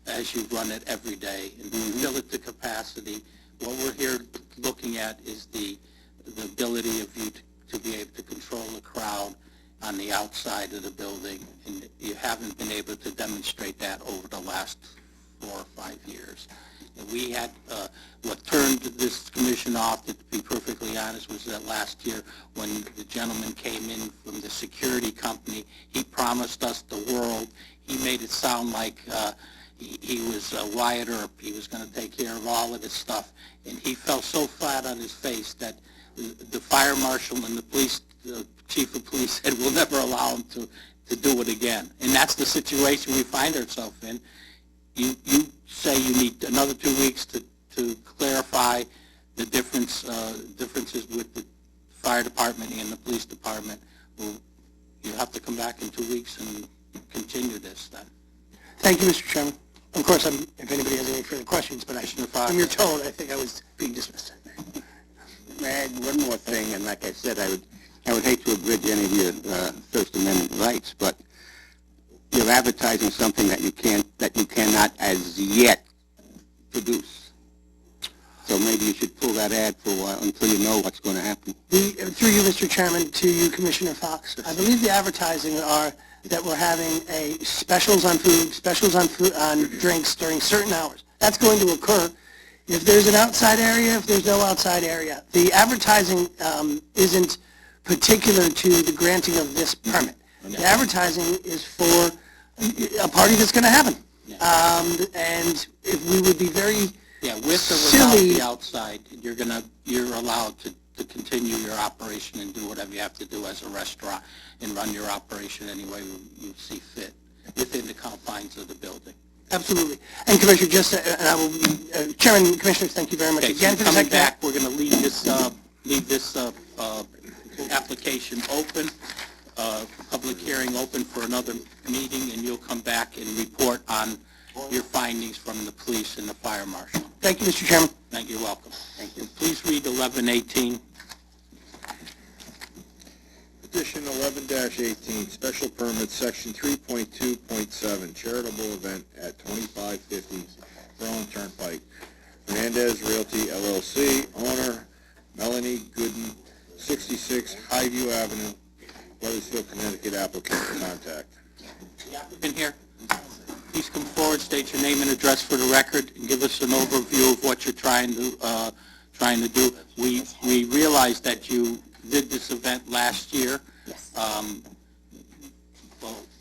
as you run it every day and fill it to capacity. What we're here looking at is the ability of you to be able to control the crowd on the outside of the building, and you haven't been able to demonstrate that over the last 4 or 5 years. And we had, what turned this commission off, to be perfectly honest, was that last year when the gentleman came in from the security company, he promised us the world. He made it sound like he was Wyatt Earp. He was going to take care of all of this stuff, and he fell so flat on his face that the fire marshal and the chief of police said, we'll never allow him to do it again. And that's the situation we find ourselves in. You say you need another 2 weeks to clarify the differences with the fire department and the police department. Well, you have to come back in 2 weeks and continue this then. Thank you, Mr. Chairman. Of course, if anybody has any further questions, but from your tone, I think I was being dismissed. May I add one more thing, and like I said, I would hate to abridge any of your First Amendment rights, but you're advertising something that you cannot as yet produce. So maybe you should pull that ad for a while until you know what's going to happen. Through you, Mr. Chairman, to you, Commissioner Fox, I believe the advertising are that we're having specials on food, specials on drinks during certain hours. That's going to occur if there's an outside area, if there's no outside area. The advertising isn't particular to the granting of this permit. The advertising is for a party that's going to happen. And if we would be very with or without silly, the outside, you're allowed to continue your operation and do whatever you have to do as a restaurant and run your operation any way you see fit within the confines of the building. Absolutely. And Commissioner, Chairman, Commissioners, thank you very much again for coming back. We're going to leave this application open, public hearing open for another meeting, and you'll come back and report on your findings from the police and the fire marshal. Thank you, Mr. Chairman. Thank you. Welcome. Thank you. Please read 1118. Petition 11-18, special permit, section 3.2.7, charitable event at 2550 Berlin Turnpike. Hernandez Realty LLC, owner Melanie Gooden, 66 Highview Avenue, Weathersfield, Connecticut. Applicant, contact. The applicant here? please come forward, state your name and address for the record, and give us an overview of what you're trying to do. We realize that you did this event last year. Yes.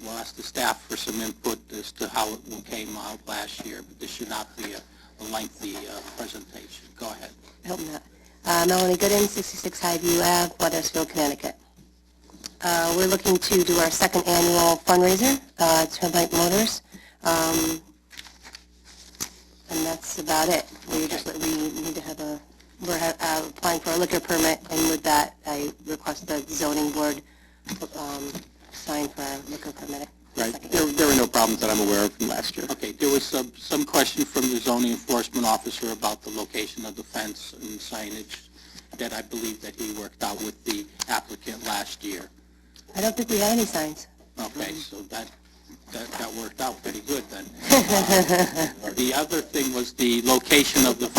We'll ask the staff for some input as to how it came out last year, but this should not be a lengthy presentation. Go ahead. I hope not. Melanie Gooden, 66 Highview Ave, Weathersfield, Connecticut. We're looking to do our second annual fundraiser, Turnpike Motors, and that's about it. We need to have we're applying for a liquor permit, and with that, I request the zoning board sign for our liquor permit. Right. There were no problems that I'm aware of from last year. Okay, there was some question from the zoning enforcement officer about the location of the fence and signage that I believe that he worked out with the applicant last year. I don't think we had any signs. Okay, so that worked out pretty good then. The other thing was the location of the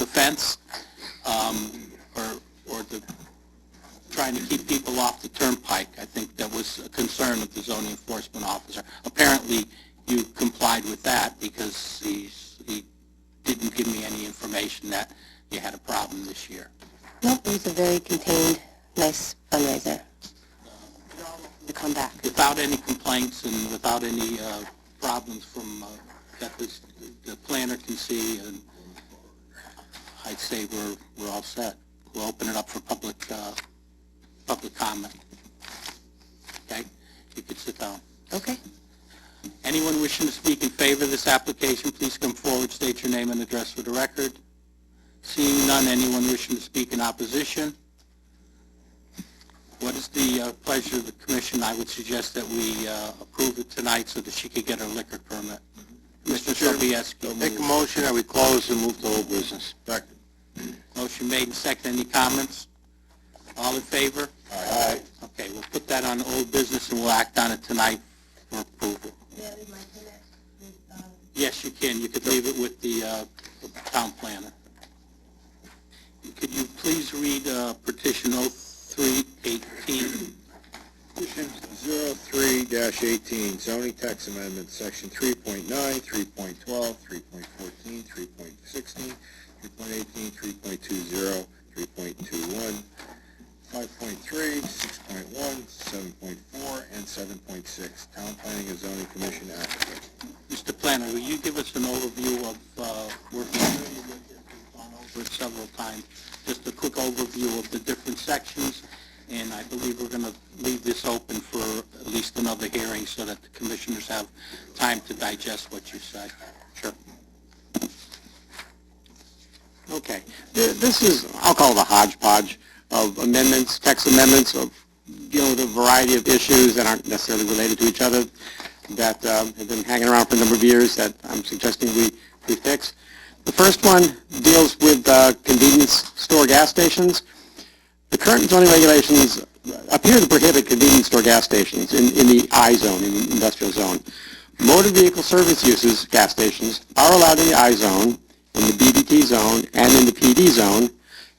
fence, or the trying to keep people off the turnpike. I think that was a concern of the zoning enforcement officer. Apparently, you complied with that because he didn't give me any information that you had a problem this year. Nope, it was a very contained, nice fundraiser to come back. Without any complaints and without any problems from that the planner can see, and I'd say we're all set. We'll open it up for public comment. Okay? You can sit down. Okay. Anyone wishing to speak in favor of this application, please come forward, state your name and address for the record. Seeing none, anyone wishing to speak in opposition? What is the pleasure of the commission? I would suggest that we approve it tonight so that she could get her liquor permit. Mr. Sobieski. Make a motion that we close and move to old business. Second. Motion made and second. Any comments? All in favor? Aye. Okay, we'll put that on old business and we'll act on it tonight for approval. Yes, you can. You could leave it with the town planner. Could you please read petition 0318? Petition 03-18, zoning tax amendment, section 3.9, 3.12, 3.14, 3.16, 3.18, 3.20, 3.21, 5.3, 6.1, 7.4, and 7.6. Town Planning and Zoning Commission applicant. Mr. Planner, will you give us an overview of working on over it several times? Just a quick overview of the different sections, and I believe we're going to leave this open for at least another hearing so that the commissioners have time to digest what you said. Sure. Okay. This is, I'll call it a hodgepodge of amendments, text amendments of dealing with a variety of issues that aren't necessarily related to each other that have been hanging around for a number of years that I'm suggesting we fix. The first one deals with convenience store gas stations. The current zoning regulations appear to prohibit convenience store gas stations in the I zone, in the industrial zone. Motor vehicle service uses, gas stations, are allowed in the I zone, in the BBT zone, and in the PD zone,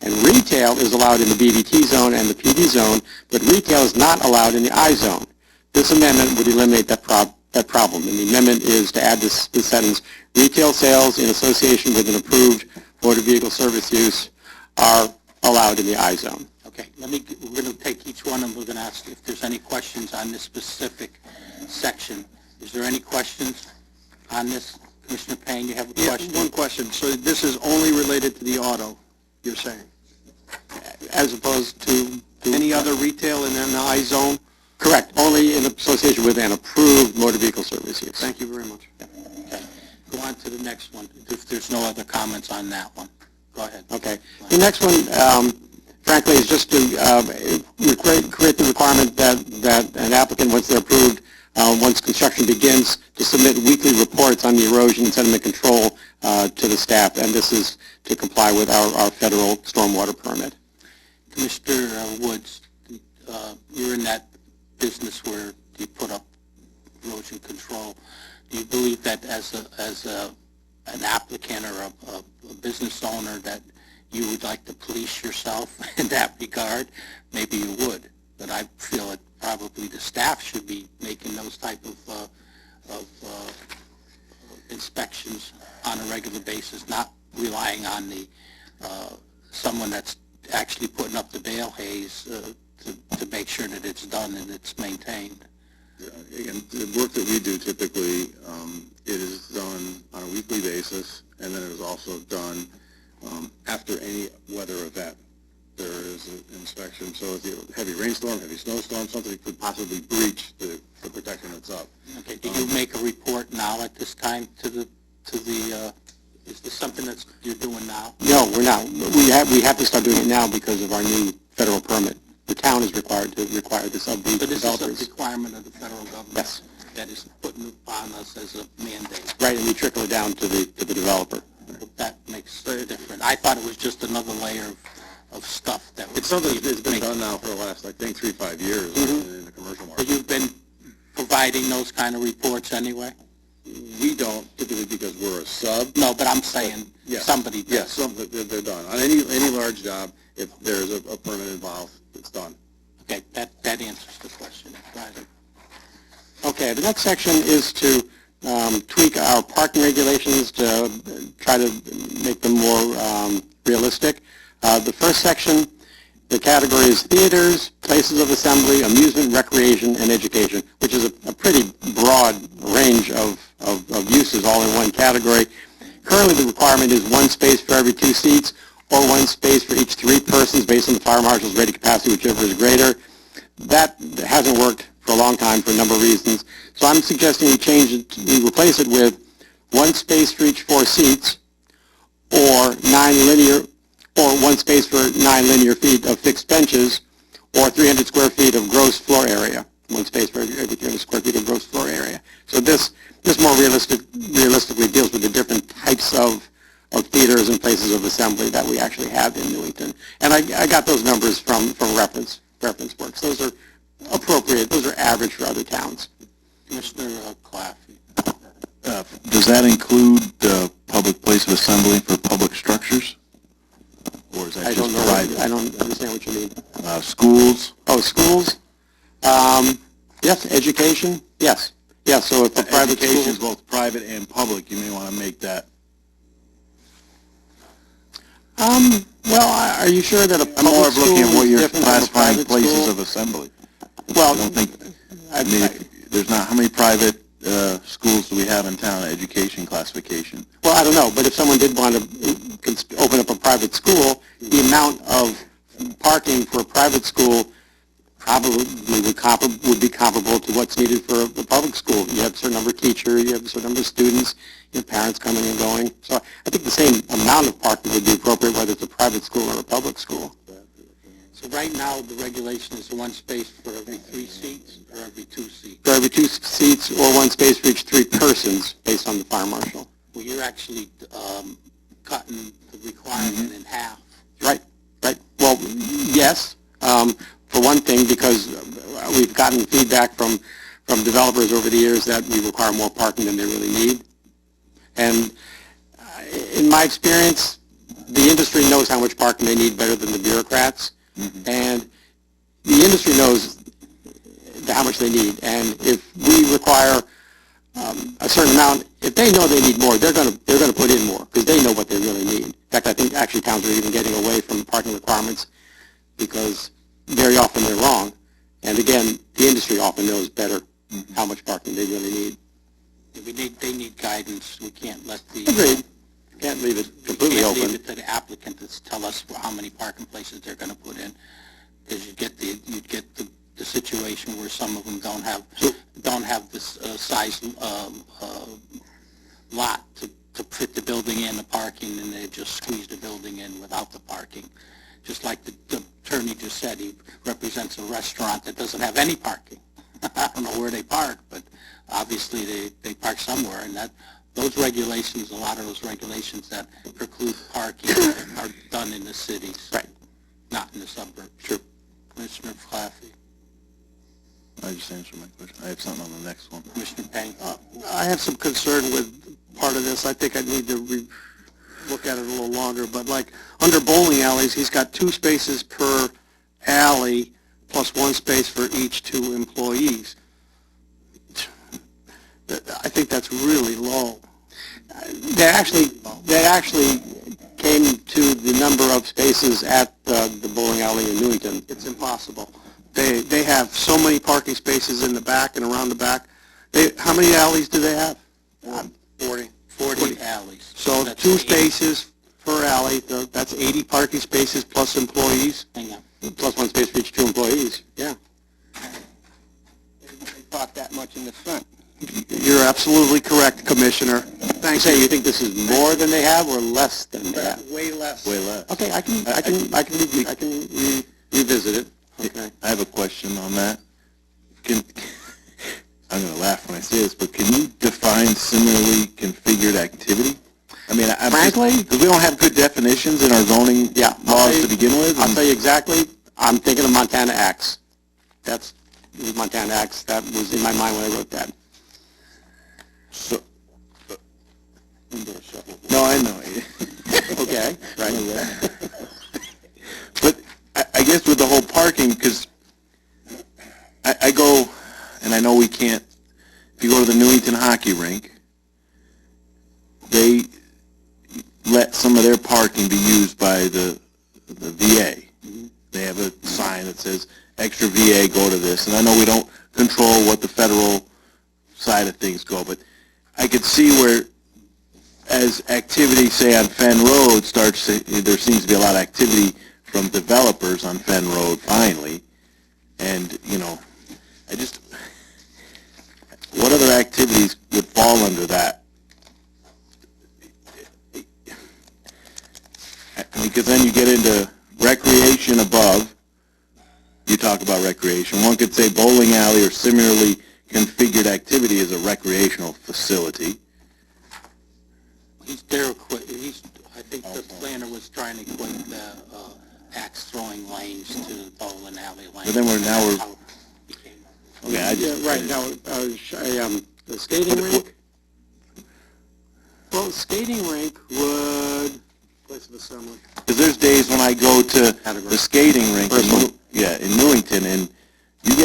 and retail is allowed in the BBT zone and the PD zone, but retail is not allowed in the I zone. This amendment would eliminate that problem, and the amendment is to add this sentence: retail sales in association with an approved motor vehicle service use are allowed in the I zone. Okay, we're going to take each one and we're going to ask if there's any questions on this specific section. Is there any questions on this? Commissioner Payne, you have a question? Yeah, one question. So this is only related to the auto, you're saying? As opposed to Any other retail in an I zone? correct, only in association with an approved motor vehicle service use. Thank you very much. Okay, go on to the next one, if there's no other comments on that one. Go ahead. Okay. The next one, frankly, is just to create the requirement that an applicant, once they're approved, once construction begins, to submit weekly reports on the erosion and sediment control to the staff, and this is to comply with our federal stormwater permit. Mr. Woods, you're in that business where you put up erosion control. Do you believe that as an applicant or a business owner that you would like to police yourself in that regard? Maybe you would, but I feel that probably the staff should be making those type of inspections on a regular basis, not relying on the, someone that's actually putting up the bale haze to make sure that it's done and it's maintained. Again, the work that we do typically, it is done on a weekly basis, and then it is also done after any weather event. There is an inspection, so if you have a heavy rainstorm, heavy snowstorm, something could possibly breach the protection that's up. Okay, do you make a report now at this time to the, is this something that's you're doing now? No, we're not. We have to start doing it now because of our new federal permit. The town is required to require this of the So this is developers. a requirement of the federal government? Yes. That is putting upon us as a mandate? Right, and we trickle it down to the developer. That makes it different. I thought it was just another layer of stuff that would... It's something that's been done now for the last, I think, 3-5 years in the commercial So market. you've been providing those kind of reports anyway? We don't typically because we're a sub. No, but I'm saying Yes. somebody Yes, does. they're done. On any large job, if there's a permit involved, it's done. Okay, that answers the question. Right. Okay, the next section is to tweak our parking regulations to try to make them more realistic. The first section, the category is theaters, places of assembly, amusement, recreation, and education, which is a pretty broad range of uses all in one category. Currently, the requirement is one space for every 2 seats or one space for each 3 persons based on the fire marshal's rated capacity, whichever is greater. That hasn't worked for a long time for a number of reasons. So I'm suggesting we change it, we replace it with one space for each 4 seats or one space for 9 linear feet of fixed benches or 300 square feet of gross floor area. One space for every 300 square feet of gross floor area. So this more realistically deals with the different types of theaters and places of assembly that we actually have in Newington. And I got those numbers from reference works. Those are appropriate. Those are average for other towns. Commissioner Claffey. Does that include public place of assembly for public structures? Or is that I just don't know. private? I don't understand what you mean. Schools? Oh, schools? Yes. Education? Yes. Yes. So if a private Education is school, both private and public. You may want to make that. well, are you sure that a I'm more public of looking school at what is you're different from a classifying private places school? of assembly. Well, I don't think, I mean, there's not, how many private schools do we have in town, education classification? well, I don't know, but if someone did want to open up a private school, the amount of parking for a private school probably would be comparable to what's needed for a public school. You have a certain number of teachers, you have a certain number of students, you have parents coming and going. So I think the same amount of parking would be appropriate whether it's a private school or a public school. So right now, the regulation is one space for every 3 seats or every 2 seats? For every 2 seats or one space for each 3 persons, based on the fire marshal. Well, you're actually cutting the requirement in half. Right. Well, yes, for one thing, because we've gotten feedback from developers over the years that we require more parking than they really need. And in my experience, the industry knows how much parking they need better than the bureaucrats. And the industry knows how much they need. And if we require a certain amount, if they know they need more, they're going to put in more because they know what they really need. In fact, I think actually towns are even getting away from parking requirements because very often they're wrong. And again, the industry often knows better how much parking they really need. They need guidance. We can't let the... Agreed. Can't leave it completely Can't open. leave it to the applicant to tell us how many parking places they're going to put in, because you get the situation where some of them don't have this size lot to fit the building in the parking, and they just squeeze the building in without the parking. Just like the attorney just said, he represents a restaurant that doesn't have any parking. I don't know where they park, but obviously they park somewhere, and those regulations, a lot of those regulations that preclude parking are done in the cities. Right. Not in the suburbs. Sure. Commissioner Claffey. I just answered my question. I have something on the next one. Commissioner Payne. I have some concern with part of this. I think I need to look at it a little longer, but like under bowling alleys, he's got 2 spaces per alley plus 1 space for each 2 employees. I think that's really low. That actually came to the number of spaces at the bowling alley in Newington. It's impossible. They have so many parking spaces in the back and around the back. How many alleys do they have? 40 alleys. So That's 2 80. spaces per alley, that's 80 parking spaces plus employees, Hang on. plus 1 space for each 2 employees, yeah. They park that much in the front. You're absolutely correct, Commissioner. Thanks. You think this is more than they have or less than they have? Way less. Way less. Okay, I can revisit it. Okay. I have a question on that. I'm going to laugh when I say this, but can you define similarly configured activity? I mean, Frankly? because we don't have good definitions in our zoning laws to begin with. I'll tell you exactly, I'm thinking of Montana Acts. That's Montana Acts, that was in my mind when I wrote that. So, no, I know. Okay, right. But I guess with the whole parking, because I go, and I know we can't, if you go to the Newington hockey rink, they let some of their parking be used by the VA. They have a sign that says, extra VA, go to this. And I know we don't control what the federal side of things go, but I could see where as activity, say on Fenn Road starts to, there seems to be a lot of activity from developers on Fenn Road finally. And, you know, what other activities would fall under that? Because then you get into recreation above. You talk about recreation. One could say bowling alley or similarly configured activity is a recreational facility. I think the planner was trying to equate the axe throwing lanes to the bowling alley lanes. But then we're okay, I Yeah, just, right, now, the skating rink? Well, the skating rink would, place of assembly. because there's days when I go to the skating rink in Newington, and you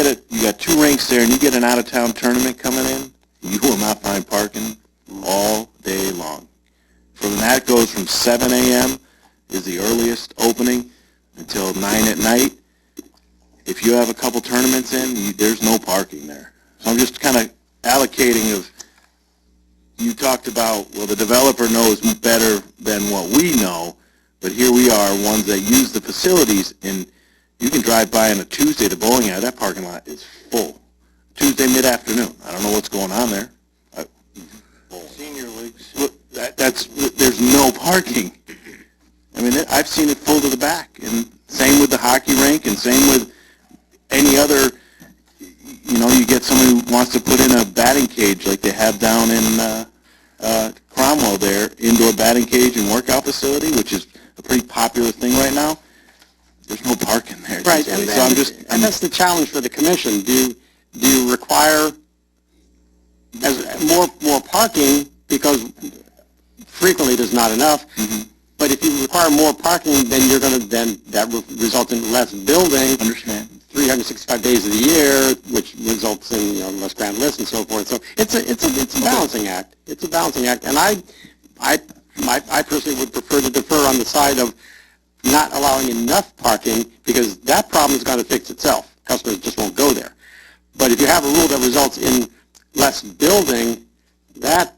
got 2 rinks there, and you get an out-of-town tournament coming in, you will not find parking all day long. That goes from 7 a.m. is the earliest opening until 9 at night. If you have a couple tournaments in, there's no parking there. So I'm just kind of allocating of, you talked about, well, the developer knows better than what we know, but here we are, ones that use the facilities, and you can drive by on a Tuesday to bowling alley, that parking lot is full. Tuesday mid-afternoon. I don't know what's going on there. Senior leagues. There's no parking. I mean, I've seen it full to the back, and same with the hockey rink, and same with any other, you know, you get someone who wants to put in a batting cage like they have down in Cromwell there, indoor batting cage and workout facility, which is a pretty popular thing right now. There's no parking there. Right, So and that's the challenge for the commission. Do you require more parking, because frequently there's not enough, but if you require more parking, then that will result in less building. Understand. 365 days of the year, which results in, you know, less grand lists and so forth. So it's a balancing act. It's a balancing act, and I personally would prefer to defer on the side of not allowing enough parking, because that problem is going to fix itself. Customers just won't go there. But if you have a rule that results in less building, that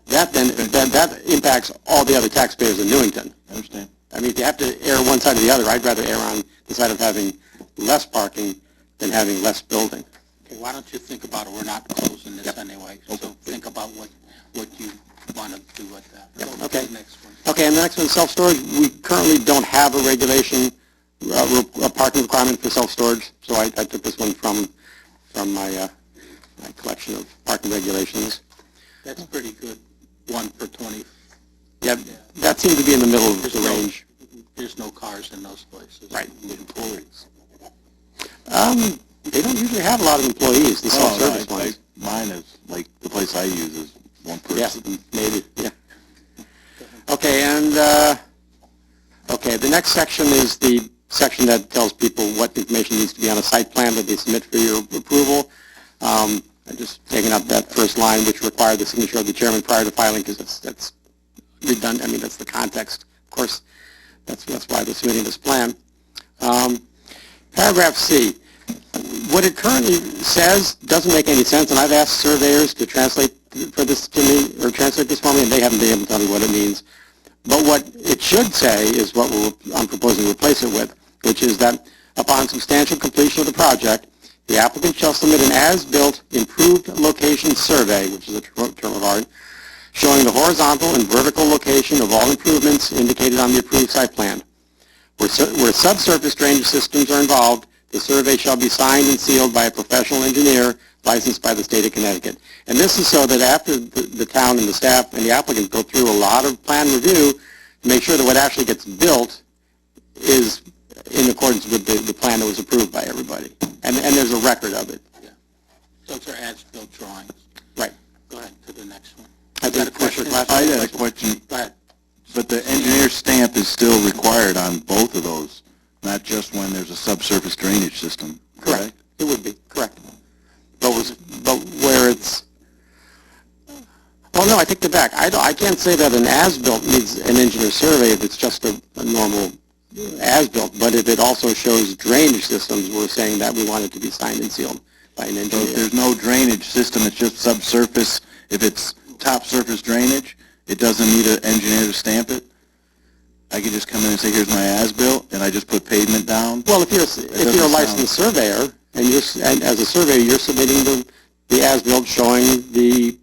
impacts all the other taxpayers in Newington. I understand. I mean, if you have to err one side or the other, I'd rather err on the side of having less parking than having less building. Okay, why don't you think about it? We're not closing this anyway, so think about what you want to do with that. Go Okay. to the next one. Okay, and the next one, self-storage. We currently don't have a regulation, a parking requirement for self-storage, so I took this one from my collection of parking regulations. That's pretty good, 1 per 20. Yeah, that seemed to be in the middle of the range. There's no cars in those places. Right. Employees. They don't usually have a lot of employees, the self-service ones. Mine is, like, the place I use is one person. Yeah, maybe, yeah. Okay, and, the next section is the section that tells people what information needs to be on a site plan that they submit for your approval. I'm just taking up that first line, which required the signature of the chairman prior to filing, because that's redundant. I mean, that's the context. Of course, that's why they're submitting this plan. Paragraph C. What it currently says doesn't make any sense, and I've asked surveyors to translate for this to me, or translate this for me, and they haven't been able to tell me what it means. But what it should say is what I'm proposing to replace it with, which is that upon substantial completion of the project, the applicant shall submit an as-built improved location survey, which is a term of art, showing the horizontal and vertical location of all improvements indicated on the approved site plan. Where subsurface drainage systems are involved, the survey shall be signed and sealed by a professional engineer licensed by the state of Connecticut. And this is so that after the town and the staff and the applicant go through a lot of plan review to make sure that what actually gets built is in accordance with the plan that was approved by everybody. And there's a record of it. Yeah. Those are as-built drawings. Right. Go ahead to the next one. I've got a question. I had a question, Go ahead. but the engineer stamp is still required on both of those, not just when there's a subsurface drainage system, Correct. It would be, correct. But where it's... Well, no, I take that back. I can't say that an as-built needs an engineer survey if it's just a normal as-built, but if it also shows drainage systems, we're saying that we want it to be signed and sealed by an So engineer. if there's no drainage system, it's just subsurface, if it's top surface drainage, it doesn't need an engineer to stamp it? I could just come in and say, here's my as-built, and I just put pavement down? Well, if you're a licensed surveyor, and as a surveyor, you're submitting the as-built showing the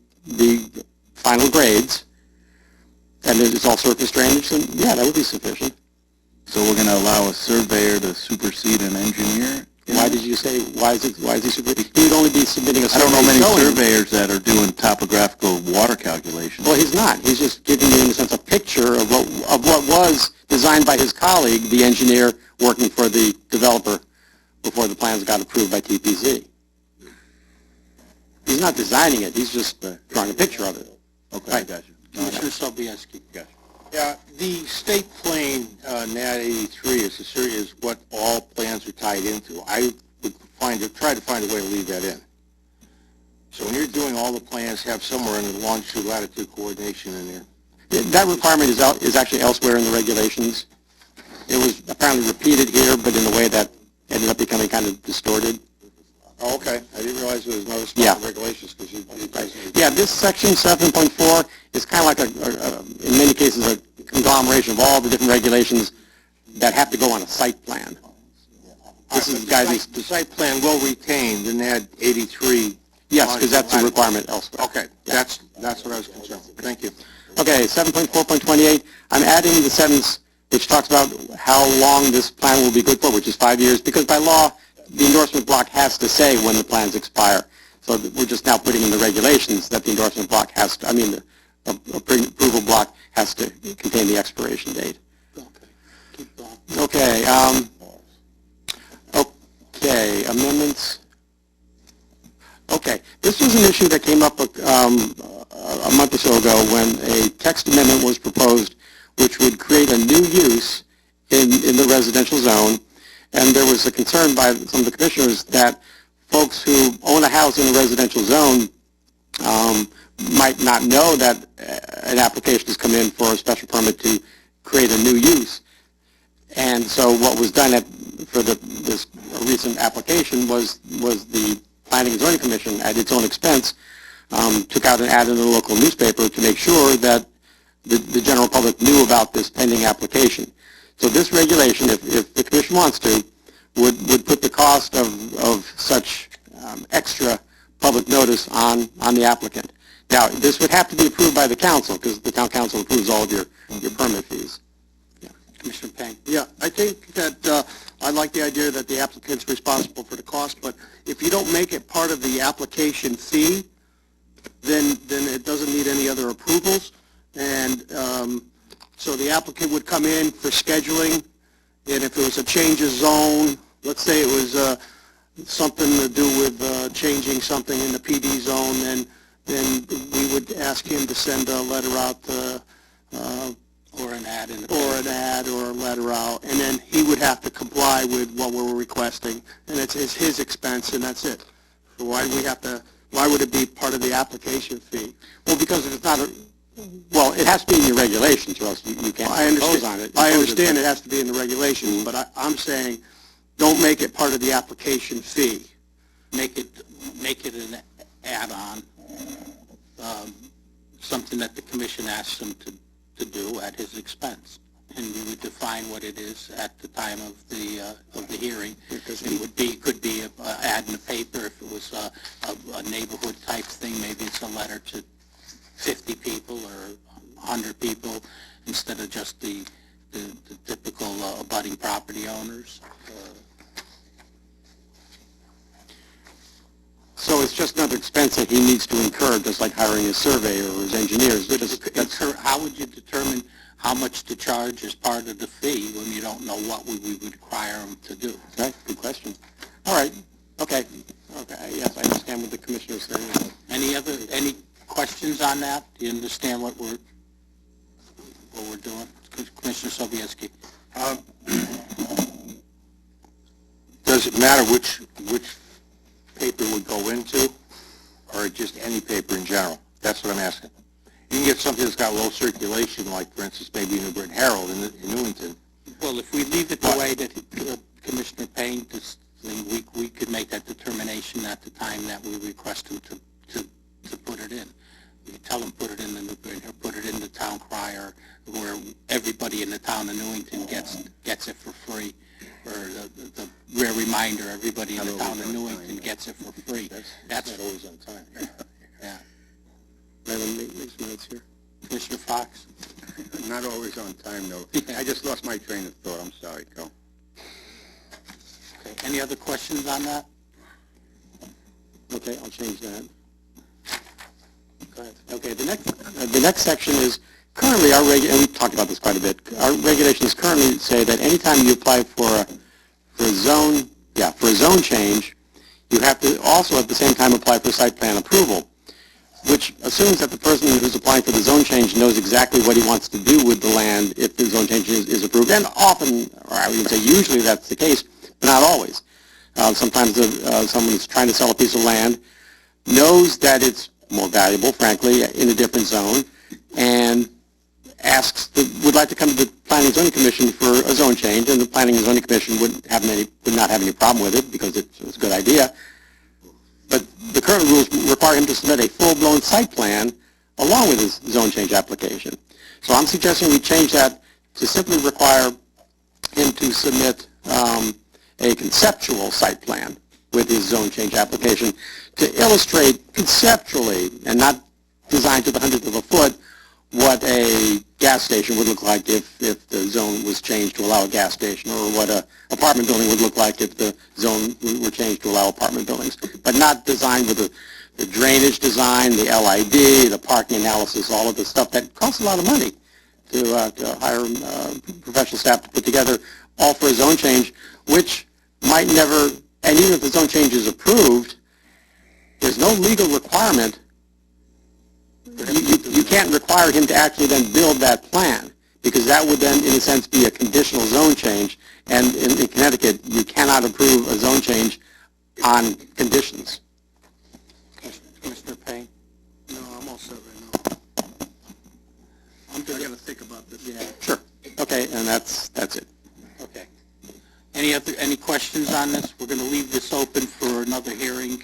final grades, and it's all surface drainage, then yeah, that would be sufficient. So we're going to allow a surveyor to supersede an engineer? Why did you say, why is he submitting? He would only be submitting a I survey don't know many showing- surveyors that are doing topographical water calculations. Well, he's not. He's just giving you, in a sense, a picture of what was designed by his colleague, the engineer working for the developer before the plans got approved by TPZ. He's not designing it. He's just drawing a picture of it. Okay, Right. gotcha. Commissioner Sobieski. Gotcha. Yeah, the state plane, NAT 83 is what all plans are tied into. I would try to find a way to leave that in. So when you're doing all the plans, have somewhere in the longitude, latitude coordination in there. That requirement is actually elsewhere in the regulations. It was apparently repeated here, but in a way that ended up becoming kind of distorted. Oh, okay. I didn't realize there was another spot Yeah. in regulations because it doesn't. Yeah, this section 7.4 is kind of like in many cases, a conglomeration of all the different regulations that have to go on a site plan. This is guidance. The site plan will retain the NAD 83. Yes, because that's a requirement elsewhere. Okay, that's what I was concerned with. Thank you. Okay, 7.4.28, I'm adding the sentence which talks about how long this plan will be good for, which is 5 years, because by law, the endorsement block has to say when the plans expire. So we're just now putting in the regulations that the endorsement block has to, the approval block has to contain the expiration date. Keep going. Okay, amendments. Okay, this was an issue that came up a month or so ago when a text amendment was proposed which would create a new use in the residential zone, and there was a concern by some of the commissioners that folks who own a house in a residential zone might not know that an application has come in for a special permit to create a new use. And so what was done for this recent application was the Planning and Zoning Commission, at its own expense, took out an ad in the local newspaper to make sure that the general public knew about this pending application. So this regulation, if the commission wants to, would put the cost of such extra public notice on the applicant. Now, this would have to be approved by the council, because the town council approves all of your permit fees. Commissioner Payne. Yeah, I think that I like the idea that the applicant's responsible for the cost, but if you don't make it part of the application fee, then it doesn't need any other approvals. And so the applicant would come in for scheduling, and if it was a change of zone, let's say it was something to do with changing something in the PD zone, then we would ask him to send a letter out Or an ad in the or a letter out, and then he would have to comply with what we're requesting, and it's his expense, and that's it. So why do we have to Why would it be part of the application fee? Well, because if it's not well, it has to be in your regulations, or else you can't I impose on understand, it. I Impose understand it, it has to be in the regulations, but I'm saying, don't make it part of the application fee. Make it an add-on, something that the commission asks him to do at his expense. And we would define what it is at the time of the hearing. It could be a ad in the paper if it was a neighborhood type thing. Maybe it's a letter to 50 people or 100 people instead of just the typical abutting property owners. So it's just another expense that he needs to incur, just like hiring a surveyor or his engineers. How would you determine how much to charge as part of the fee when you don't know what we would require them to do? Okay, good question. All right, okay, yes, I understand what the commissioner's saying. Any questions on that? Do you understand what we're doing? Commissioner Sobieski. Does it matter which paper would go into, or just any paper in general? That's what I'm asking. You can get something that's got low circulation, like, for instance, maybe New Britain Herald in Newington. Well, if we leave it the way that Commissioner Payne, we could make that determination at the time that we request him to put it in. We could tell him put it in the New Britain, or put it in the town crier, where everybody in the town of Newington gets it for free. Or the rare reminder, everybody in the town of Newington gets it for free. That's not always on time. Yeah. Make some notes here. Commissioner Fox? Not always on time, though. I just lost my train of thought. I'm sorry. Go. Okay. Any other questions on that? Okay, I'll change that. Go ahead. Okay, the next section is currently and we talked about this quite a bit. Our regulations currently say that anytime you apply for a zone change, you have to also at the same time apply for site plan approval, which assumes that the person who's applying for the zone change knows exactly what he wants to do with the land if the zone change is approved. And often, or I would even say usually that's the case, but not always. Sometimes someone who's trying to sell a piece of land knows that it's more valuable, frankly, in a different zone, and would like to come to the Planning and Zoning Commission for a zone change, and the Planning and Zoning Commission would not have any problem with it because it's a good idea. But the current rules require him to submit a full-blown site plan along with his zone change application. So I'm suggesting we change that to simply require him to submit a conceptual site plan with his zone change application to illustrate conceptually and not designed to the hundredth of a foot what a gas station would look like if the zone was changed to allow a gas station, or what an apartment building would look like if the zone were changed to allow apartment buildings, but not designed with the drainage design, the LID, the parking analysis, all of the stuff that costs a lot of money to hire professional staff to put together, all for a zone change, which might never, and even if the zone change is approved, there's no legal requirement. You can't require him to actually then build that plan, because that would then, in a sense, be a conditional zone change, and in Connecticut, you cannot approve a zone change on conditions. Commissioner Payne? No, I'm all set right now. I got to think about this. Yeah. Sure. Okay, and that's it. Okay. Any questions on this? We're going to leave this open for another hearing.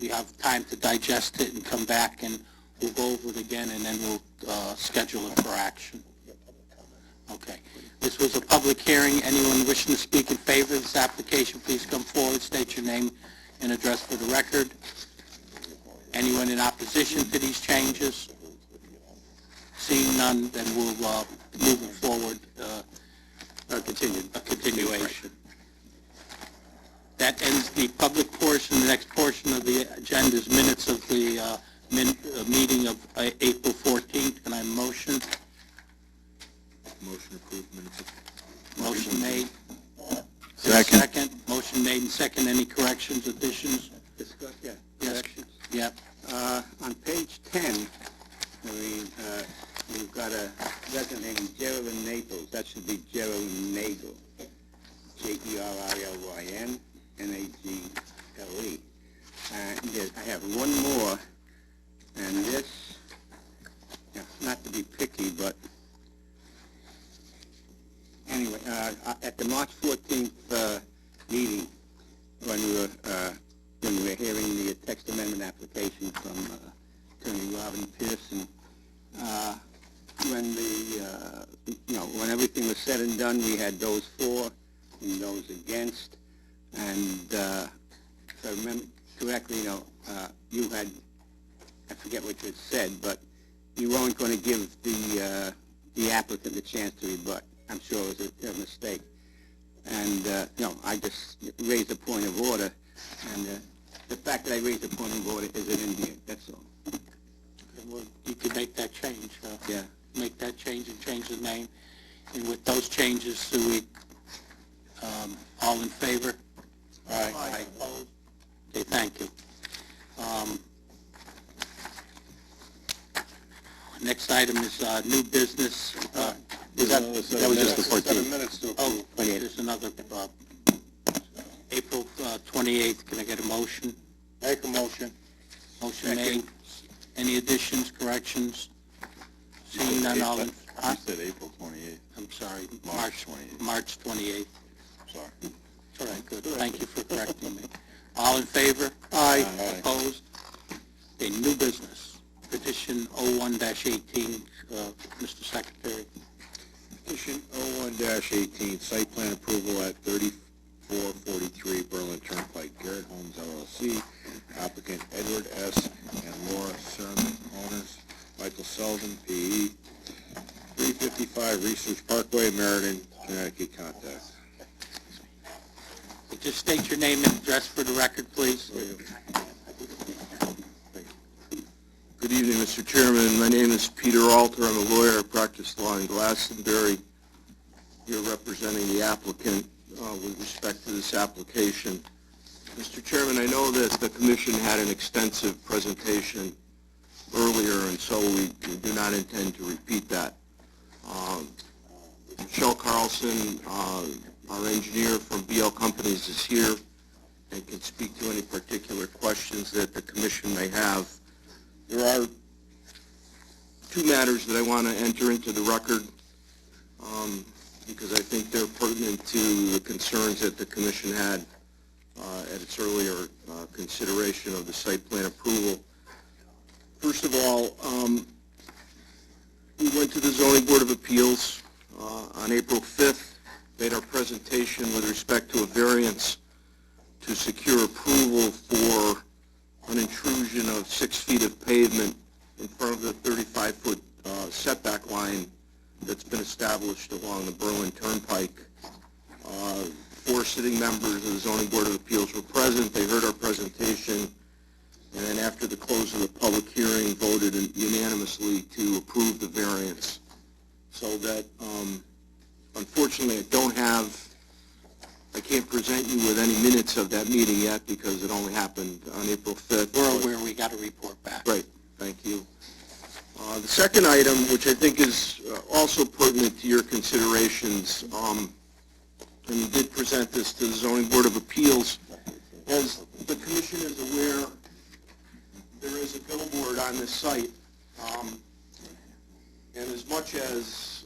We have time to digest it and come back, and we'll go over it again, and then we'll schedule it for action. Okay. This was a public hearing. Anyone wishing to speak in favor of this application, please come forward, state your name and address for the record. Anyone in opposition to these changes? Seeing none, then we'll move it forward. A continuation. That ends the public portion. The next portion of the agenda is minutes of the meeting of April 14th. Can I motion? Motion approved minutes. Motion made. Second. Motion made and second. Any corrections, additions? Yeah. Yes. Yep. On page 10, we've got a resident named Geraldine Naples. That should be Geraldine Nagel. Gerylyn Nagle. Yes, I have one more, and this, not to be picky, but anyway, at the March 14th meeting, when we were hearing the text amendment application from Attorney Robin Pearson, when everything was said and done, we had those for and those against, and if I remember correctly, you had, I forget what you had said, but you weren't going to give the applicant the chance to rebut. I'm sure it was a mistake. And, I just raised a point of order, and the fact that I raised a point of order isn't in here, that's all. Well, you could make that change. Yeah. Make that change and change the name. And with those changes, so we, all in favor? Aye. Opposed? Okay, thank you. Next item is new business. That was just the 14th. 7 minutes to Oh, approve. there's another, April 28th. Can I get a motion? Make a motion. Motion made. Any additions, corrections? Seeing none, all in... You said April 28th. I'm sorry, March 28th. March 28th. Sorry. All right, good. Thank you for correcting me. All in favor? Aye. Opposed? Okay, new business. Petition 01-18, Mr. Secretary. Petition 01-18, site plan approval at 3443 Berlin Turnpike, Garrett Homes LLC. Applicant Edward S. and Laura Sermon, owners. Michael Sullivan, P.E. 355 Research Parkway, Meriden, Connecticut. Contact. Just state your name and address for the record, please. Good evening, Mr. Chairman. My name is Peter Alter. I'm a lawyer. I practice law in Glastonbury. Here representing the applicant with respect to this application. Mr. Chairman, I know that the Commission had an extensive presentation earlier, and so we do not intend to repeat that. Michelle Carlson, our engineer from BL Companies, is here and can speak to any particular questions that the Commission may have. There are two matters that I want to enter into the record because I think they're pertinent to the concerns that the Commission had at its earlier consideration of the site plan approval. First of all, we went to the Zoning Board of Appeals on April 5th, made our presentation with respect to a variance to secure approval for an intrusion of 6 feet of pavement in front of the 35-foot setback line that's been established along the Berlin Turnpike. 4 sitting members of the Zoning Board of Appeals were present. They heard our presentation, and then after the close of the public hearing, voted unanimously to approve the variance. So that, unfortunately, I can't present you with any minutes of that meeting yet because it only happened on April 5th. We're aware we got a report back. Right, thank you. The second item, which I think is also pertinent to your considerations, and you did present this to the Zoning Board of Appeals, as the Commission is aware, there is a billboard on this site, and as much as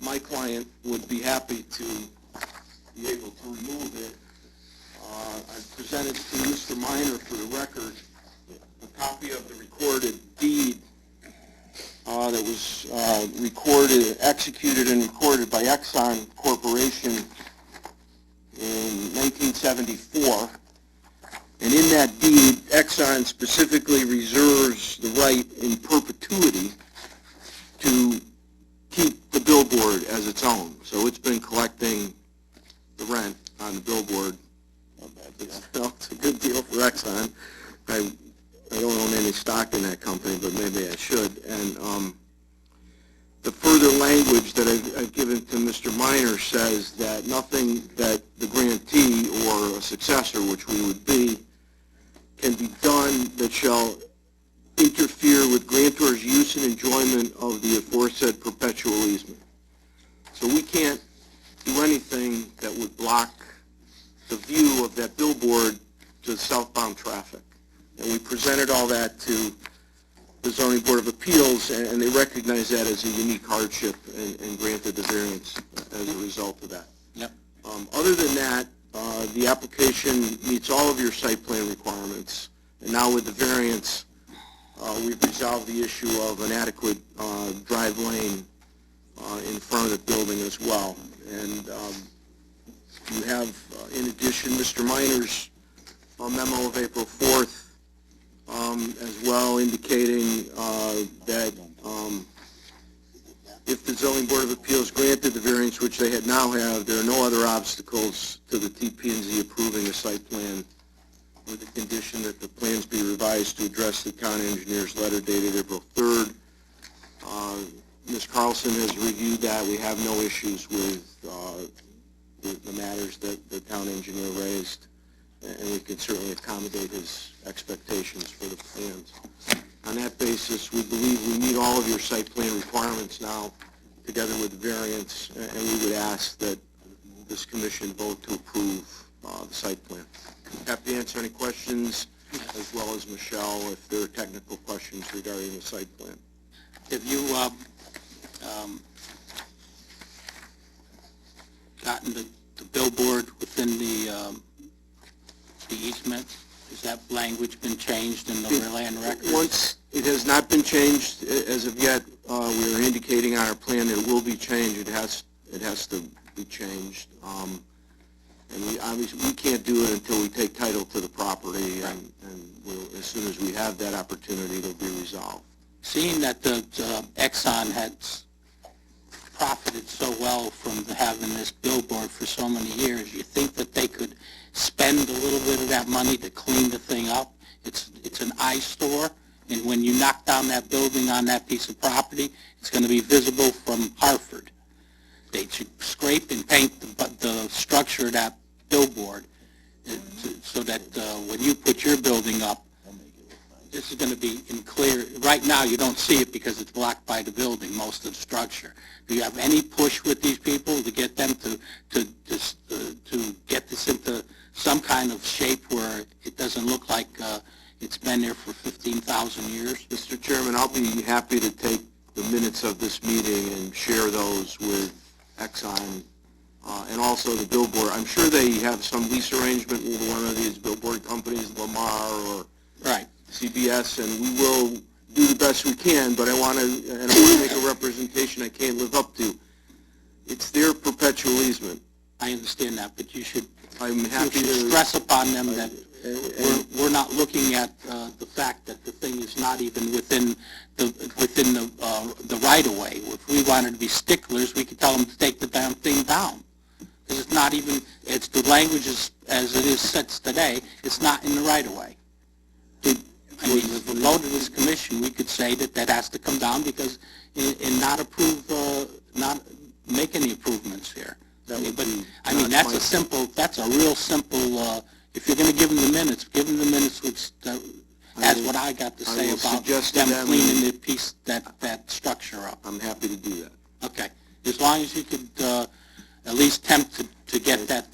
my client would be happy to be able to remove it, I've presented to Mr. Minor for the record a copy of the recorded deed that was executed and recorded by Exxon Corporation in 1974. And in that deed, Exxon specifically reserves the right in perpetuity to keep the billboard as its own. So it's been collecting the rent on the billboard. It's a good deal for Exxon. I don't own any stock in that company, but maybe I should. And the further language that I've given to Mr. Minor says that nothing that the grantee or a successor, which we would be, can be done that shall interfere with grantor's use and enjoyment of the aforesaid perpetual easement. So we can't do anything that would block the view of that billboard to southbound traffic. And we presented all that to the Zoning Board of Appeals, and they recognized that as a unique hardship and granted the variance as a result of that. Yep. Other than that, the application meets all of your site plan requirements, and now with the variance, we've resolved the issue of an adequate drive lane in front of the building as well. And you have, in addition, Mr. Minor's memo of April 4th as well, indicating that if the Zoning Board of Appeals granted the variance, which they now have, there are no other obstacles to the TP&Z approving a site plan with the condition that the plans be revised to address the town engineer's letter dated April 3rd. Ms. Carlson has reviewed that. We have no issues with the matters that the town engineer raised, and we can certainly accommodate his expectations for the plans. On that basis, we believe we meet all of your site plan requirements now, together with the variance, and we would ask that this commission vote to approve the site plan. Happy to answer any questions, as well as Michelle, if there are technical questions regarding the site plan. Have you gotten the billboard within the easement? Has that language been changed in the land records? Once it has not been changed as of yet, we are indicating on our plan that it will be changed. It has to be changed. And we obviously can't do it until we take title to the property, and as soon as we have that opportunity, it'll be resolved. Seeing that the Exxon had profited so well from having this billboard for so many years, you think that they could spend a little bit of that money to clean the thing up? It's an eyesore, and when you knock down that building on that piece of property, it's going to be visible from Hartford. They should scrape and paint the structure of that billboard so that when you put your building up, this is going to be in clear. Right now, you don't see it because it's blocked by the building, most of the structure. Do you have any push with these people to get them to get this into some kind of shape where it doesn't look like it's been there for 15,000 years? Mr. Chairman, I'll be happy to take the minutes of this meeting and share those with Exxon and also the billboard. I'm sure they have some lease arrangement with one of these billboard companies, Lamar or Right. CBS, and we will do the best we can, but I want to make a representation I can't live up to. It's their perpetual easement. I understand that, but you should I'm happy you should to stress upon them that we're not looking at the fact that the thing is not even within the right-of-way. If we wanted to be sticklers, we could tell them to take the damn thing down. Because it's not even, it's the language as it is sets today, it's not in the right-of-way. I mean, if we go to this commission, we could say that has to come down because and not approve, not make any improvements here. But I mean, that's a real simple. If you're going to give them the minutes, which that's what I got to say about them cleaning that structure up. I'm happy to do that. Okay, as long as you could at least attempt to get that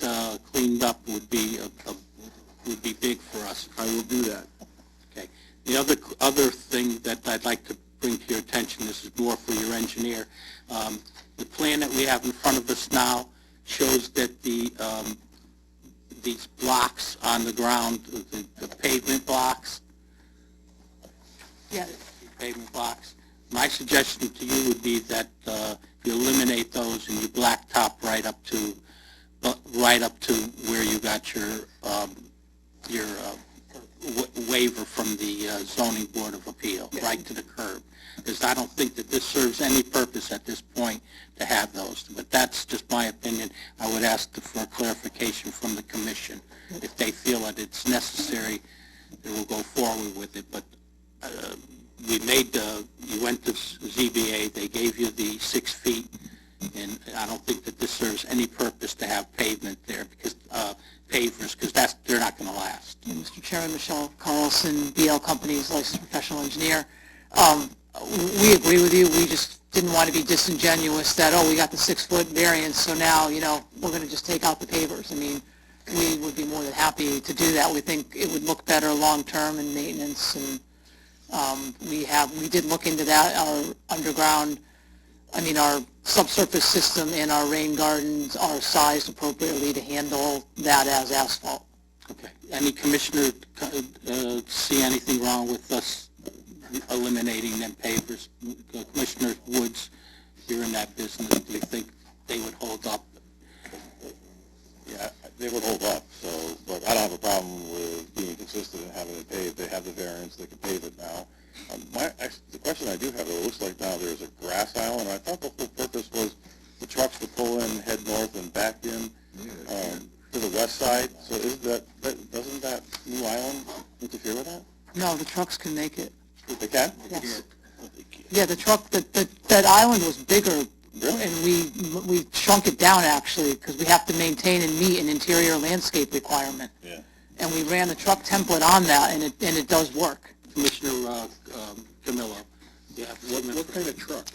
cleaned up would be big for us. I will do that. Okay. The other thing that I'd like to bring to your attention, this is more for your engineer. The plan that we have in front of us now shows that these blocks on the ground, the pavement blocks, pavement blocks. My suggestion to you would be that you eliminate those and you blacktop right up to where you got your waiver from the Zoning Board of Appeal, right to the curb. Because I don't think that this serves any purpose at this point to have those. But that's just my opinion. I would ask for clarification from the commission. If they feel that it's necessary, they will go forward with it. But you went to ZBA, they gave you the 6 feet, and I don't think that this serves any purpose to have pavement there, because pavers, because they're not going to last. Mr. Chairman, Michelle Carlson, BL Companies, licensed professional engineer. We agree with you. We just didn't want to be disingenuous that, we got the 6-foot variance, so now, we're going to just take out the pavers. I mean, we would be more than happy to do that. We think it would look better long-term in maintenance, and we did look into that. Our underground, our subsurface system and our rain gardens are sized appropriately to handle that as asphalt. Okay. Any commissioner see anything wrong with us eliminating them pavers? Commissioner Woods, you're in that business. Do you think they would hold up? Yeah, they would hold up, so, but I don't have a problem with being consistent and having it paved. They have the variance, they can pave it now. The question I do have, it looks like now there's a grass island. I thought the whole purpose was the trucks to pull in, head north and back in to the west side. So doesn't that new island interfere with that? No, the trucks can make it. They can? Yes. Yeah, the truck, that island was bigger, and we shrunk it down, actually, because we have to maintain and meet an interior landscape requirement. Yeah. And we ran the truck template on that, and it does work. Commissioner Camillo, yeah, What kind of truck?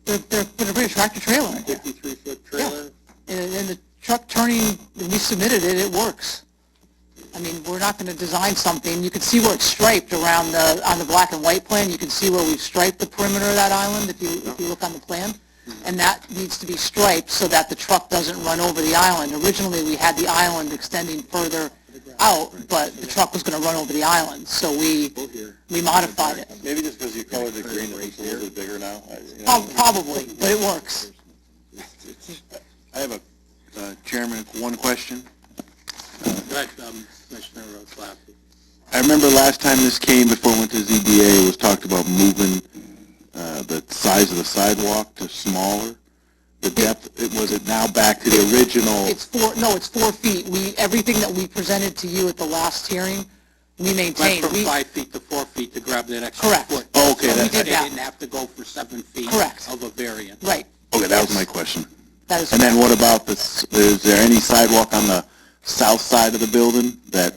They're a big tractor trailer. 53-foot trailer? And the truck turning, when we submitted it, it works. We're not going to design something. You can see where it's striped around on the black and white plan. You can see where we've striped the perimeter of that island if you look on the plan. And that needs to be striped so that the truck doesn't run over the island. Originally, we had the island extending further out, but the truck was going to run over the island, so we modified it. Maybe just because you colored the green, it looks a little bit bigger now. Probably, but it works. I have Chairman, one question. Go ahead, Commissioner Claffey. I remember last time this came before it went to ZBA, it was talked about moving the size of the sidewalk to smaller. The depth, was it now back to the original? It's 4 feet. Everything that we presented to you at the last hearing, we maintained. Went from 5 feet to 4 feet to grab that extra Correct. foot. Oh, okay, So that- they did that. didn't have to go for 7 feet Correct. of a variance. Right. Okay, that was my question. That is And then what about this, is there any sidewalk on the south side of the building that,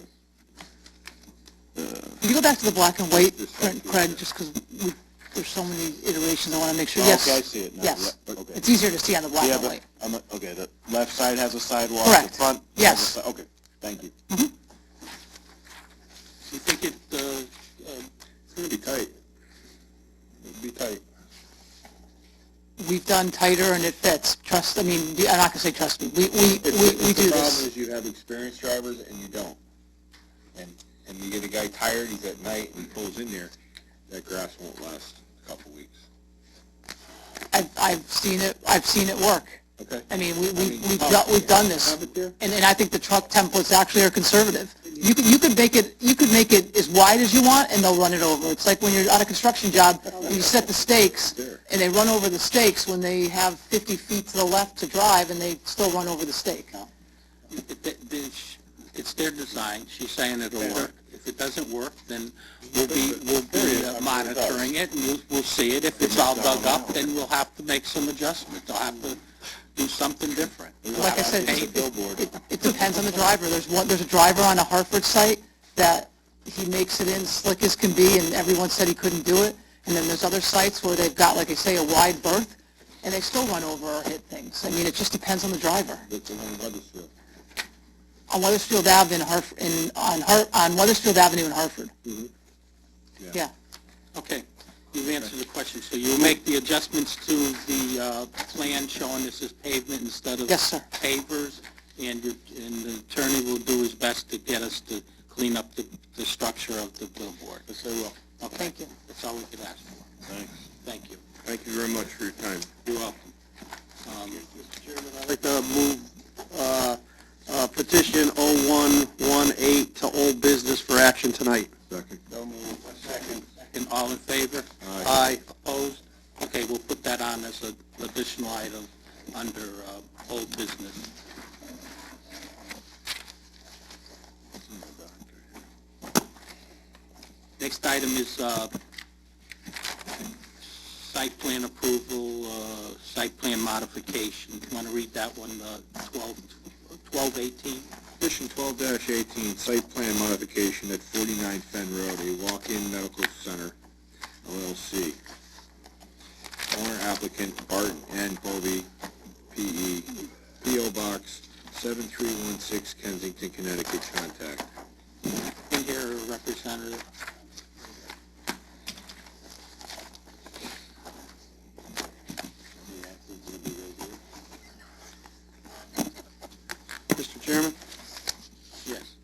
Can you go back to the black and white, Craig, just because there's so many iterations, I want to make sure. Yes. okay, I see it now. Yes. Yeah, okay. It's easier to see on the black Yeah, and but, white. okay, the left side has a sidewalk, Correct. the front? Yes. has a okay, thank you. You think it's It's going to be tight. It'll be tight. We've done tighter and it fits. I'm not going to say trust me. We do The problem this. is you have experienced drivers and you don't. And you get a guy tired, he's at night, and he pulls in there, that grass won't last a couple weeks. I've seen it work. Okay? We've done this. Have it there? And I think the truck templates actually are conservative. You could make it as wide as you want, and they'll run it over. It's like when you're on a construction job, and you set the stakes, and they run over the stakes when they have 50 feet to the left to drive, and they still run over the stake. It's their design. She's saying it'll work. If it doesn't work, then we'll be monitoring it, and we'll see it. If it's all dug up, then we'll have to make some adjustments. They'll have to do something different. Like I said, it depends on the driver. There's a driver on a Hartford site that he makes it in slick as can be, and everyone said he couldn't do it. And then there's other sites where they've got, like I say, a wide berth, and they still run over or hit things. It just depends on the driver. It's in Weathersfield. On Weathersfield Ave on Weathersfield Avenue in Hartford. Yeah. Okay, you've answered the question. So you'll make the adjustments to the plan showing this is pavement instead of Yes, sir. pavers, and the attorney will do his best to get us to clean up the structure of the billboard. Yes, I will. Okay. Thank you. That's all we could ask for. Thanks. Thank you. Thank you very much for your time. You're welcome. Mr. Chairman, I'd like to move petition 0118 to old business for action tonight. Second. Second, all in favor? Aye. Opposed? Okay, we'll put that on as an additional item under old business. Next item is site plan approval, site plan modification. You want to read that one, 1218? Petition 12-18, site plan modification at 49 Fen Road, a walk-in medical center, LLC. Owner applicant Bart N. Colby, P.E., P.O. Box 7316 Kensington, Connecticut, contact. In here, Representative. Mr. Chairman? Yes.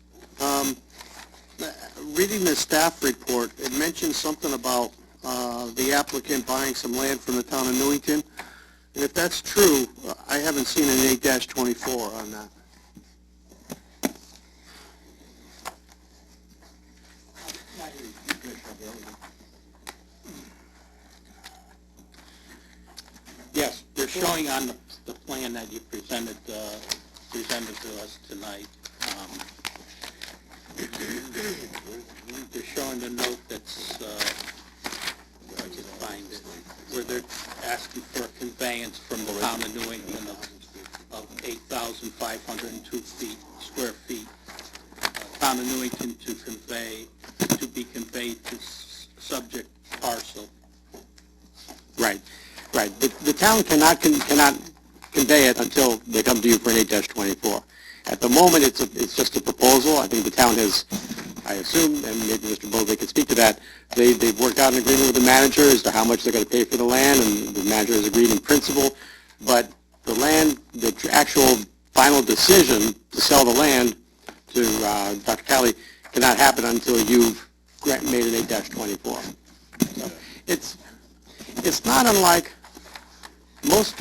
Reading the staff report, it mentions something about the applicant buying some land from the town of Newington. And if that's true, I haven't seen an 8-24 on that. Yes, they're showing on the plan that you presented to us tonight. They're showing the note that's, I can find it, where they're asking for a conveyance from the town of Newington of 8,502 square feet. Town of Newington to be conveyed to subject parcel. Right. The town cannot convey it until they come to you for an 8-24. At the moment, it's just a proposal. I think the town has, I assume, and maybe Mr. Bove can speak to that, they've worked out an agreement with the manager as to how much they're going to pay for the land, and the manager has agreed in principle. But the land, the actual final decision to sell the land to Dr. Kelly cannot happen until you've made an 8-24. So it's not unlike most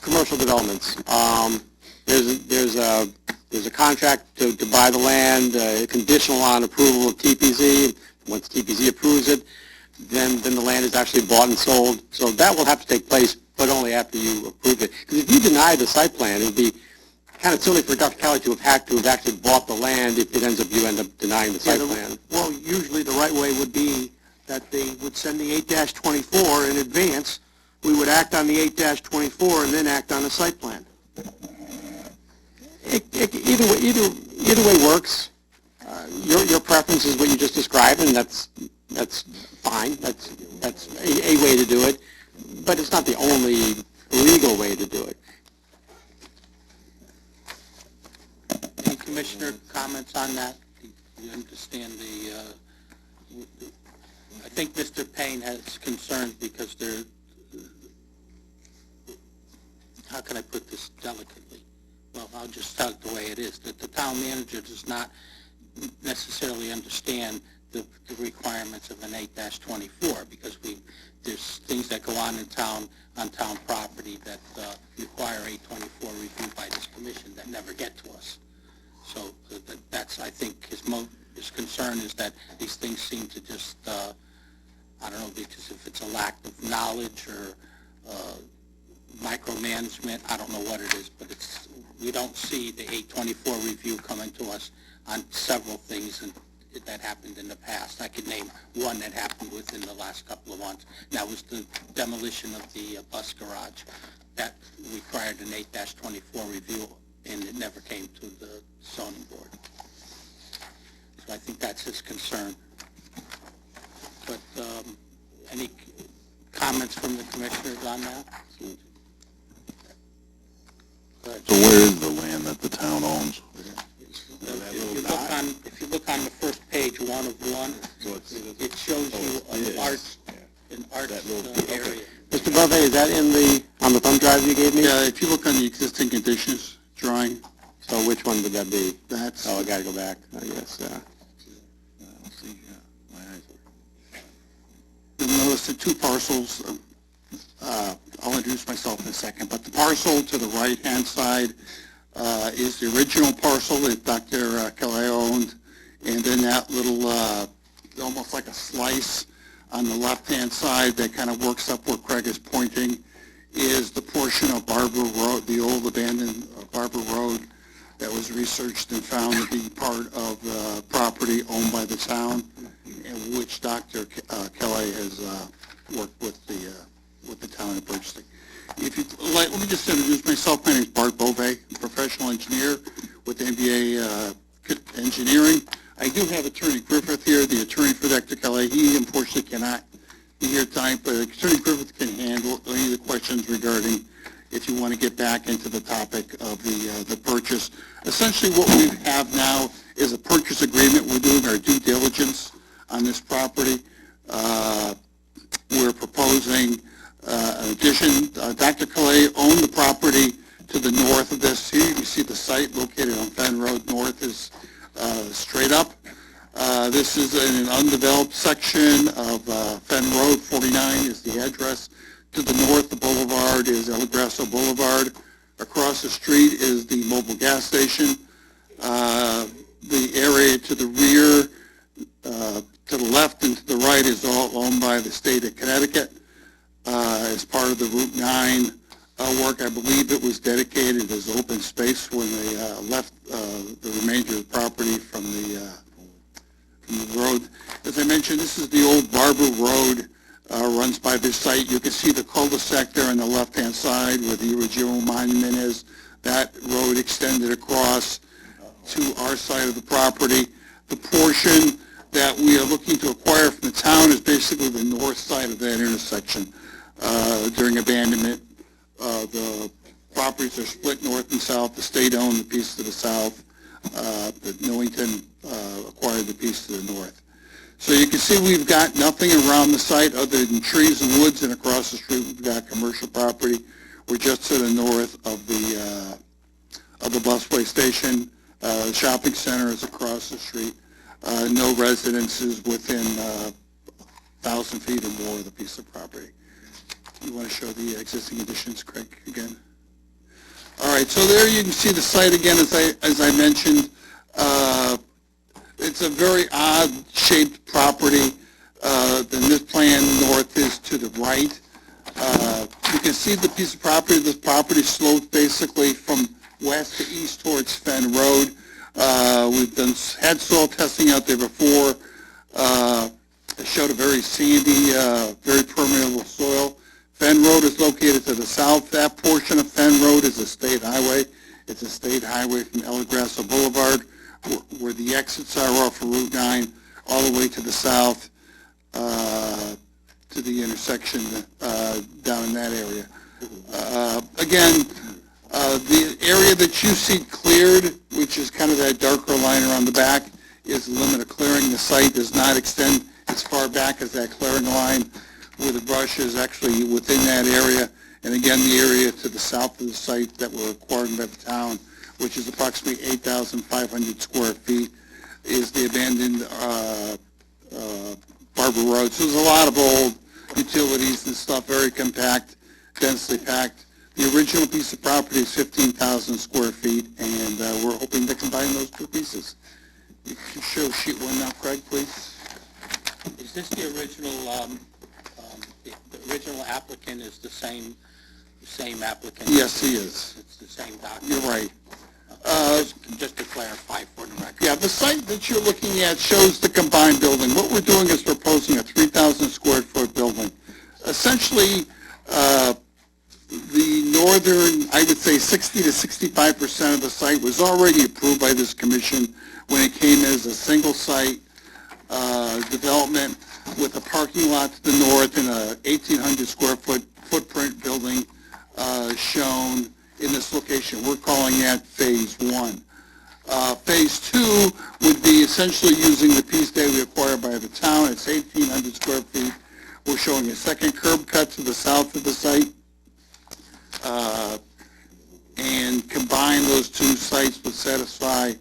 commercial developments. There's a contract to buy the land, conditional on approval of TPZ. Once TPZ approves it, then the land is actually bought and sold. So that will have to take place, but only after you approve it. Because if you deny the site plan, it would be kind of silly for Dr. Kelly to have actually bought the land if you end up denying the site plan. Well, usually the right way would be that they would send the 8-24 in advance. We would act on the 8-24 and then act on the site plan. Either way works. Your preference is what you just described, and that's fine. That's a way to do it, but it's not the only legal way to do it. Any commissioner comments on that? Do you understand I think Mr. Payne has concerns because how can I put this delicately? Well, I'll just tell it the way it is, that the town manager does not necessarily understand the requirements of an 8-24 because there's things that go on town property that require 8-24 review by this commission that never get to us. So that's, I think, his concern is that these things seem to just, I don't know, because if it's a lack of knowledge or micromanagement, I don't know what it is, but we don't see the 8-24 review coming to us on several things that happened in the past. I could name one that happened within the last couple of months. That was the demolition of the bus garage. That required an 8-24 review, and it never came to the zoning board. So I think that's his concern. But any comments from the commissioners on that? So where is the land that the town owns? If you look on the first page, 1 of 1, it shows you an art area. Mr. Bove, is that on the thumb drive you gave me? Yeah, if you look on the existing conditions drawing. So which one would that be? That's... Oh, I gotta go back, I guess. You'll notice the two parcels, I'll introduce myself in a second, but the parcel to the right-hand side is the original parcel that Dr. Kelly owned, and then that little, almost like a slice on the left-hand side that kind of works up where Craig is pointing is the portion of Barber Road, the old abandoned Barber Road that was researched and found to be part of the property owned by the town, in which Dr. Kelly has worked with the town in purchasing. Let me just introduce myself. My name is Bart Bove, professional engineer with MBA Engineering. I do have Attorney Griffith here, the attorney for Dr. Kelly. He unfortunately cannot be here tonight, but Attorney Griffith can handle any of the questions regarding if you want to get back into the top topic of the purchase. Essentially, what we have now is a purchase agreement. We're doing our due diligence on this property. We're proposing an addition. Dr. Calais owned the property to the north of this. Here you can see the site located on Fenn Road. North is straight up. This is in an undeveloped section of Fenn Road. 49 is the address. To the north, the boulevard is El Grasso Boulevard. Across the street is the mobile gas station. The area to the rear, to the left and to the right is all owned by the state of Connecticut. As part of the Route 9 work, I believe it was dedicated as open space when they left the remainder of the property from the road. As I mentioned, this is the old Barber Road, runs by this site. You can see the cul-de-sac there on the left-hand side where the original monument is. That road extended across to our side of the property. The portion that we are looking to acquire from the town is basically the north side of that intersection. During abandonment, the properties are split north and south. The state owned the piece to the south. The Newington acquired the piece to the north. So you can see we've got nothing around the site other than trees and woods, and across the street we've got commercial property. We're just to the north of the busway station. The shopping center is across the street. No residences within 1,000 feet or more of the piece of property. You want to show the existing additions, Craig, again? All right, so there you can see the site again, as I mentioned. It's a very odd-shaped property. Then this plan north is to the right. You can see the piece of property. This property slopes basically from west to east towards Fenn Road. We've had soil testing out there before. It showed a very sandy, very permeable soil. Fenn Road is located to the south. That portion of Fenn Road is a state highway. It's a state highway from El Grasso Boulevard, where the exits are off of Route 9, all the way to the south to the intersection down in that area. Again, the area that you see cleared, which is kind of that darker line around the back, is the limit of clearing. The site does not extend as far back as that clearing line, where the brush is actually within that area. And again, the area to the south of the site that we're acquiring by the town, which is approximately 8,500 square feet, is the abandoned Barber Road. So there's a lot of old utilities and stuff, very compact, densely packed. The original piece of property is 15,000 square feet, and we're hoping to combine those two pieces. You can show sheet one now, Craig, please. Is this the original, the original applicant is the same applicant? Yes, he is. It's the same document? You're right. Just to clarify for the record. Yeah, the site that you're looking at shows the combined building. What we're doing is proposing a 3,000 square foot building. Essentially, the northern, I would say 60 to 65% of the site was already approved by this commission when it came as a single site development with a parking lot to the north and a 1,800 square foot footprint building shown in this location. We're calling that Phase 1. Phase 2 would be essentially using the piece that we acquired by the town. It's 1,800 square feet. We're showing a second curb cut to the south of the site, and combine those two sites would satisfy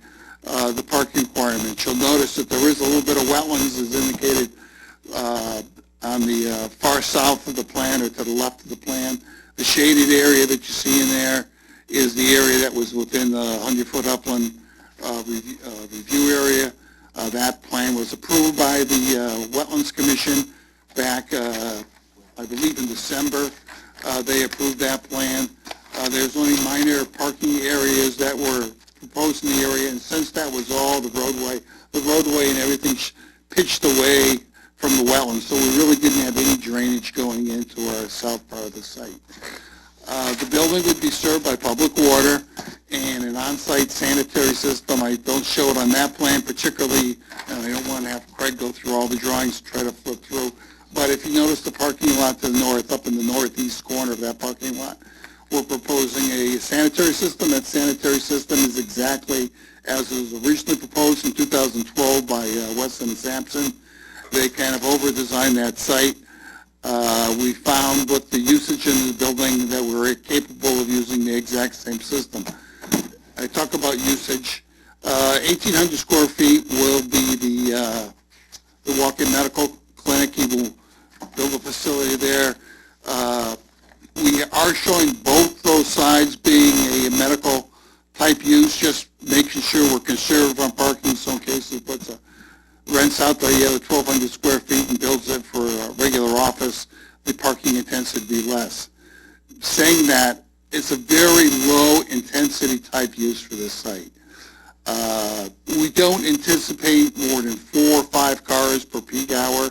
the parking requirements. You'll notice that there is a little bit of wetlands as indicated on the far south of the plan or to the left of the plan. The shaded area that you see in there is the area that was within the 100-foot upland review area. That plan was approved by the Wetlands Commission back, I believe, in December. They approved that plan. There's only minor parking areas that were proposed in the area, and since that was all the roadway and everything pitched away from the wetlands, so we really didn't have any drainage going into our south part of the site. The building would be served by public water and an on-site sanitary system. I don't show it on that plan particularly, and I don't want to have Craig go through all the drawings to try to flip through. But if you notice the parking lot to the north, up in the northeast corner of that parking lot, we're proposing a sanitary system. That sanitary system is exactly as it was originally proposed in 2012 by Weston and Sampson. They kind of over-designed that site. We found with the usage in the building that we're capable of using the exact same system. I talk about usage. 1,800 square feet will be the walk-in medical clinic. He will build a facility there. We are showing both those sides being a medical type use, just making sure we're conservative on parking, so in case he puts rents out the 1,200 square feet and builds it for a regular office, the parking intensity would be less. Saying that, it's a very low intensity type use for this site. We don't anticipate more than 4 or 5 cars per peak hour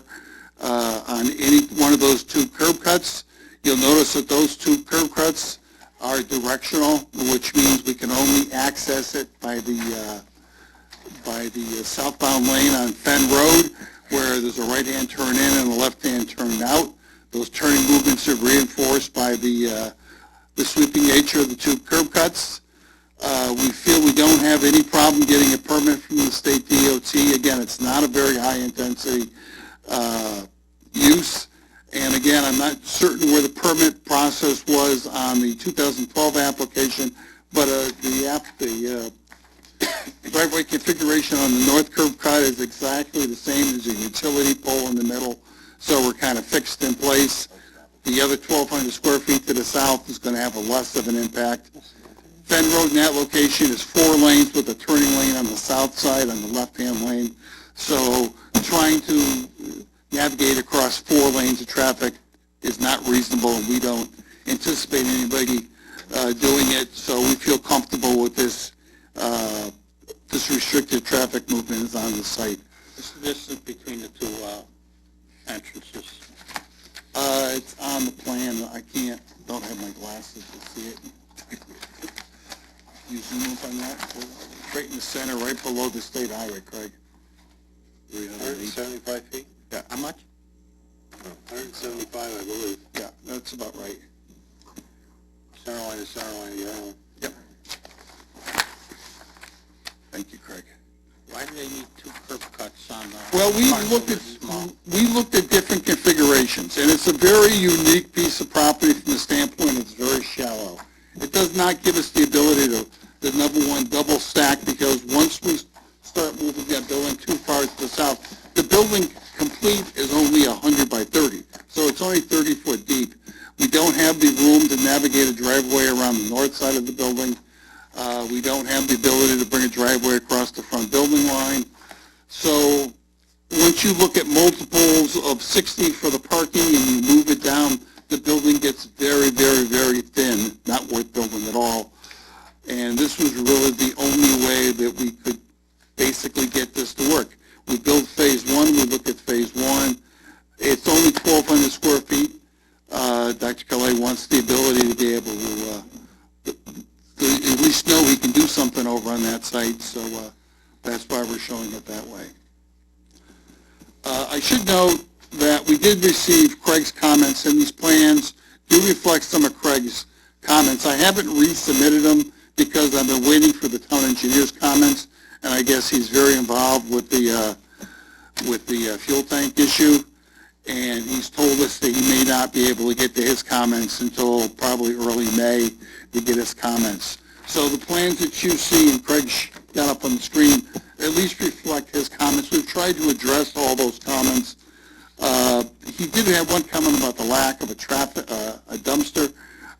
on any one of those 2 curb cuts. You'll notice that those 2 curb cuts are directional, which means we can only access it by the southbound lane on Fenn Road, where there's a right-hand turn in and a left-hand turn out. Those turning movements are reinforced by the sweeping nature of the 2 curb cuts. We feel we don't have any problem getting a permit from the state DOT. Again, it's not a very high-intensity use. And again, I'm not certain where the permit process was on the 2012 application, but the driveway configuration on the north curb cut is exactly the same as a utility pole in the middle, so we're kind of fixed in place. The other 1,200 square feet to the south is going to have a less of an impact. Fenn Road in that location is 4 lanes with a turning lane on the south side on the left-hand lane, so trying to navigate across 4 lanes of traffic is not reasonable, and we don't anticipate anybody doing it, so we feel comfortable with this restricted traffic movement is on the site. What's the distance between the 2 entrances? It's on the plan. Don't have my glasses to see it. You zoom up on that? Right in the center, right below the state highway, Craig. 175 feet? Yeah, how much? 175, I believe. Yeah, that's about right. Center line to center line, yeah. Yep. Thank you, Craig. Why do they need 2 curb cuts on Well, we looked at different configurations, and it's a very unique piece of property from the standpoint it's very shallow. It does not give us the ability to, the number one, double stack, because once we start moving that building too far to the south, the building complete is only 100 by 30, so it's only 30 foot deep. We don't have the room to navigate a driveway around the north side of the building. We don't have the ability to bring a driveway across the front building line. So once you look at multiples of 60 for the parking and you move it down, the building gets very, very, very thin, not worth building at all. And this was really the only way that we could basically get this to work. We built phase 1, we looked at phase 1. It's only 1,200 square feet. Dr. Calais wants the ability to be able to at least know he can do something over on that site, so that's why we're showing it that way. I should note that we did receive Craig's comments, and these plans do reflect some of Craig's comments. I haven't resubmitted them because I've been waiting for the town engineer's comments, and I guess he's very involved with the fuel tank issue, and he's told us that he may not be able to get to his comments until probably early May to get his comments. So the plans that you see and Craig got up on the screen at least reflect his comments. We've tried to address all those comments. He did have one comment about the lack of a dumpster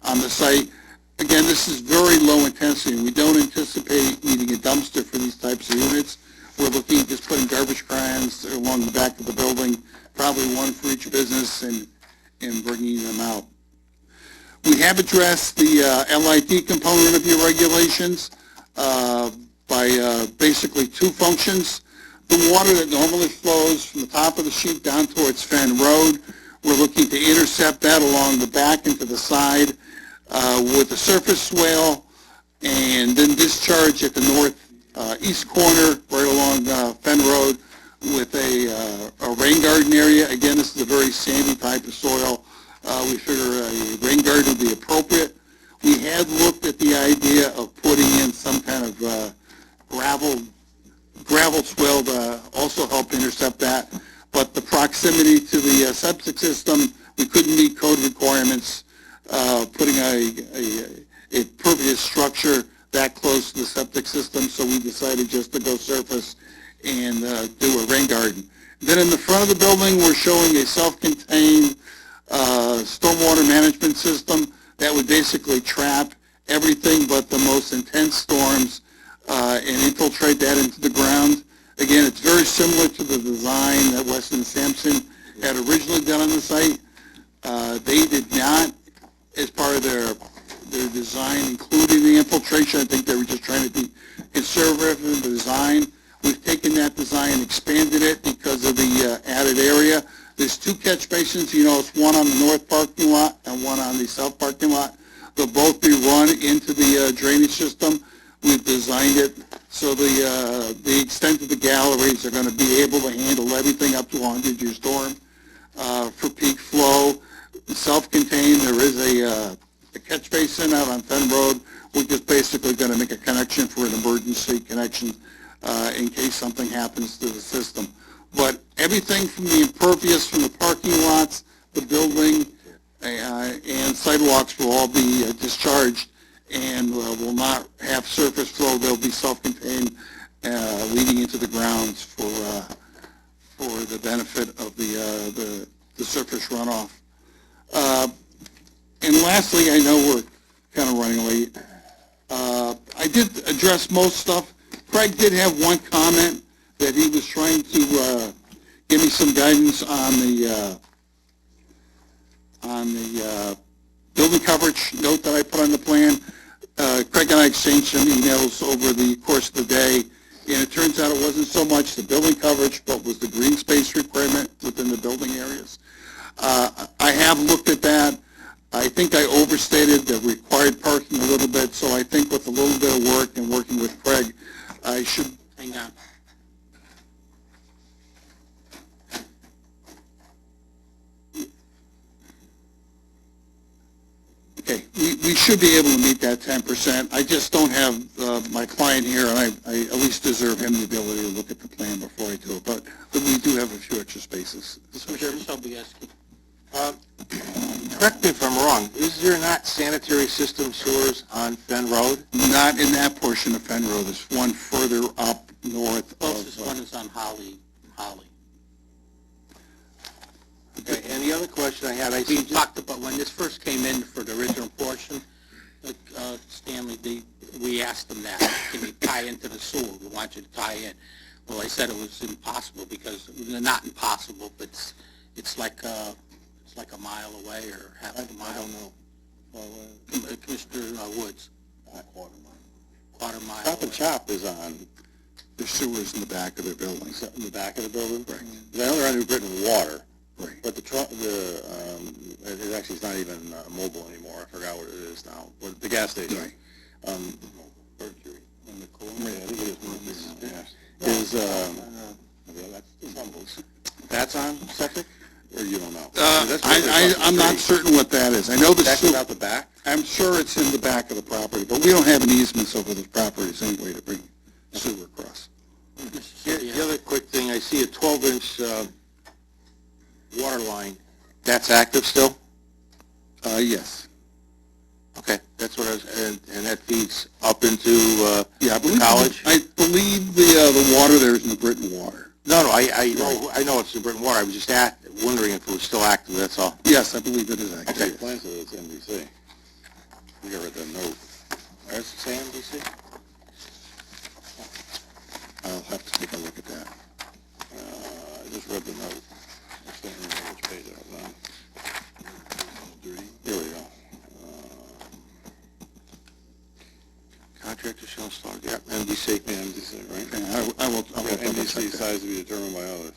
on the site. Again, this is very low intensity, and we don't anticipate needing a dumpster for these types of units. We're looking at just putting garbage cans along the back of the building, probably one for each business, and bringing them out. We have addressed the LID component of your regulations by basically 2 functions. The water that normally flows from the top of the chute down towards Fenn Road, we're looking to intercept that along the back and to the side with a surface swale, and then discharge at the northeast corner right along Fenn Road with a rain garden area. Again, this is a very sandy type of soil. We figure a rain garden would be appropriate. We had looked at the idea of putting in some kind of gravel swale to also help intercept that, but the proximity to the septic system, we couldn't meet code requirements, putting a pervious structure that close to the septic system, so we decided just to go surface and do a rain garden. Then in the front of the building, we're showing a self-contained stormwater management system that would basically trap everything but the most intense storms and infiltrate that into the ground. Again, it's very similar to the design that Weston Sampson had originally done on the site. They did not, as part of their design, including the infiltration. I think they were just trying to be conservative in the design. We've taken that design and expanded it because of the added area. There's two catch basins, it's one on the north parking lot and one on the south parking lot. They'll both be run into the drainage system. We've designed it so the extent of the galleries are going to be able to handle everything up to a 100-year storm. For peak flow, self-contained, there is a catch basin out on Fenn Road. We're just basically going to make a connection for an emergency connection in case something happens to the system. But everything from the impervious, from the parking lots, the building, and sidewalks will all be discharged and will not have surface flow. They'll be self-contained, leading into the grounds for the benefit of the surface runoff. And lastly, I know we're kind of running late. I did address most stuff. Craig did have one comment that he was trying to give me some guidance on the building coverage note that I put on the plan. Craig and I exchanged some emails over the course of the day, and it turns out it wasn't so much the building coverage, but was the green space requirement within the building areas. I have looked at that. I think I overstated the required parking a little bit, so I think with a little bit of work and working with Craig, I should... Hang on. Okay, we should be able to meet that 10%. I just don't have my client here, and I at least deserve him the ability to look at the plan before I do it. But we do have a few extra spaces. Correct me if I'm wrong, is there not sanitary system sewers on Fenn Road? Not in that portion of Fenn Road. There's one further up north of... Closest one is on Holly. Okay, and the other question I had, I We see... talked about, when this first came in for the original portion, Stanley, we asked them that, can you tie into the sewer? We want you to tie in. Well, I said it was impossible because, not impossible, but it's like a mile away or half a mile. I don't know. Well, Commissioner Woods. Quarter mile. Stop and away. Shop is on The sewer's in the back of their building. in the back of the building? Right. I know they're on New Britain Water, Right. but it actually is not even mobile anymore. I forgot what it is now. But the gas station. Right. Mercury. In the corner. Yeah, I think it is Mercury. That's on septic? Or you don't know? I'm not certain what that is. I know the That's sewer... out the back? I'm sure it's in the back of the property, but we don't have any easements over the properties anyway to bring sewer across. The other quick thing, I see a 12-inch water line. That's active still? Yes. Okay, that's what I was, and that feeds up into Yeah, I believe college? I believe the water there is New Britain water. No, I know it's in Britain Water. I was just wondering if it was still active, that's all. Yes, I believe it is active. Okay. Plans that it's NBC. You got the note. Does it say NBC? I'll have to take a look at that. I just read the note. I just don't remember which page that was on. Here we go. Contractor shall install, yeah, NBC, right? Okay, I will double check NBC that. size to be determined by others.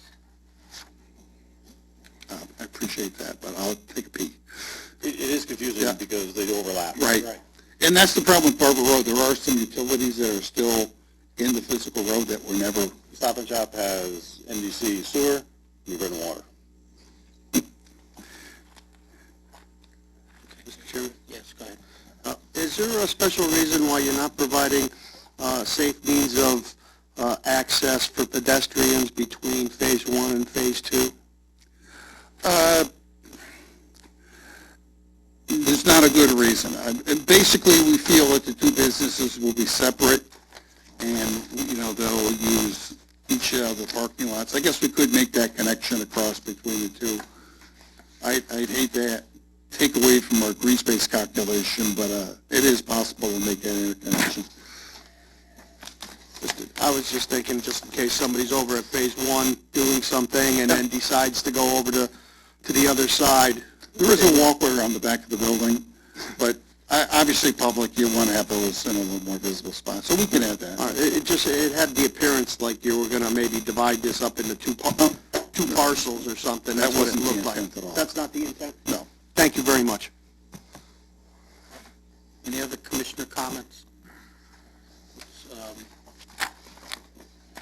I appreciate that, but I'll take a peek. It is confusing Yeah. because they overlap. Right. And that's the problem with Barber Road. There are some utilities that are still in the physical road that were never... Stop and Shop has NBC sewer, New Britain Water. Mr. Chairman? Yes, go ahead. Is there a special reason why you're not providing safe means of access for pedestrians between Phase 1 and Phase 2? There's not a good reason. Basically, we feel that the two businesses will be separate, and, they'll use each other parking lots. I guess we could make that connection across between the two. I'd hate to take away from our green space calculation, but it is possible to make that interconnection. I was just thinking, just in case somebody's over at Phase 1 doing something and then decides to go over to the other side. There is a walkway around the back of the building, but obviously public, you want to have those in a little more visible spots, so we can add that. All right, it had the appearance like you were going to maybe divide this up into two parcels or something. That That's what it wasn't the looked like. intent at all. That's not the intent? No. Thank you very much. Any other commissioner comments?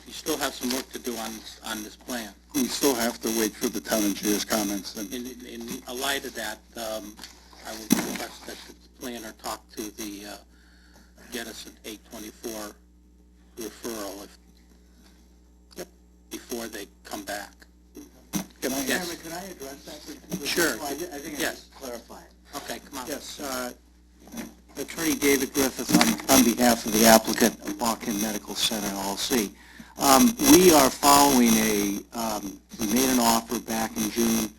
You still have some work to do on this plan. We still have to wait for the town engineer's comments. And In a light of that, I would request that the planner talk to the, get us an 824 referral before they come back. can I Yes. Can I address that? Sure. I think I Yes. should clarify it. Okay, come on. Yes, Attorney David Griffith on behalf of the applicant, Walk-In Medical Center LLC. We are following we made an offer back in June,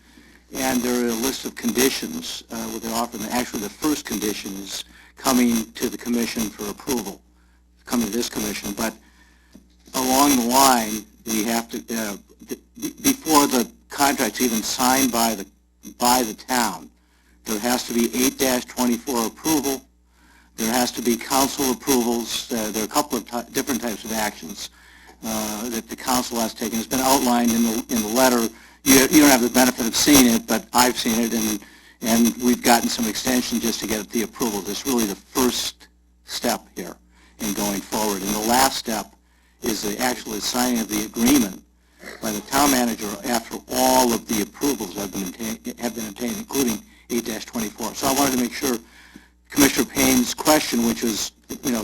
and there are a list of conditions with the offer. And actually, the first condition is coming to the commission for approval, coming to this commission. But along the line, we have to, before the contract's even signed by the town, there has to be 8-24 approval. There has to be council approvals. There are a couple of different types of actions that the council has taken. It's been outlined in the letter. You don't have the benefit of seeing it, but I've seen it, and we've gotten some extension just to get the approval. That's really the first step here in going forward. And the last step is the actual signing of the agreement by the town manager after all of the approvals have been obtained, including 8-24. So I wanted to make sure Commissioner Payne's question, which was,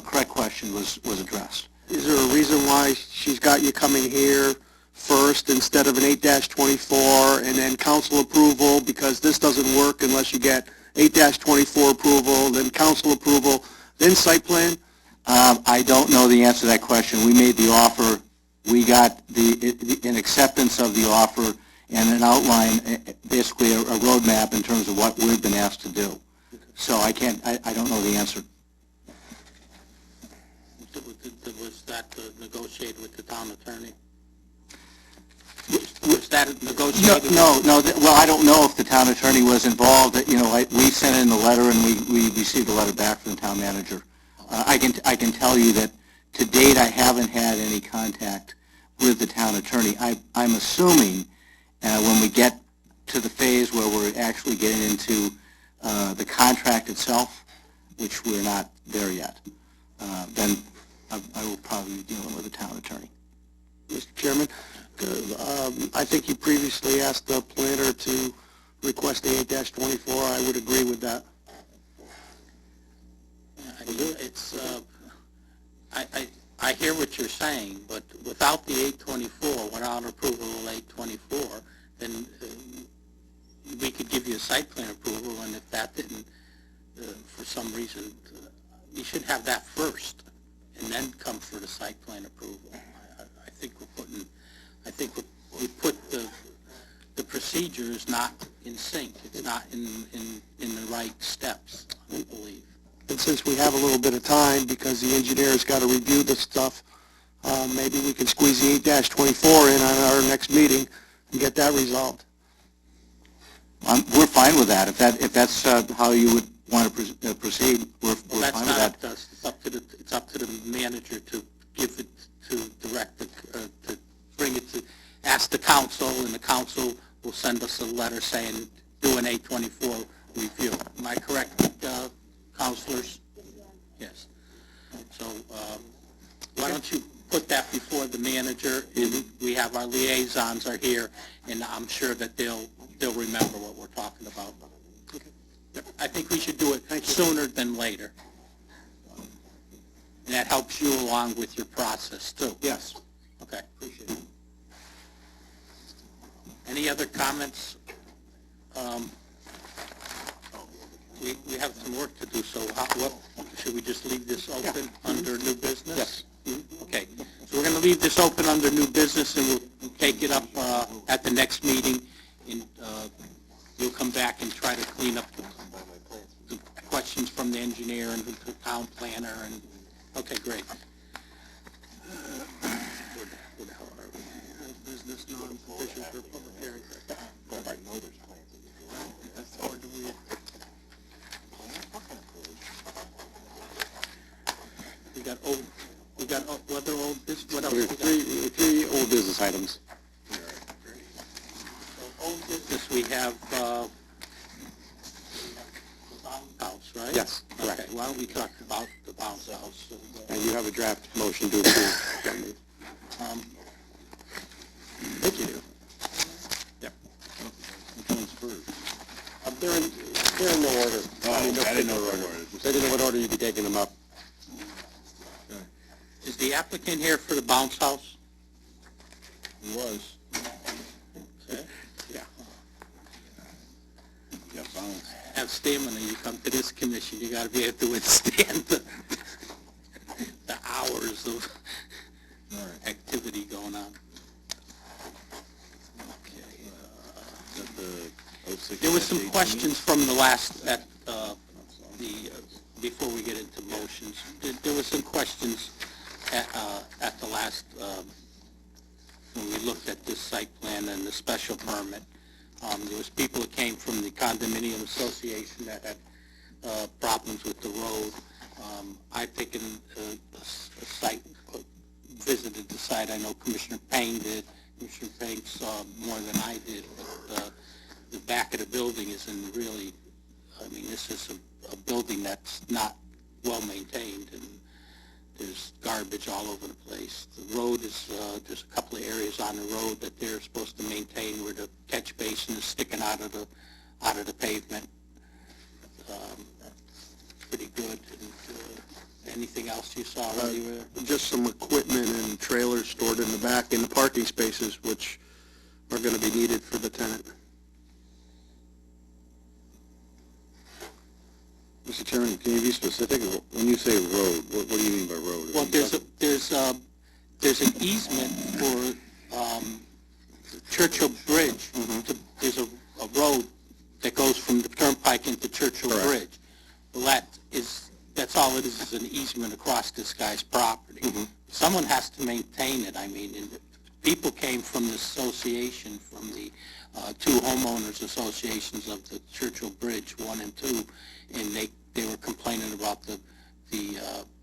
correct question, was addressed. Is there a reason why she's got you coming here first instead of an 8-24 and then council approval? Because this doesn't work unless you get 8-24 approval, then council approval, then site plan? I don't know the answer to that question. We made the offer. We got an acceptance of the offer and an outline, basically a roadmap in terms of what we've been asked to do. So I don't know the answer. Was that negotiated with the town attorney? Was that negotiated? No. Well, I don't know if the town attorney was involved. We sent in the letter and we received a letter back from the town manager. I can tell you that to date I haven't had any contact with the town attorney. I'm assuming when we get to the phase where we're actually getting into the contract itself, which we're not there yet, then I will probably be dealing with the town attorney. Mr. Chairman, I think you previously asked the planner to request the 8-24. I would agree with that. I hear what you're saying, but without the 824, without approval of 824, then we could give you a site plan approval, and if that didn't, for some reason, you should have that first, and then come for the site plan approval. I think we put the procedure is not in sync. It's not in the right steps, I believe. And since we have a little bit of time, because the engineer's got to review the stuff, maybe we can squeeze the 8-24 in on our next meeting and get that resolved. We're fine with that. If that's how you would want to proceed, we're fine with that. That's not up to us. It's up to the manager to give it, to direct it, to bring it to, ask the council, and the council will send us a letter saying, do an 824 review. Am I correct, councilors? Yes. So why don't you put that before the manager? And we have our liaisons are here, and I'm sure that they'll remember what we're talking about. I think we should do it sooner than later. And that helps you along with your process, too? Yes. Okay, appreciate it. Any other comments? We have some work to do, so should we just leave this open under new business? Yes. Okay, so we're going to leave this open under new business, and we'll take it up at the next meeting, and you'll come back and try to clean up the questions from the engineer and the town planner, and, okay, great. Where the hell are we? Business non-sufficient for public hearing. Or do we? We got other old business, what else? We got? Three old business items. So old business, we have, the bounce house, right? Yes, correct. Okay, why don't we talk about the bounce house? And you have a draft motion to approve. Thank you. Yep. Which comes first? They're in no order. I didn't know what order. They didn't know what order you'd be taking them up. Is the applicant here for the bounce house? He was. Okay. Yeah. Yeah, bounce. Have stamina, you come to this commission, you gotta be able to withstand the hours of activity going on. Okay. Is that the 06? There was some questions from the last, before we get into motions, there was some questions at the last, when we looked at this site plan and the special permit. There was people that came from the condominium association that had problems with the road. I've taken a site, visited the site. I know Commissioner Payne did. Commissioner Payne saw more than I did, but the back of the building is in really, I mean, this is a building that's not well maintained, and there's garbage all over the place. The road is, there's a couple of areas on the road that they're supposed to maintain where the catch basin is sticking out of the pavement. Pretty good. And, anything else you saw while you were there? Just some equipment and trailers stored in the back in the parking spaces, which are going to be needed for the tenant. Mr. Chairman, can you be specific? When you say road, what do you mean by road? Well, there's an easement for Churchill Bridge. There's a road that goes from the turnpike into Churchill Bridge. Well, that's all it is an easement across this guy's property. Someone has to maintain it. I mean, and people came from the association, from the two homeowners associations of the Churchill Bridge, 1 and 2, and they were complaining about the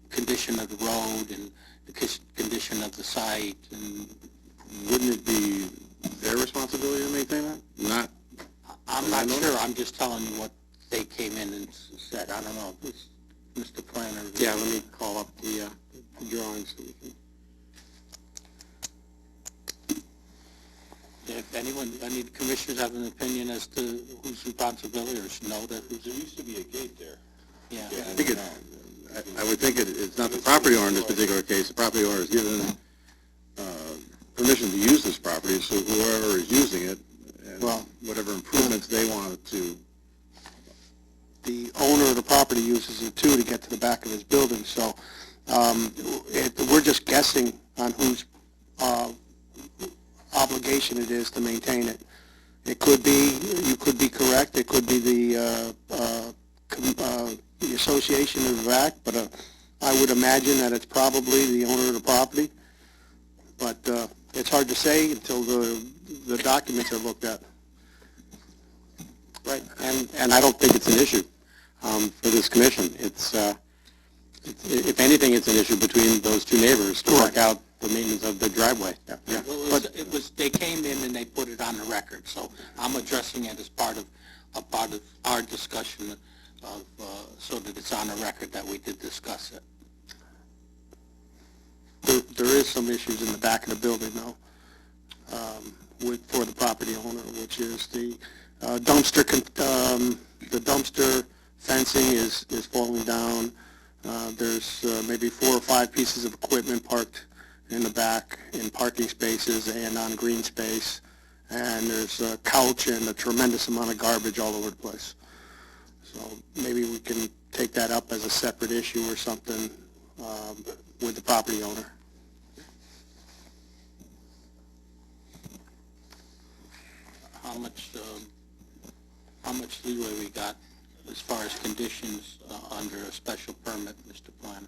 condition of the road and the condition of the site. And Wouldn't it be their responsibility to maintain that? Not, I'm not sure. I'm just telling you what they came in and said. I don't know. Mr. Planner. Yeah, let me call up the drawings so we can... If any commissioners have an opinion as to whose responsibility, or should know that who's... there used to be a gate there. Yeah. I think I would think it's not the property owner in this particular case. The property owner is given permission to use this property, so whoever is using it, and whatever improvements they wanted to. The owner of the property uses it too to get to the back of his building, so we're just guessing on whose obligation it is to maintain it. It could be, you could be correct, it could be the association in the back, but I would imagine that it's probably the owner of the property. But it's hard to say until the documents are looked at. Right, and I don't think it's an issue for this commission. It's, if anything, it's an issue between those two neighbors to work out the maintenance of the driveway. Yeah. Well, it was, they came in and they put it on the record, so I'm addressing it as part of our discussion of, so that it's on the record that we did discuss it. There is some issues in the back of the building, though, for the property owner, which is the dumpster fencing is falling down. There's maybe 4 or 5 pieces of equipment parked in the back in parking spaces and on green space. And there's a couch and a tremendous amount of garbage all over the place. So maybe we can take that up as a separate issue or something with the property owner. How much leeway we got as far as conditions under a special permit, Mr. Planner?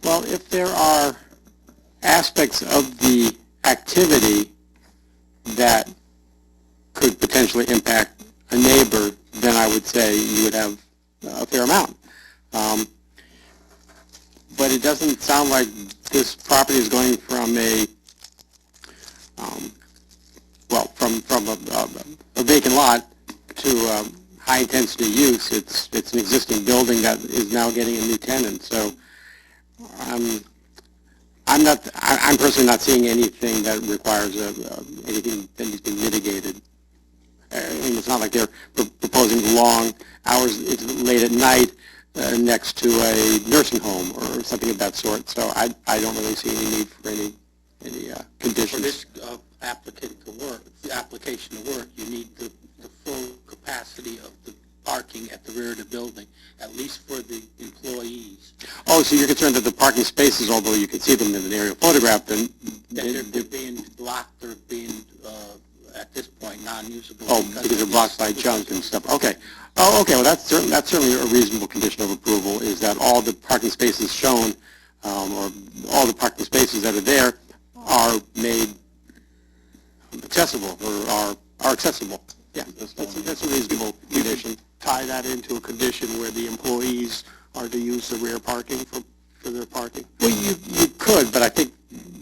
Well, if there are aspects of the activity that could potentially impact a neighbor, then I would say you would have a fair amount. But it doesn't sound like this property is going from a a vacant lot to high-intensity use. It's an existing building that is now getting a new tenant. So I'm personally not seeing anything that requires anything that needs to be mitigated. I mean, it's not like they're proposing long hours. It's late at night next to a nursing home or something of that sort. So I don't really see any need for any conditions. For this application to work, you need the full capacity of the parking at the rear of the building, at least for the employees. Oh, so you're concerned that the parking spaces, although you can see them in an aerial photograph, then They're being blocked or being, at this point, non-usable. oh, because they're blocked by junk and stuff. Okay. Oh, okay. Well, that's certainly a reasonable condition of approval, is that all the parking spaces shown, or all the parking spaces that are there, are made accessible or are accessible. Yeah, that's a reasonable condition. Tie that into a condition where the employees are to use the rear parking for their parking. Well, you could, but I think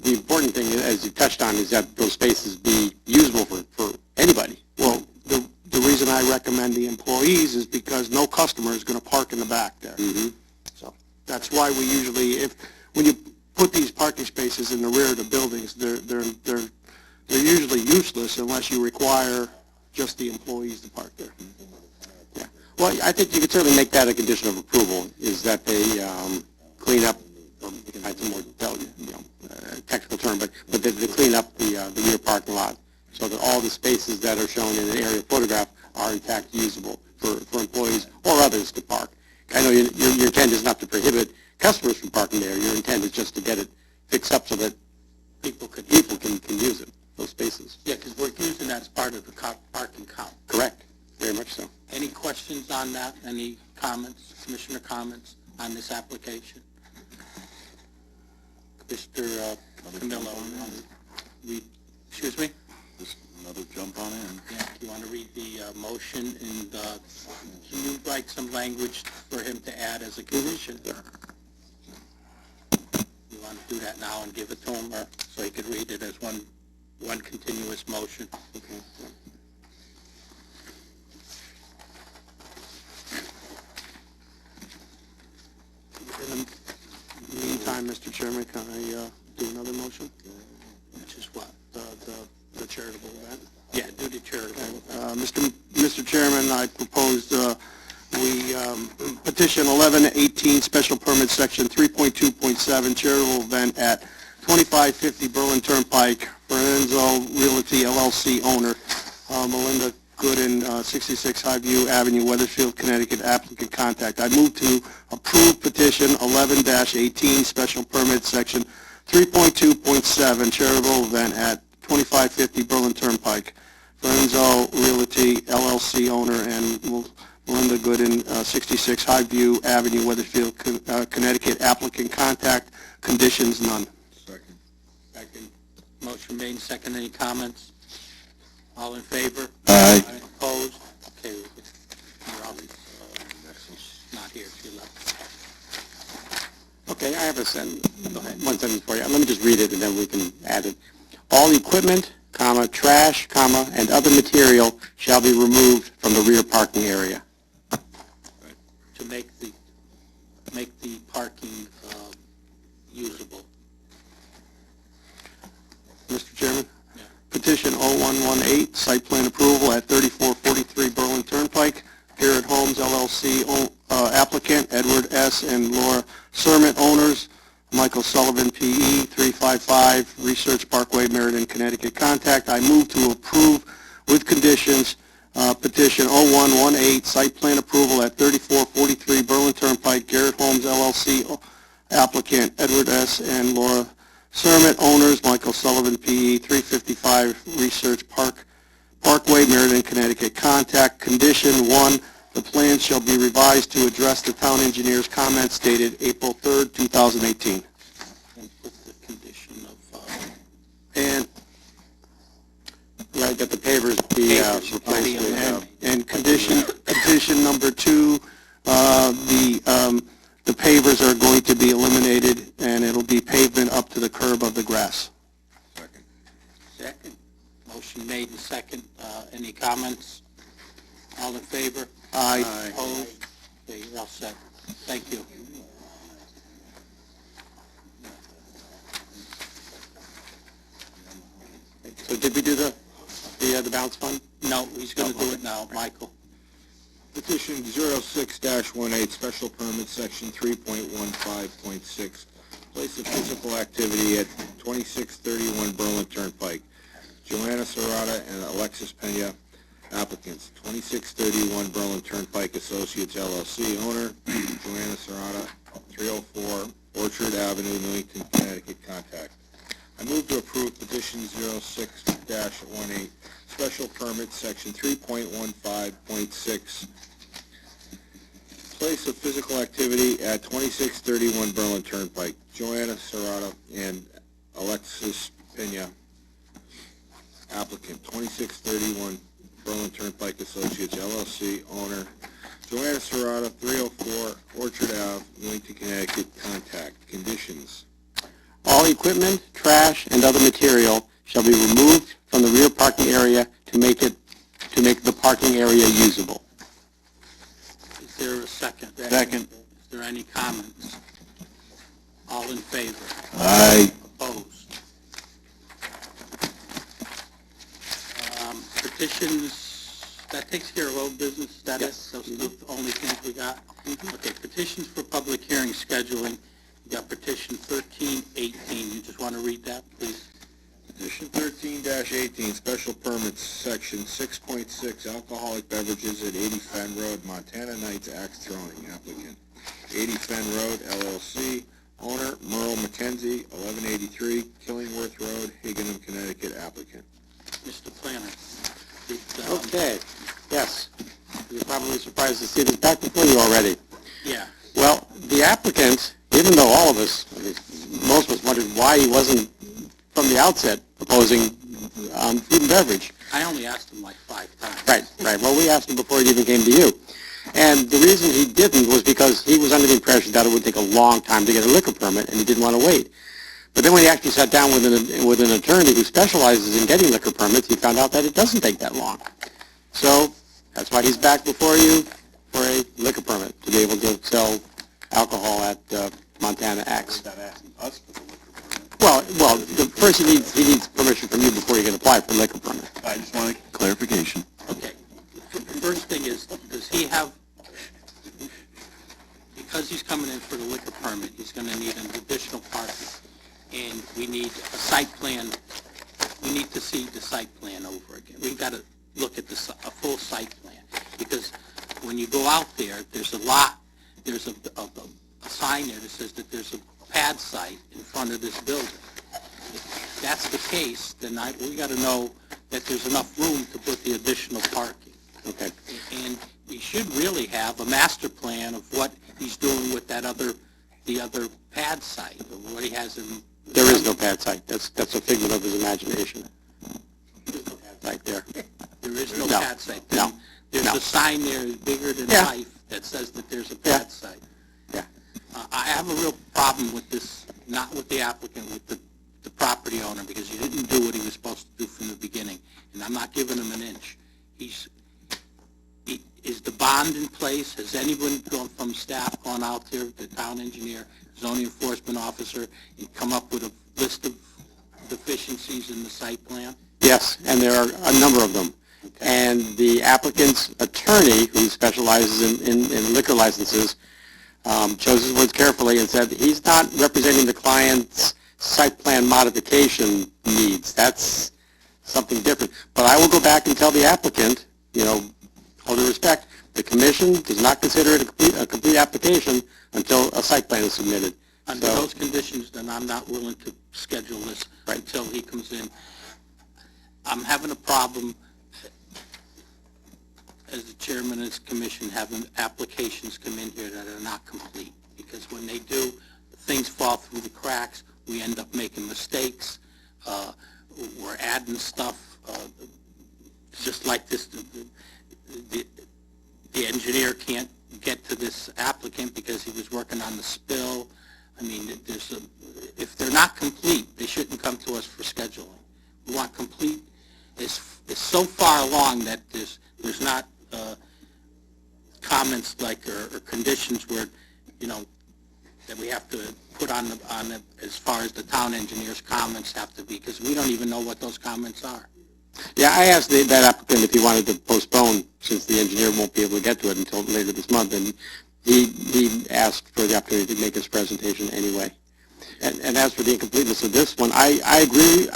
the important thing, as you touched on, is that those spaces be usable for anybody. Well, the reason I recommend the employees is because no customer is going to park in the back there. Mm-hmm. So that's why we usually, when you put these parking spaces in the rear of the buildings, they're usually useless unless you require just the employees to park there. Yeah. Well, I think you could certainly make that a condition of approval, is that they clean up, or you can find some more technical term, but they clean up the rear parking lot so that all the spaces that are shown in an aerial photograph are in fact usable for employees or others to park. I know your intent is not to prohibit customers from parking there. Your intent is just to get it fixed up so that people can use it, those spaces. Yeah, because we're using that as part of the parking count. Correct. Very much so. Any questions on that? Any comments, commissioner comments on this application? Mr. Camillo, excuse me? Just another jump on in. Yeah, you want to read the motion, and can you write some language for him to add as a condition? You want to do that now and give it to him, or so he could read it as one continuous motion? Okay. In the meantime, Mr. Chairman, can I do another motion? Which is what? The charitable event? Yeah, do the charitable. Mr. Chairman, I proposed we petition 1118 special permit section 3.2.7 charitable event at 2550 Berlin Turnpike, Fernando Realty LLC owner, Melinda Gooden, 66 Highview Avenue, Weathersfield, Connecticut, applicant contact. I move to approve petition 11-18 special permit section 3.2.7 charitable event at 2550 Berlin Turnpike, Fernando Realty LLC owner and Melinda Gooden, 66 Highview Avenue, Weathersfield, Connecticut, applicant contact, conditions none. Second. Motion made, and second. Any comments? All in favor? Aye. Opposed? Okay, you're obviously not here, she left. Okay, I have one sentence for you. Let me just read it and then we can add it. All equipment, trash, and other material shall be removed from the rear parking area. To make the parking usable. Mr. Chairman? Yeah. Petition 0118, site plan approval at 3443 Berlin Turnpike, Garrett Homes LLC, and Laura Sermon, owners, Michael Sullivan, P.E., 355 Research Parkway, Meriden, Connecticut. Contact. I move to approve with conditions petition 0118, site plan approval at 3443 Berlin Turnpike, Garrett Homes LLC, applicant Edward S. and Laura Sermon, owners, Michael Sullivan, P.E., 355 Research Parkway, Meriden, Connecticut. Contact. Condition 1, the plan shall be revised to address the town engineer's comments dated April 3rd, 2018. And put the condition of, And, yeah, get the pavers be Pavers replaced be with, amended. And condition number 2, the pavers are going to be eliminated, and it'll be pavement up to the curb of the grass. second. Motion made and second. Any comments? All in favor? Aye. Opposed? Okay, you're all set. Thank you. So did we do the bounce fund? No, he's going to do it now, Michael. Petition 06-18, special permit, section 3.15.6, place of physical activity at 2631 Berlin Turnpike. Joanna Serrata and Alexis Pena, applicants. 2631 Berlin Turnpike Associates LLC, owner, Joanna Serrata, 304 Orchard Avenue, Newington, Connecticut. Contact. I move to approve petition 06-18, special permit, section 3.15.6, place of physical activity at 2631 Berlin Turnpike. Joanna Serrata and Alexis Pena, applicant. 2631 Berlin Turnpike Associates LLC, owner, Joanna Serrata, 304 Orchard Ave, Newington, Connecticut. Contact. Conditions. All equipment, trash, and other material shall be removed from the rear parking area to make the parking area usable. Is there a second? Second. Is there any comments? All in favor? Aye. Opposed? Petitions, that takes care of old business, is that it? Those are the only things we got? Okay, petitions for public hearing scheduling. You got petition 1318. You just want to read that, please? Petition 13-18, special permits, section 6.6, alcoholic beverages at 80 Fen Road, Montana Knights Axe Throwing, applicant. 80 Fen Road, LLC, owner Merle McKenzie, 1183 Killingworth Road, Higginham, Connecticut, applicant. Mr. Planner. Okay, yes. You're probably surprised to see this back before you already. Yeah. Well, the applicant, even though all of us, most of us wondered why he wasn't from the outset proposing food and beverage. I only asked him like 5 times. Right. Well, we asked him before it even came to you. And the reason he didn't was because he was under the impression that it would take a long time to get a liquor permit, and he didn't want to wait. But then when he actually sat down with an attorney who specializes in getting liquor permits, he found out that it doesn't take that long. So that's why he's back before you for a liquor permit, to be able to sell alcohol at Montana Axe. Well, first he needs permission from you before you can apply for a liquor permit. I just want clarification. Okay. The first thing is, does he have, because he's coming in for the liquor permit, he's going to need an additional parking. And we need a site plan. We need to see the site plan over again. We've got to look at a full site plan. Because when you go out there, there's a sign there that says that there's a pad site in front of this building. If that's the case, then we got to know that there's enough room to put the additional parking. Okay. And we should really have a master plan of what he's doing with the other pad site, or what he has in. There is no pad site. That's a figment of his imagination. Right there. There is no No. pad site. No. There's No. a sign there bigger than Yeah. life that says that there's a pad site. Yeah. I have a real problem with this, not with the applicant, with the property owner, because he didn't do what he was supposed to do from the beginning, and I'm not giving him an inch. Is the bond in place? Has anyone from staff gone out there, the town engineer, zoning enforcement officer, and come up with a list of deficiencies in the site plan? Yes, and there are a number of them. And the applicant's attorney, who specializes in liquor licenses, chose his words carefully and said he's not representing the client's site plan modification needs. That's something different. But I will go back and tell the applicant, all due respect, the commission does not consider it a complete application until a site plan is submitted. Under those conditions, then I'm not willing to schedule this until he comes in. I'm having a problem as the chairman of this commission having applications come in here that are not complete, because when they do, things fall through the cracks, we end up making mistakes, we're adding stuff, just like this, the engineer can't get to this applicant because he was working on the spill. I mean, if they're not complete, they shouldn't come to us for scheduling. We want complete. It's so far along that there's not comments like or conditions where that we have to put on the as far as the town engineer's comments have to be, because we don't even know what those comments are. Yeah, I asked that applicant if he wanted to postpone, since the engineer won't be able to get to it until later this month, and he asked for the opportunity to make his presentation anyway. And as for the incompleteness of this one, I agree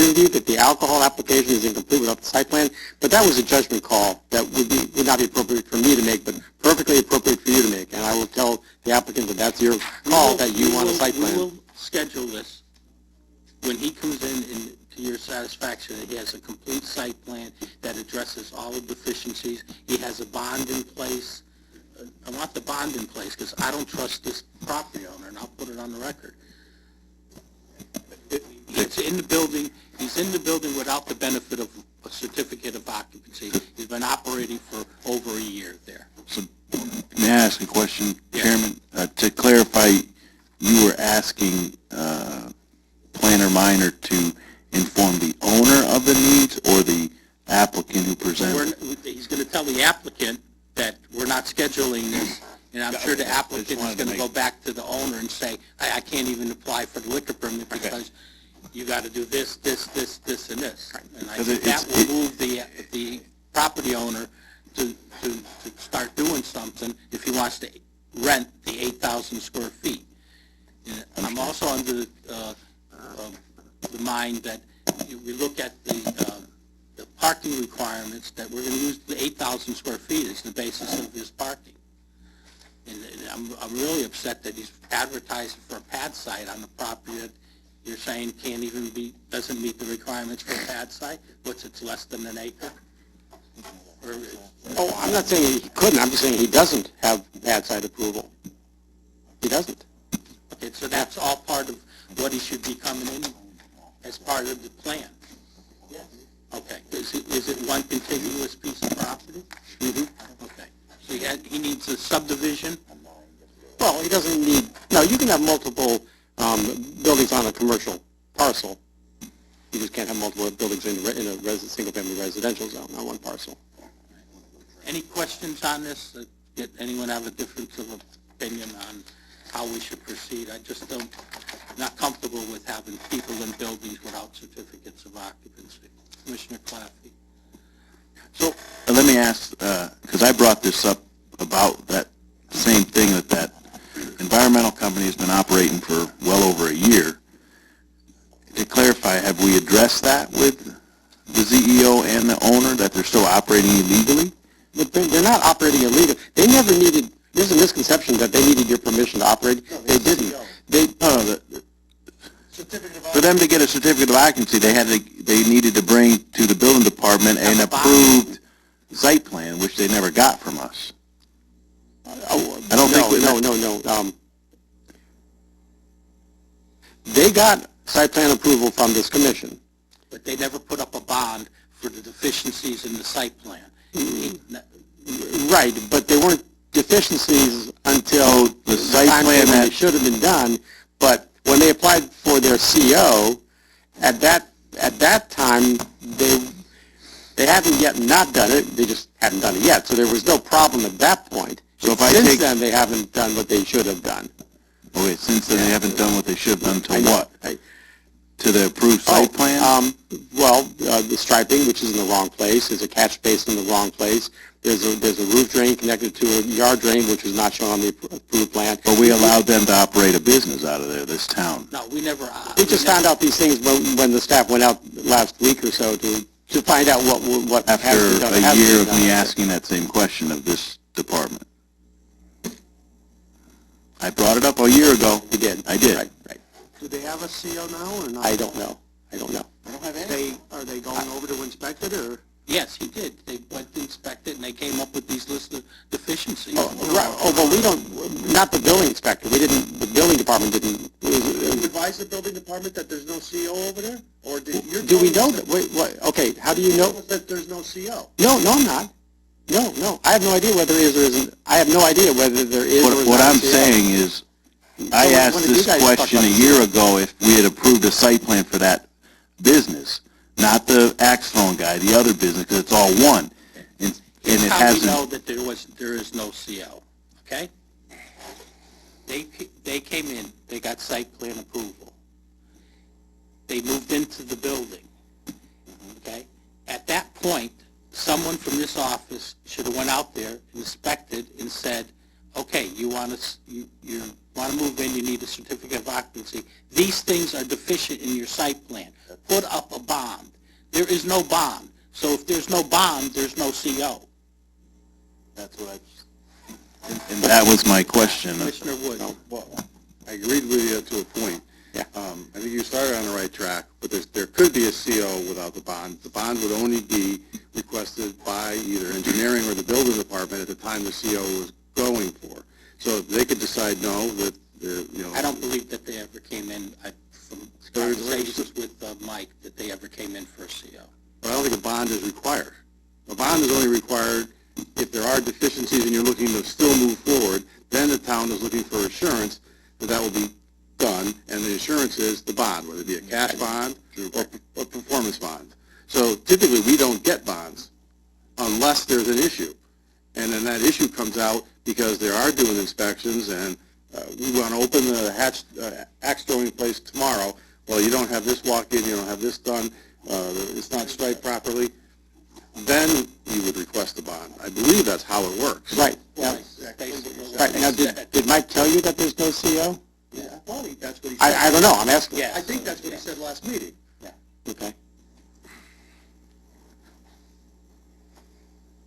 with you that the alcohol application is incomplete without the site plan, but that was a judgment call that would not be appropriate for me to make, but perfectly appropriate for you to make. And I will tell the applicant that that's your call, that you want a site plan. We will schedule this when he comes in to your satisfaction, that he has a complete site plan that addresses all the deficiencies. He has a bond in place. I want the bond in place because I don't trust this property owner, and I'll put it on the record. He's in the building without the benefit of a certificate of occupancy. He's been operating for over a year there. So, may I ask a question, Yes. Chairman? To clarify, you were asking Planner Minor to inform the owner of the needs or the applicant who presented? He's going to tell the applicant that we're not scheduling this, and I'm sure the applicant is going to go back to the owner and say, I can't even apply for the liquor permit because you got to do this, and this. And I think that will move the property owner to start doing something if he wants to rent the 8,000 square feet. And I'm also under the mind that we look at the parking requirements, that we're going to use the 8,000 square feet as the basis of his parking. And I'm really upset that he's advertising for a pad site on the property that you're saying doesn't meet the requirements for a pad site. It's less than an acre? Oh, I'm not saying he couldn't. I'm just saying he doesn't have pad site approval. He doesn't. Okay, so that's all part of what he should be coming in as part of the plan? Yes. Okay. Is it one contiguous piece of property? Mm-hmm. Okay. So he needs a subdivision? Well, he doesn't need, no, you can have multiple buildings on a commercial parcel. You just can't have multiple buildings in a single-family residential zone on one parcel. Any questions on this? Did anyone have a difference of opinion on how we should proceed? I just not comfortable with having people in buildings without certificates of occupancy. Commissioner Claffey. So, let me ask, because I brought this up about that same thing that environmental company has been operating for well over a year. To clarify, have we addressed that with the CEO and the owner, that they're still operating illegally? But they're not operating illegally. They never needed, there's a misconception that they needed your permission to operate. They didn't. For them to get a certificate of occupancy, they needed to bring to the building department an approved site plan, which they never got from us. I don't think No. They got site plan approval from this commission. But they never put up a bond for the deficiencies in the site plan. Right, but they weren't deficiencies until the site plan when that they should have been done. But when they applied for their CO, at that time they hadn't yet not done it. They just hadn't done it yet. So there was no problem at that point. So since then they haven't done what they should have done. Okay, since then they haven't done what they should have done until what? to the approved site plan? The striping, which is in the wrong place, there's a catch basin in the wrong place, there's a roof drain connected to a yard drain, which is not shown on the approved plan. But we allowed them to operate a business out of there, this town. No, we never... We just found out these things when the staff went out last week or so to find out what has After been done. a year of me asking that same question of this department. I brought it up a year ago. You did. I did. Right. Do they have a CO now or not? I don't know. I don't have any. Are they going over to inspect it, or? Yes, he did. They went to inspect it, and they came up with these list of deficiencies. But we don't, not the building inspector, the building department didn't. Did you advise the building department that there's no CO over there? Or did you? Do we know that, okay, how do you know? That there's no CO. No, I'm not. No, I have no idea whether there is or isn't, I have no idea whether there is or is not. What I'm a CO. saying is, I when asked did you this guys talk question a about year ago if we had approved a site plan for that business, not the axe throwing guy, the other business, because it's all one. And it How do you know hasn't, that there is no CO, okay? They came in, they got site plan approval. They moved into the building, okay? At that point, someone from this office should have went out there, inspected, and said, okay, you want to move in, you need a certificate of occupancy. These things are deficient in your site plan. Put up a bond. There is no bond. So if there's no bond, there's no CO. that's what and that was my question. Commissioner Wood. Well, I agreed with you to a point. Yeah. I think you started on the right track, but there could be a CO without the bond. The bond would only be requested by either engineering or the building department at the time the CO was going for. So they could decide no, that, I don't believe that they ever came in, from conversations with Mike, that they ever came in for a CO. But I don't think a bond is required. A bond is only required if there are deficiencies and you're looking to still move forward, then the town is looking for assurance that that will be done, and the assurance is the bond, whether it be a cash bond or performance bond. So typically, we don't get bonds unless there's an issue. And then that issue comes out because they are doing inspections, and we want to open the axe throwing place tomorrow. Well, you don't have this walk-in, you don't have this done, it's not striped properly. Then you would request a bond. I believe that's how it works. Right. Yeah. Right, now, did Mike tell you that there's no CO? Yeah, I thought that's what he said. I don't know, I'm asking. Yeah. I think that's what he said last meeting. Okay.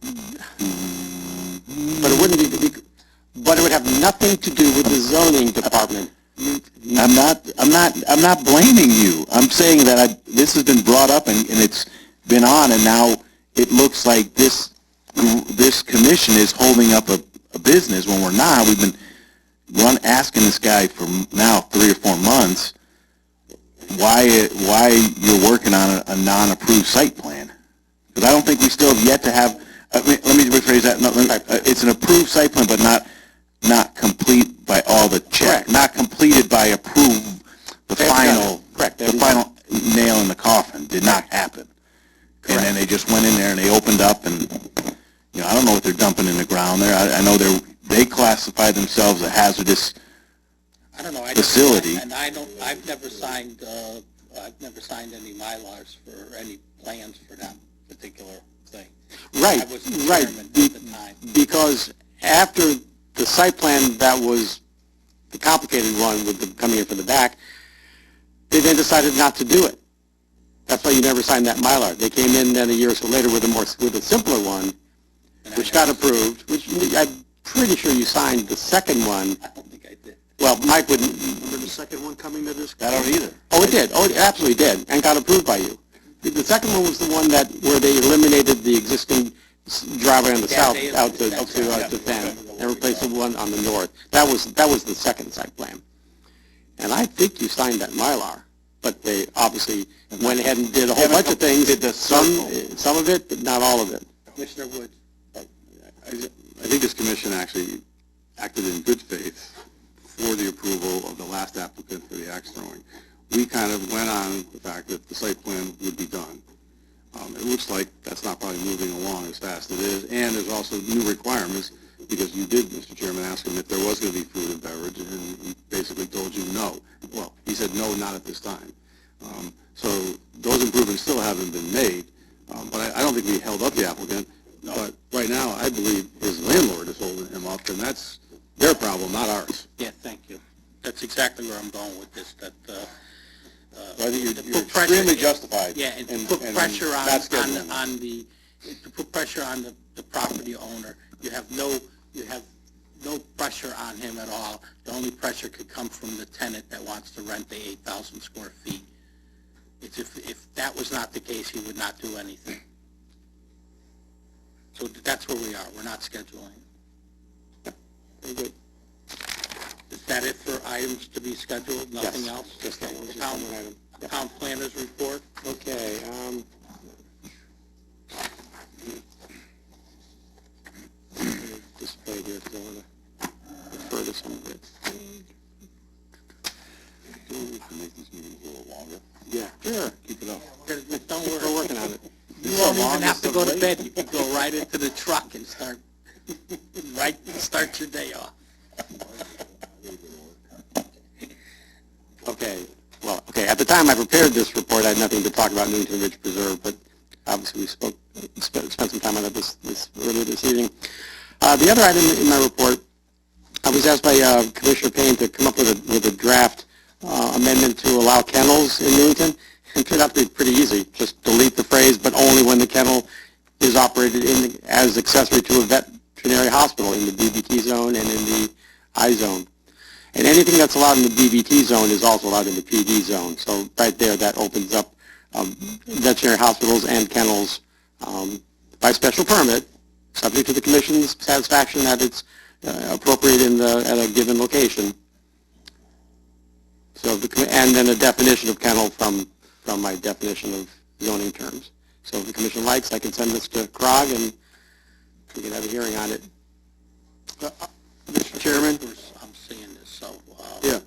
But it wouldn't be, but it would have nothing to do with the zoning department. I'm not blaming you. I'm saying that this has been brought up and it's been on, and now it looks like this commission is holding up a business when we're not. We've been asking this guy for now 3 or 4 months why you're working on a non-approved site plan. Because I don't think we still have yet to have, let me rephrase that, it's an approved site plan, but not complete by all the checks, not completed by approved, the final nail in the coffin did not happen. And then they just went in there and they opened up and, I don't know what they're dumping in the ground there. I know they classify themselves a hazardous facility. And I've never signed any Mylars for any plans for that particular thing. Right, I was the right, chairman at the time. because after the site plan that was the complicated one with the coming in from the back, they then decided not to do it. That's why you never signed that Mylar. They came in then a year or so later with a simpler one, which got approved, which I'm pretty sure you signed the second one. I don't think I did. Well, Mike wouldn't. Remember the second one coming to this? I don't either. Oh, it did. Oh, it absolutely did, and got approved by you. The second one was the one where they eliminated the existing driveway on the south out to 10 and replaced the one on the north. That was the second site plan. And I think you signed that Mylar, but they obviously went ahead and did a whole bunch of things. Some of it, but not all of it. Commissioner Wood. I think this commission actually acted in good faith for the approval of the last applicant for the axe throwing. We kind of went on the fact that the site plan would be done. It looks like that's not probably moving along as fast as it is, and there's also new requirements, because you did, Mr. Chairman, ask him if there was going to be food and beverage, and he basically told you no. Well, he said no, not at this time. So those improvements still haven't been made, but I don't think we held up the applicant. But right now, I believe his landlord is holding him up, and that's their problem, not ours. Yeah, thank you. That's exactly where I'm going with this, that, So I think to you're put pressure- extremely justified. Yeah, and to in- put in pressure not scheduling them. on the, to put pressure on the property owner. You have no pressure on him at all. The only pressure could come from the tenant that wants to rent the 8,000 square feet. It's if that was not the case, he would not do anything. So that's where we are. We're not scheduling. Very good. Is that it for items to be scheduled? Nothing else? Just that one, just Town- one item. Yeah. Town planners report? Okay, display here, because I want to refer to some of it. Make this meeting a little longer. Yeah, sure. Keep it up. Don't We're worry. working on it. You won't even have to go to bed. You can go right into the truck and start your day off. Okay, well, okay, at the time I prepared this report, I had nothing to talk about Newington Ridge Preserve, but obviously we spent some time on it earlier this evening. The other item in my report, I was asked by Commissioner Payne to come up with a draft amendment to allow kennels in Newington. It turned out to be pretty easy. Just delete the phrase, but only when the kennel is operated as accessory to a veterinary hospital in the BBT zone and in the I zone. And anything that's allowed in the BBT zone is also allowed in the PD zone. So right there, that opens up veterinary hospitals and kennels by special permit, subject to the commission's satisfaction that it's appropriate at a given location. So and then a definition of kennel from my definition of zoning terms. So if the commission likes, I can send this to CROG and we can have a hearing on it. Mr. Chairman? I'm seeing this, so, Yeah.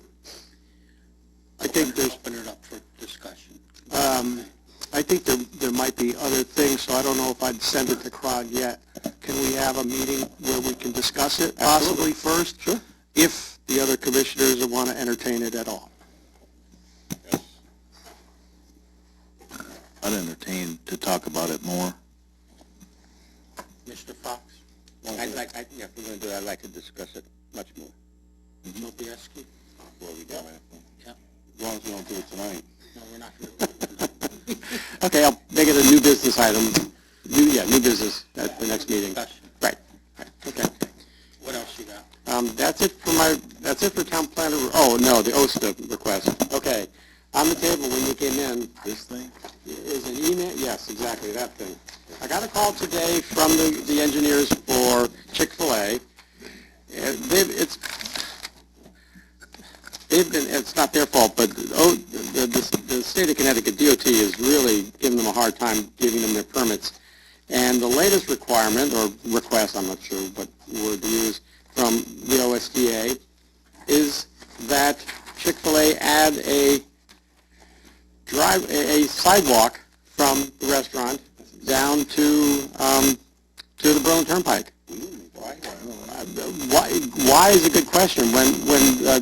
I think there's, open it up for discussion. I think there might be other things, so I don't know if I'd send it to CROG yet. Can we have a meeting where we can discuss it possibly first? Sure. If the other commissioners want to entertain it at all. I'd entertain to talk about it more. Mr. Fox? Yeah, if we're going to do that, I'd like to discuss it much more. Sobieski? Before we go after. Yeah. As long as we don't do it tonight. No, we're not going to do it. Okay, I'll make it a new business item. New business at the next meeting. Discussion. Right, okay. What else you got? That's it for town planner, oh, no, the OSTA request. Okay, on the table when you came in This thing? is an email, yes, exactly, that thing. I got a call today from the engineers for Chick-fil-A. It's not their fault, but the state of Connecticut DOT is really giving them a hard time giving them their permits. And the latest requirement, or request, I'm not sure what word to use, from the OSDA is that Chick-fil-A add a sidewalk from the restaurant down to the Berlin Turnpike. Why is a good question. When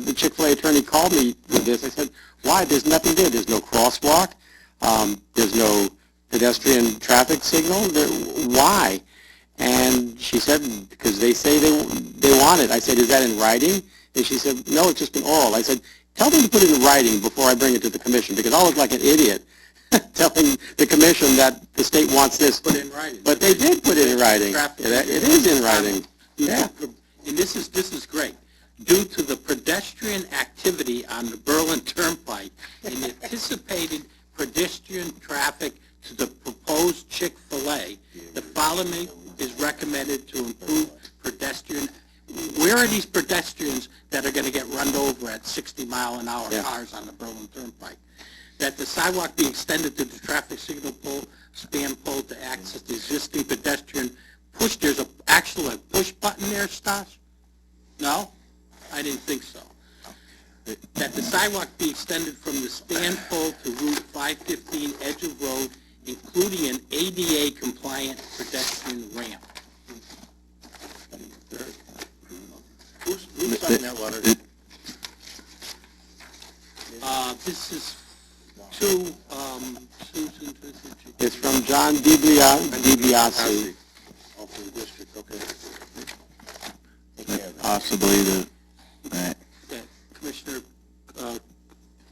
the Chick-fil-A attorney called me with this, I said, why? There's nothing there. There's no crosswalk. There's no pedestrian traffic signal. Why? And she said, because they say they want it. I said, is that in writing? And she said, no, it's just been oral. I said, tell them to put it in writing before I bring it to the commission, because I'll look like an idiot telling the commission that the state wants this. Put it in writing. But they did put it in writing. It is in writing. Yeah. And this is great. Due to the pedestrian activity on the Berlin Turnpike and anticipated pedestrian traffic to the proposed Chick-fil-A, the following is recommended to improve pedestrian. Where are these pedestrians that are going to get run over at 60-mile-an-hour cars on the Berlin Turnpike? That the sidewalk be extended to the traffic signal pole, span pole to access the existing pedestrian push. There's actually a push button there, Stas? No? I didn't think so. That the sidewalk be extended from the span pole to Route 515 edge of road, including an ADA-compliant pedestrian ramp. Who signed that letter? This is to, Susan, It's from John DiBiase. All for the district, okay. Possibly the, Commissioner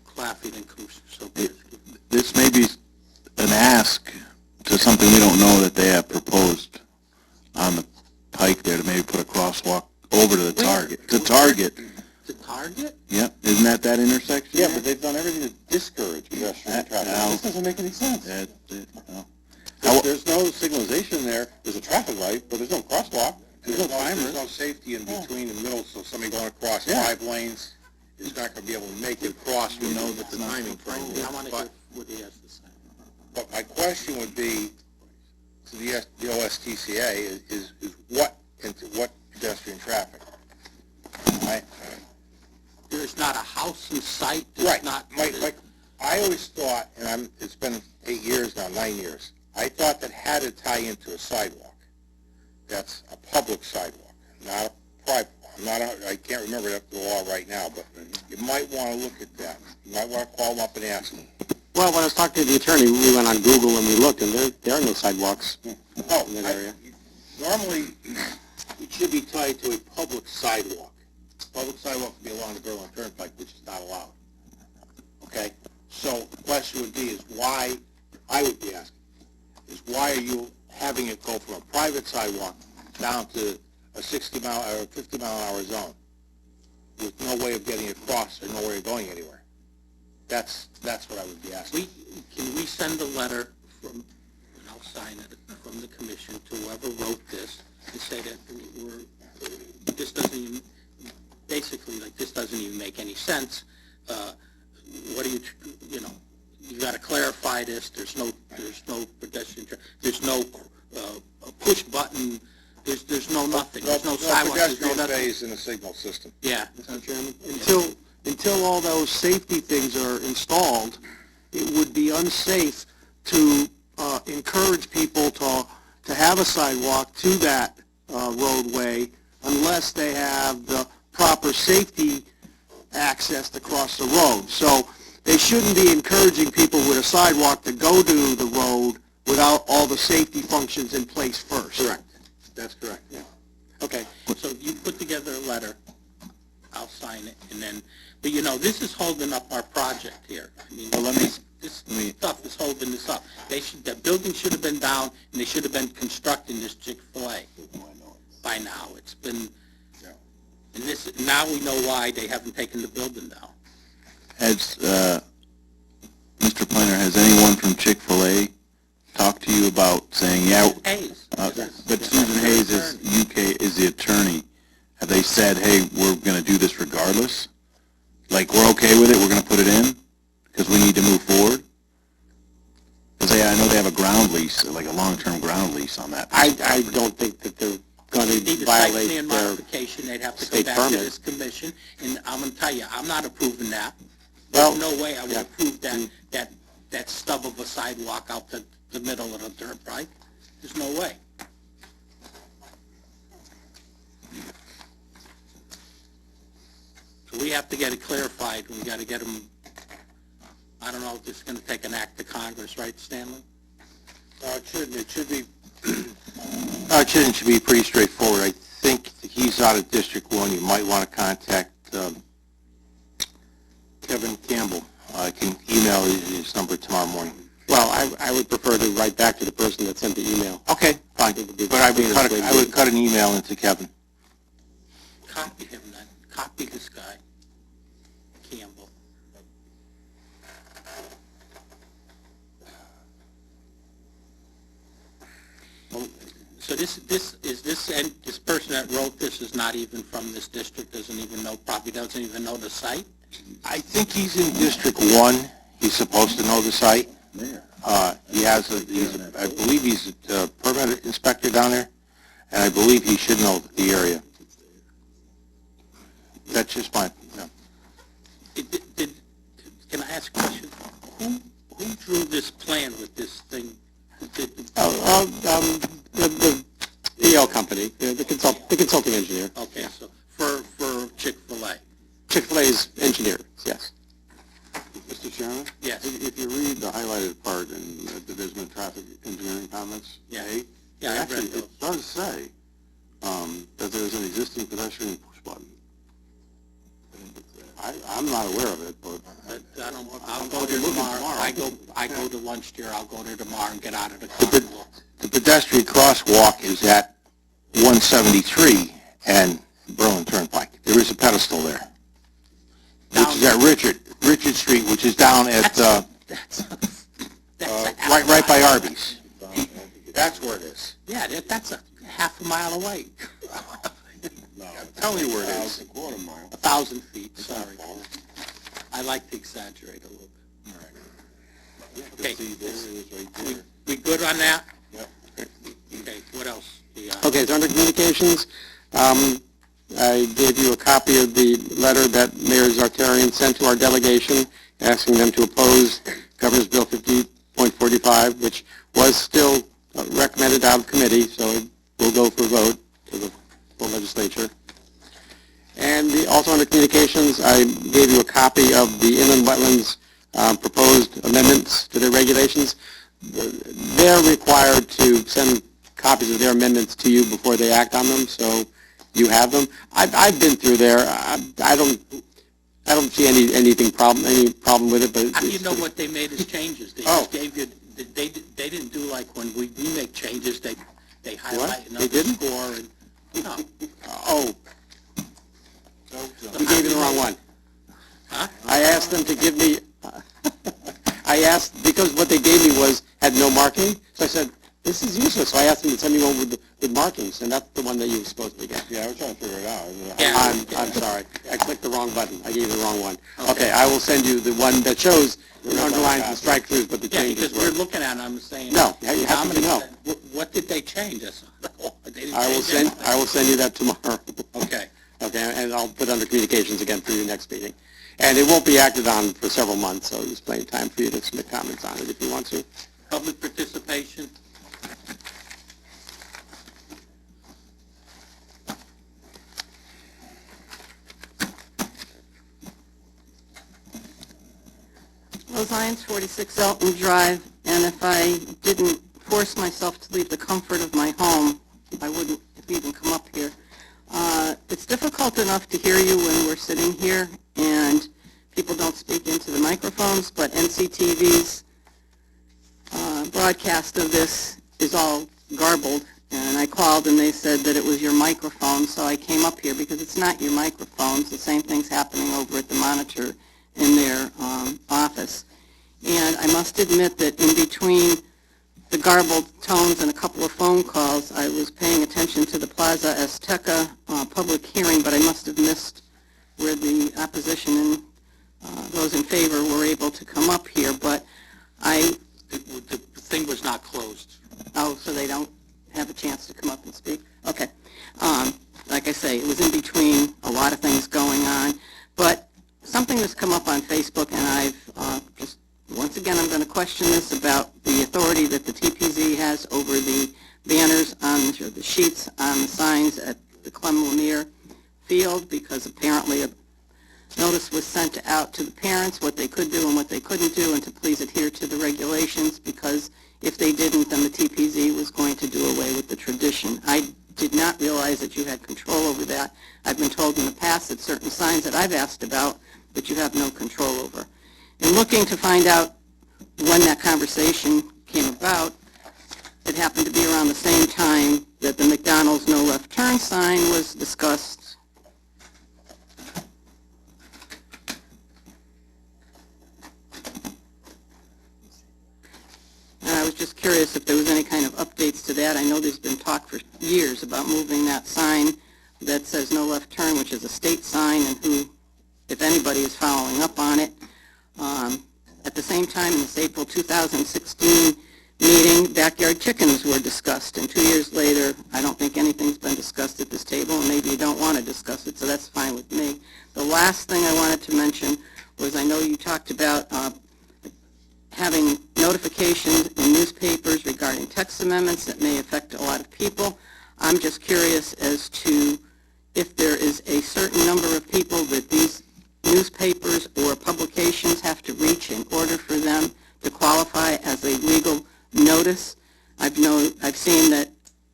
Claffey and Commissioner Sobolewski. this may be an ask to something we don't know that they have proposed on the pike there to maybe put a crosswalk over to the Target. To Target, The Target? yep, isn't that intersection? Yeah, but they've done everything to discourage pedestrian traffic. Now- This doesn't make any sense. No. There's no signalization there, there's a traffic light, but there's no crosswalk. There's no timer. There's no safety in between the middle, so somebody going across 5 lanes is not going to be able to make it across. We know that the timing frame. I want to hear what he has to say. But my question would be to the OSTCA is what into what pedestrian traffic? Right? There's not a house in sight. Right. Not. I always thought, and it's been 8 years now, 9 years. I thought that had to tie into a sidewalk. That's a public sidewalk, not a private one. I can't remember the law right now, but you might want to look at that. You might want to call them up and ask them. Well, when I was talking to the attorney, we went on Google and we looked, and there are no sidewalks in that area. Normally, it should be tied to a public sidewalk. Public sidewalk would be along the Berlin Turnpike, which is not allowed. Okay? So the question would be is why, I would be asking, is why are you having it go from a private sidewalk down to a 60-mile or 50-mile-an-hour zone with no way of getting across or no way of going anywhere? That's what I would be asking. Can we send a letter from, and I'll sign it, from the commission to whoever wrote this and say that this doesn't even, basically, like, this doesn't even make any sense. What do you got to clarify this. There's no pedestrian, there's no push button, there's no nothing. There's no sidewalk, there's no pedestrian nothing. phase in the signal system. Yeah. Mr. Chairman, until all those safety things are installed, it would be unsafe to encourage people to have a sidewalk to that roadway unless they have the proper safety access to cross the road. So they shouldn't be encouraging people with a sidewalk to go to the road without all the safety functions in place first. Correct. That's correct, yeah. Okay, so you put together a letter, I'll sign it, and then, but this is holding up our project here. I mean, this stuff is holding this up. The building should have been down, and they should have been constructing this Chick-fil-A by now. It's been, and now we know why they haven't taken the building down. Has, Mr. Planner, has anyone from Chick-fil-A talked to you about saying, Hayes. but Susan Hayes is the attorney. Have they said, hey, we're going to do this regardless? Like, we're okay with it, we're going to put it in because we need to move forward? Because I know they have a ground lease, like a long-term ground lease on that. I don't think that they're going to Need a site violate plan their modification, they'd have to go state back to permit. this commission, and I'm going to tell you, I'm not approving that. Well, There's no way I would yeah. approve that stub of a sidewalk out to the middle of the turnpike. There's no way. So we have to get it clarified, we got to get them, I don't know if this is going to take an act of Congress, right, Stanley? It shouldn't. It should be. It should be pretty straightforward. I think he's out of District 1. You might want to contact Kevin Campbell. I can email his number tomorrow morning. Well, I would prefer to write back to the person that sent the email. Okay, fine. But I would cut an email into Kevin. Copy him then, copy this guy, Campbell. So this person that wrote this is not even from this district, probably doesn't even know the site? I think he's in District 1. He's supposed to know the site. I believe he's a permit inspector down there, and I believe he should know the area. That's just my, Can I ask a question? Who drew this plan with this thing? The EL company, the consulting engineer. Okay, so for Chick-fil-A. Chick-fil-A's engineer, yes. Mr. Mr. Chairman? Yes. If you read the highlighted part in the Division of Traffic Engineering comments, Yeah. A, Yeah, I read actually, those. it does say that there's an existing pedestrian push button. I'm not aware of it, but But I'll go there tomorrow. I go to lunch there, I'll go there tomorrow and get out of the car and look. The pedestrian crosswalk is at 173 and Berlin Turnpike. There is a pedestal there, which is at Richard Street, which is down at, That's right by Arby's. That's where it is. Yeah, that's a half a mile away. tell me where it is. 1,000 feet, sorry. I like to exaggerate a little bit. Okay, we good on that? Yep. Okay, what else? Okay, so under communications, I gave you a copy of the letter that Mayor Zartarian sent to our delegation, asking them to oppose Governor's Bill 50.45, which was still recommended out of committee, so it will go for a vote to the full legislature. And also under communications, I gave you a copy of the inland wetlands proposed amendments to their regulations. They're required to send copies of their amendments to you before they act on them, so you have them. I've been through there. I don't see any problem with it, but How do you know what they made as changes? They just gave you, they didn't do like when we make changes, they highlight and underscore and, no. Oh, you gave me the wrong one. Huh? I asked them to give me, I asked, because what they gave me had no marking, so I said, this is useless, so I asked them to send me one with markings, and that's the one that you were supposed to get. Yeah, I was trying to figure it out. Yeah. I'm sorry, I clicked the wrong button, I gave you the wrong one. Okay, I will send you the one that shows the underlines and strike-throughs, but the Yeah, changes because we're were... looking at it, I'm saying. No, you have to know. What did they change? They didn't I will change send, anything. I will send you that tomorrow. Okay. Okay, and I'll put under communications again for your next meeting. And it won't be acted on for several months, so there's plenty of time for you to submit comments on it if you want to. Public participation. Well, Zion's 46 Elton Drive, and if I didn't force myself to leave the comfort of my home, I wouldn't have even come up here. It's difficult enough to hear you when we're sitting here, and people don't speak into the microphones, but NCTV's broadcast of this is all garbled, and I called and they said that it was your microphone, so I came up here because it's not your microphones. The same thing's happening over at the monitor in their office. And I must admit that in between the garbled tones and a couple of phone calls, I was paying attention to the Plaza Azteca public hearing, but I must have missed where the opposition and those in favor were able to come up here. But The thing was not closed. oh, so they don't have a chance to come up and speak? Okay. Like I say, it was in between a lot of things going on. But something that's come up on Facebook, and I've just, once again, I'm going to question this about the authority that the TPZ has over the banners on, or the sheets on the signs at the Clem Lanier Field, because apparently a notice was sent out to the parents what they could do and what they couldn't do, and to please adhere to the regulations, because if they didn't, then the TPZ was going to do away with the tradition. I did not realize that you had control over that. I've been told in the past that certain signs that I've asked about that you have no control over. In looking to find out when that conversation came about, it happened to be around the same time that the McDonald's no left turn sign was discussed. And I was just curious if there was any kind of updates to that. I know there's been talk for years about moving that sign that says no left turn, which is a state sign, and who, if anybody, is following up on it. At the same time, in this April 2016 meeting, backyard chickens were discussed, and 2 years later, I don't think anything's been discussed at this table, and maybe you don't want to discuss it, so that's fine with me. The last thing I wanted to mention was I know you talked about having notifications in newspapers regarding text amendments that may affect a lot of people. I'm just curious as to if there is a certain number of people that these newspapers or publications have to reach in order for them to qualify as a legal notice. I've seen that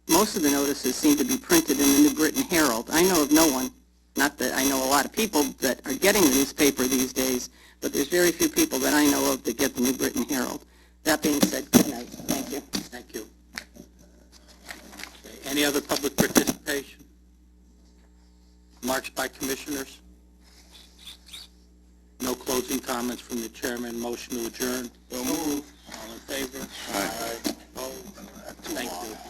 most of the notices seem to be printed in the New Britain Herald. I know of no one, not that I know a lot of people that are getting the newspaper these days, but there's very few people that I know of that get the New Britain Herald. That being said, good night. Thank you. Thank you. Okay, any other public participation? Marks by commissioners? No closing comments from the chairman. Motion to adjourn? So moved. All in favor? Aye. Opposed? Thank you.